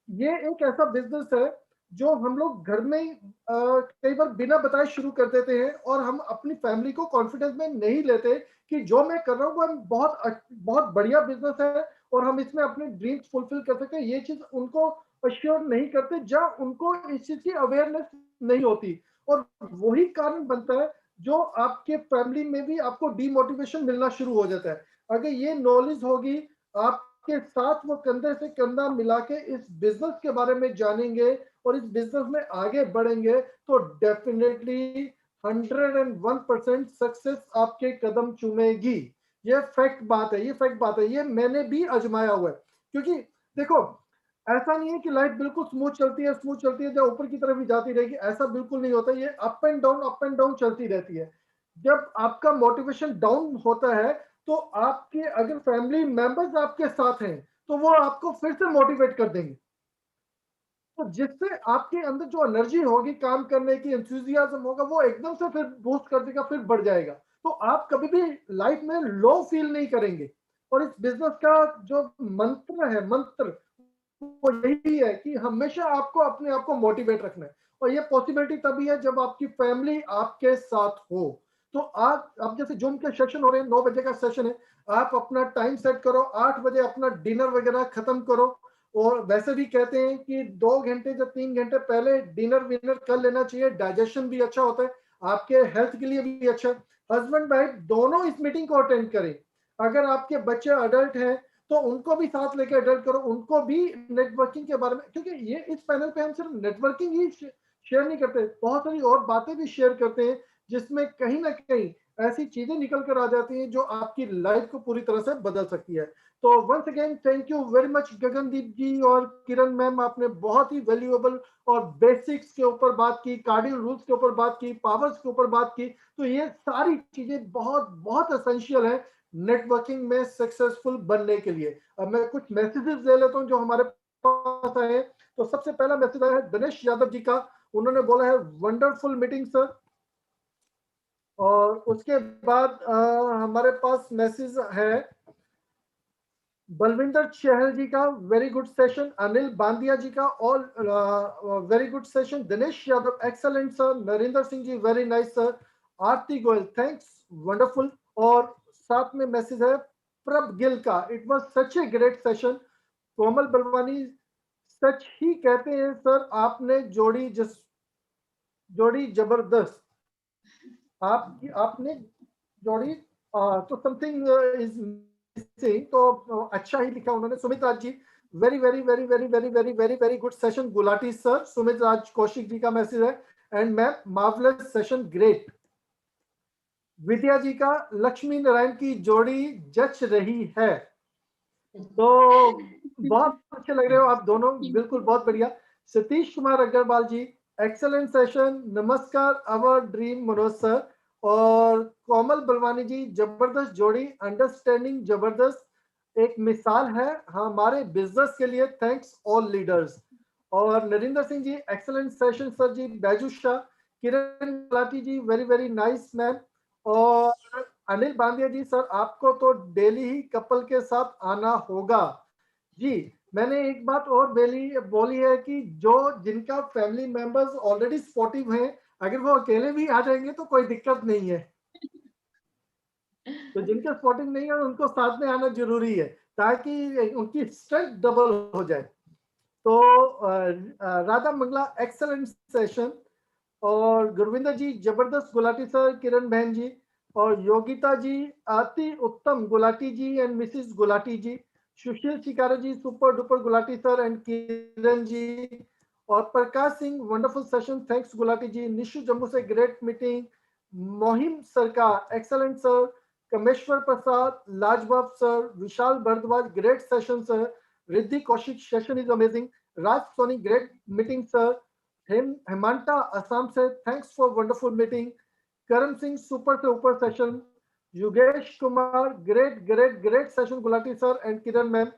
ये एक ऐसा बिजनेस है जो हम लोग घर में कई बार बिना बताए शुरू कर देते हैं और हम अपनी फैमिली को कॉन्फिडेंस में नहीं लेते कि जो मैं कर रहा हूँ वो बहुत बहुत बढ़िया बिजनेस है और हम इसमें अपने ड्रीम्स फुलफिल कर सकते हैं। ये चीज उनको अश्योर नहीं करते जब उनको इस चीज की अवेयरनेस नहीं होती, और वही कारण बनता है जो आपके फैमिली में भी आपको डीमोटिवेशन मिलना शुरू हो जाता है। अगर ये नॉलेज होगी, आप के साथ वो कंधे से कंधा मिला के इस बिजनेस के बारे में जानेंगे और इस बिजनेस में आगे बढ़ेंगे, तो डेफिनेटली 101% सक्सेस आपके कदम चूमेगी। ये फैक्ट बात है, ये फैक्ट बात है, ये मैंने भी आजमाया हुआ है। क्योंकि देखो, ऐसा नहीं है कि लाइफ बिल्कुल स्मूथ चलती है जो ऊपर की तरफ ही जाती रहेगी, ऐसा बिल्कुल नहीं होता। ये अप एंड डाउन चलती रहती है। जब आपका मोटिवेशन डाउन होता है तो आपके अगर फैमिली मेंबर्स आपके साथ हैं तो वो आपको फिर से मोटिवेट कर देंगे, तो जिससे आपके अंदर जो एनर्जी होगी काम करने की, एंथुसियाज्म होगा, वो एकदम से फिर बूस्ट कर देगा, फिर बढ़ जाएगा। तो आप कभी भी लाइफ में लो फील नहीं करेंगे। और इस बिजनेस का जो मंत्र वो यही है कि हमेशा आपको अपने आप को मोटिवेट रखना है। और ये पॉसिबिलिटी तभी है जब आपकी फैमिली आपके साथ हो। तो आज अब जैसे जूम के सेशन हो रहे हैं, 9 बजे का सेशन है, आप अपना टाइम सेट करो, 8 बजे अपना डिनर वगैरह खत्म करो। और वैसे भी कहते हैं कि 2 घंटे या 3 घंटे पहले डिनर विनर कर लेना चाहिए, डाइजेशन भी अच्छा होता है, आपके हेल्थ के लिए भी अच्छा है। हस्बैंड वाइफ दोनों इस मीटिंग को अटेंड करें। अगर आपके बच्चे अडल्ट हैं तो उनको भी साथ लेकर अटेंड करो, उनको भी नेटवर्किंग के बारे में, क्योंकि ये इस पैनल पे हम सिर्फ नेटवर्किंग ही शेयर नहीं करते, बहुत सारी और बातें भी शेयर करते हैं, जिसमें कहीं ना कहीं ऐसी चीजें निकल कर आ जाती हैं जो आपकी लाइफ को पूरी तरह से बदल सकती है। तो once again thank you very much Gagandeep ji और किरण मैम, आपने बहुत ही वैल्यूएबल और बेसिक्स के ऊपर बात की, कार्डियल रूल्स के ऊपर बात की, पावर्स के ऊपर बात की। तो ये सारी चीजें बहुत बहुत एसेंशियल है नेटवर्किंग में सक्सेसफुल बनने के लिए। अब मैं कुछ मैसेजेस ले लेता हूं जो हमारे पास आए। तो सबसे पहला मैसेज आया है दिनेश यादव जी का, उन्होंने बोला है वंडरफुल मीटिंग सर। और उसके बाद हमारे पास मैसेज है बलविंदर चहल जी का, very good session. Anil Bandiya ji का, all very good session. Dinesh Yadav excellent sir. Narendra Singh ji very nice sir. Aarti Goyal thanks wonderful. और साथ में मैसेज है प्रभ गिल का, it was such a great session. Komal Balwani सच ही कहते हैं सर, आपने जोड़ी जबरदस्त। आपने जोड़ी तो समथिंग इज मिसिंग, तो अच्छा ही लिखा उन्होंने। Sumit Raj ji very very very very very very very very good session Gulati sir. Sumit Raj Kaushik ji का मैसेज है, and ma'am marvellous session great. Vidya ji का, लक्ष्मी नारायण की जोड़ी जच रही है। तो बहुत अच्छे लग रहे हो आप दोनों, बिल्कुल बहुत बढ़िया। सतीश कुमार अग्रवाल जी एक्सेलेंट सेशन, नमस्कार अवर ड्रीम मनोज सर। और कोमल बलवानी जी जबरदस्त जोड़ी, अंडरस्टैंडिंग जबरदस्त, एक मिसाल है हमारे बिजनेस के लिए, थैंक्स ऑल लीडर्स। और नरेंद्र सिंह जी एक्सेलेंट सेशन सर जी। बैजू शाह, किरण गुलाटी जी वेरी वेरी नाइस मैम। और अनिल बांदिया जी सर, आपको तो डेली ही कपल के साथ आना होगा जी। मैंने एक बात और बोली है कि जो जिनका फैमिली मेंबर्स ऑलरेडी सपोर्टिव हैं, अगर वो अकेले भी आ जाएंगे तो कोई दिक्कत नहीं है। तो जिनके सपोर्टिव नहीं है उनको साथ में आना जरूरी है, ताकि उनकी स्ट्रेंथ डबल हो जाए। तो राधा मंगला एक्सेलेंट सेशन। और गुरविंदर जी जबरदस्त गुलाटी सर। किरण बहन जी और योगिता जी अति उत्तम Gulati ji and Mrs Gulati ji. Sushil Shikara ji super duper Gulati sir and Kiran ji. और Prakash Singh wonderful session, thanks Gulati ji. Nishu Jammu से ग्रेट मीटिंग। मोहिम सरकार एक्सेलेंट सर। कमेश्वर प्रसाद लाजवाब sir. Vishal Bhardwaj great session sir. Riddhi Kaushik session is amazing. Raj Soni great meeting sir. Hemanta Assam से thanks for wonderful meeting. Karan Singh super से ऊपर session. Yogesh Kumar great great great session Gulati sir and Kiran ma'am.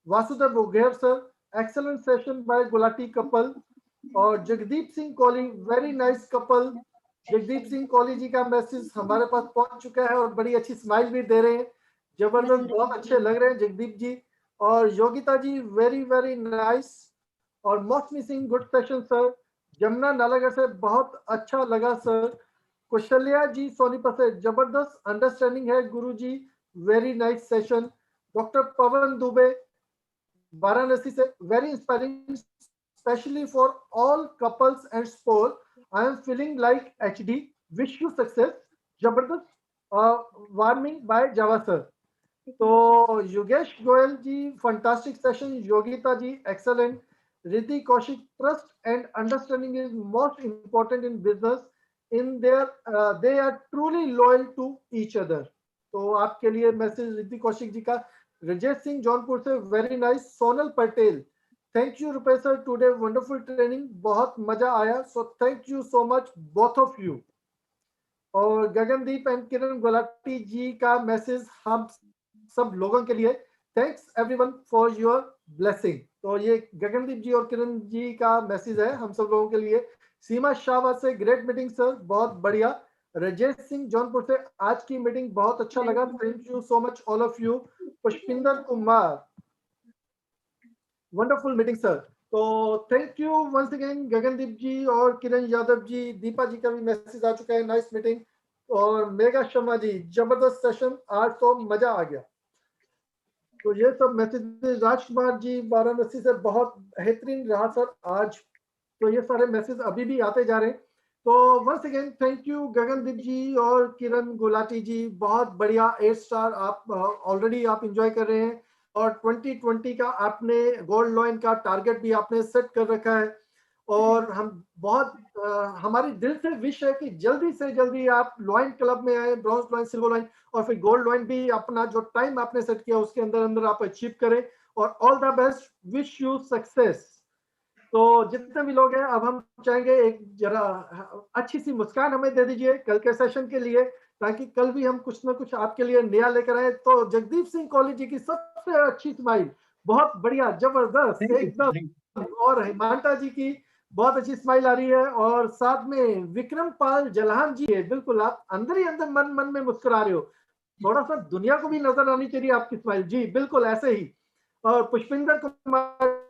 Vasudev Uger sir excellent session by Gulati couple. और Jagdeep Singh Kohli very nice couple. Jagdeep Singh Kohli ji का message हमारे पास पहुंच चुका है और बड़ी अच्छी स्माइल भी दे रहे हैं, जबरदस्त, बहुत अच्छे लग रहे हैं जगदीप जी। और योगिता जी वेरी वेरी नाइस। और most missing good session sir. Jamuna Nalagarh से बहुत अच्छा लगा सर। कौशल्या जी सोनीपत से जबरदस्त अंडरस्टैंडिंग है गुरु जी, very nice session. Doctor Pawan Dubey Varanasi से very inspiring specially for all couples and sport. I am feeling like HD, wish you success, जबरदस्त वार्मिंग बाय जावा सर। तो Yogesh Goyal ji fantastic session. Yogita ji excellent. Riddhi Kaushik trust and understanding is most important in business, in their they are truly loyal to each other. तो आपके लिए message Riddhi Kaushik ji का। रजेश सिंह जौनपुर से very nice. Sonal Patel thank you Rupesh sir, today wonderful training, बहुत मजा आया, सो thank you so much both of you. और Gagandeep and किरण गुलाटी जी का मैसेज हम सब लोगों के लिए, thanks everyone for your blessing. तो ये गगनदीप जी और किरण जी का मैसेज है हम सब लोगों के लिए। सीमा शाहबाज से ग्रेट मीटिंग सर, बहुत बढ़िया। राजेश सिंह जौनपुर से आज की मीटिंग बहुत अच्छा लगा, thank you so much all of you. Pushpinder Kumar, wonderful meeting sir. तो thank you once again Gagandeep ji और किरण यादव जी। दीपा जी का भी मैसेज आ चुका है, नाइस मीटिंग। और मेगा शर्मा जी, जबरदस्त सेशन, आज तो मजा आ गया। तो ये सब मैसेज, राजकुमार जी वाराणसी से, बहुत बेहतरीन रहा सर आज। तो ये सारे मैसेज अभी भी आते जा रहे हैं। तो once again thank you Gagandeep ji और किरण गुलाटी जी, बहुत बढ़िया 8 स्टार आप ऑलरेडी आप एंजॉय कर रहे हैं। और 2020 का आपने गोल्ड लॉइन का टारगेट भी आपने सेट कर रखा है। और हम बहुत हमारी दिल से विश है कि जल्दी से जल्दी आप लॉइन क्लब में आए, ब्रॉन्ज लॉइन, सिल्वर लॉइन और फिर गोल्ड लॉइन भी अपना जो टाइम आपने सेट किया उसके अंदर अंदर आप अचीव करें। और all the best, wish you success. तो जितने भी लोग हैं, अब हम चाहेंगे एक जरा अच्छी सी मुस्कान हमें दे दीजिए कल के सेशन के लिए, ताकि कल भी हम कुछ ना कुछ आपके लिए नया लेकर आए। तो जगदीप सिंह कोहली जी की सबसे अच्छी स्माइल, बहुत बढ़िया, जबरदस्त एकदम। और हिमांता जी की बहुत अच्छी स्माइल आ रही है। और साथ में विक्रम पाल जलान जी है, बिल्कुल आप अंदर ही अंदर मन मन में मुस्कुरा रहे हो, थोड़ा सा दुनिया को भी नजर आनी चाहिए आपकी स्माइल जी, बिल्कुल ऐसे ही। और पुष्पिंदर कुमार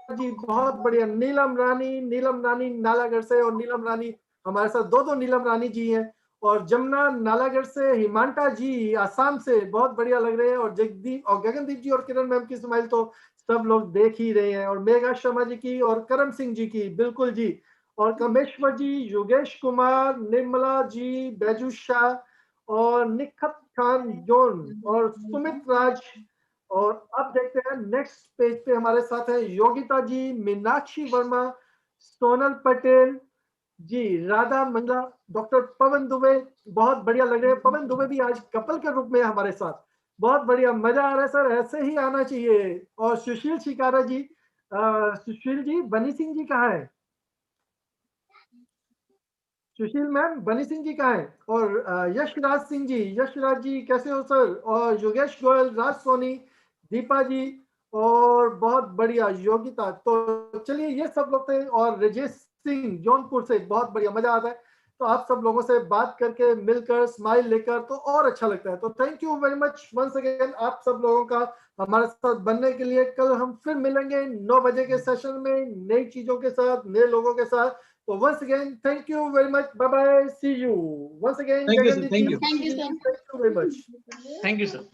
जी, बहुत बढ़िया। नीलम रानी नालागढ़ से, और नीलम रानी हमारे साथ दो नीलम रानी जी हैं। और जमुना नालागढ़ से, हिमांता जी आसाम से, बहुत बढ़िया लग रहे हैं। और जगदीप और गगनदीप जी और किरण मैम की स्माइल तो सब लोग देख ही रहे हैं। और मेघा शर्मा जी की और करम सिंह जी की, बिल्कुल जी। और कमेश्वर जी, योगेश कुमार, निर्मला जी, बैजू शाह और निखत खान जोन और सुमित राज। और अब देखते हैं नेक्स्ट पेज पे हमारे साथ है योगिता जी, मीनाक्षी वर्मा, सोनल पटेल जी, राधा मंगला, डॉक्टर पवन दुबे। बहुत बढ़िया लग रहे हैं, पवन दुबे भी आज कपल के रूप में हमारे साथ, बहुत बढ़िया, मजा आ रहा है सर, ऐसे ही आना चाहिए। और सुशील शिकारा जी, सुशील जी, बनी सिंह जी कहाँ है? सुशील मैम, बनी सिंह जी कहाँ है? और यशराज सिंह जी, यशराज जी कैसे हो सर? और योगेश गोयल, राज सोनी, दीपा जी, और बहुत बढ़िया योगिता। तो चलिए ये सब लोग थे। और राजेश सिंह जौनपुर से, बहुत बढ़िया, मजा आता है। तो आप सब लोगों से बात करके, मिलकर, स्माइल लेकर तो और अच्छा लगता है। तो thank you very much once again आप सब लोगों का हमारे साथ बनने के लिए। कल हम फिर मिलेंगे 9 बजे के सेशन में, नई चीजों के साथ, नए लोगों के साथ। So once again, thank you very much. Bye bye. See you. Once again, Thank you, sir. Gagandeep Thank ji, you. Thank you, sir. thank you very much. Thank you, sir.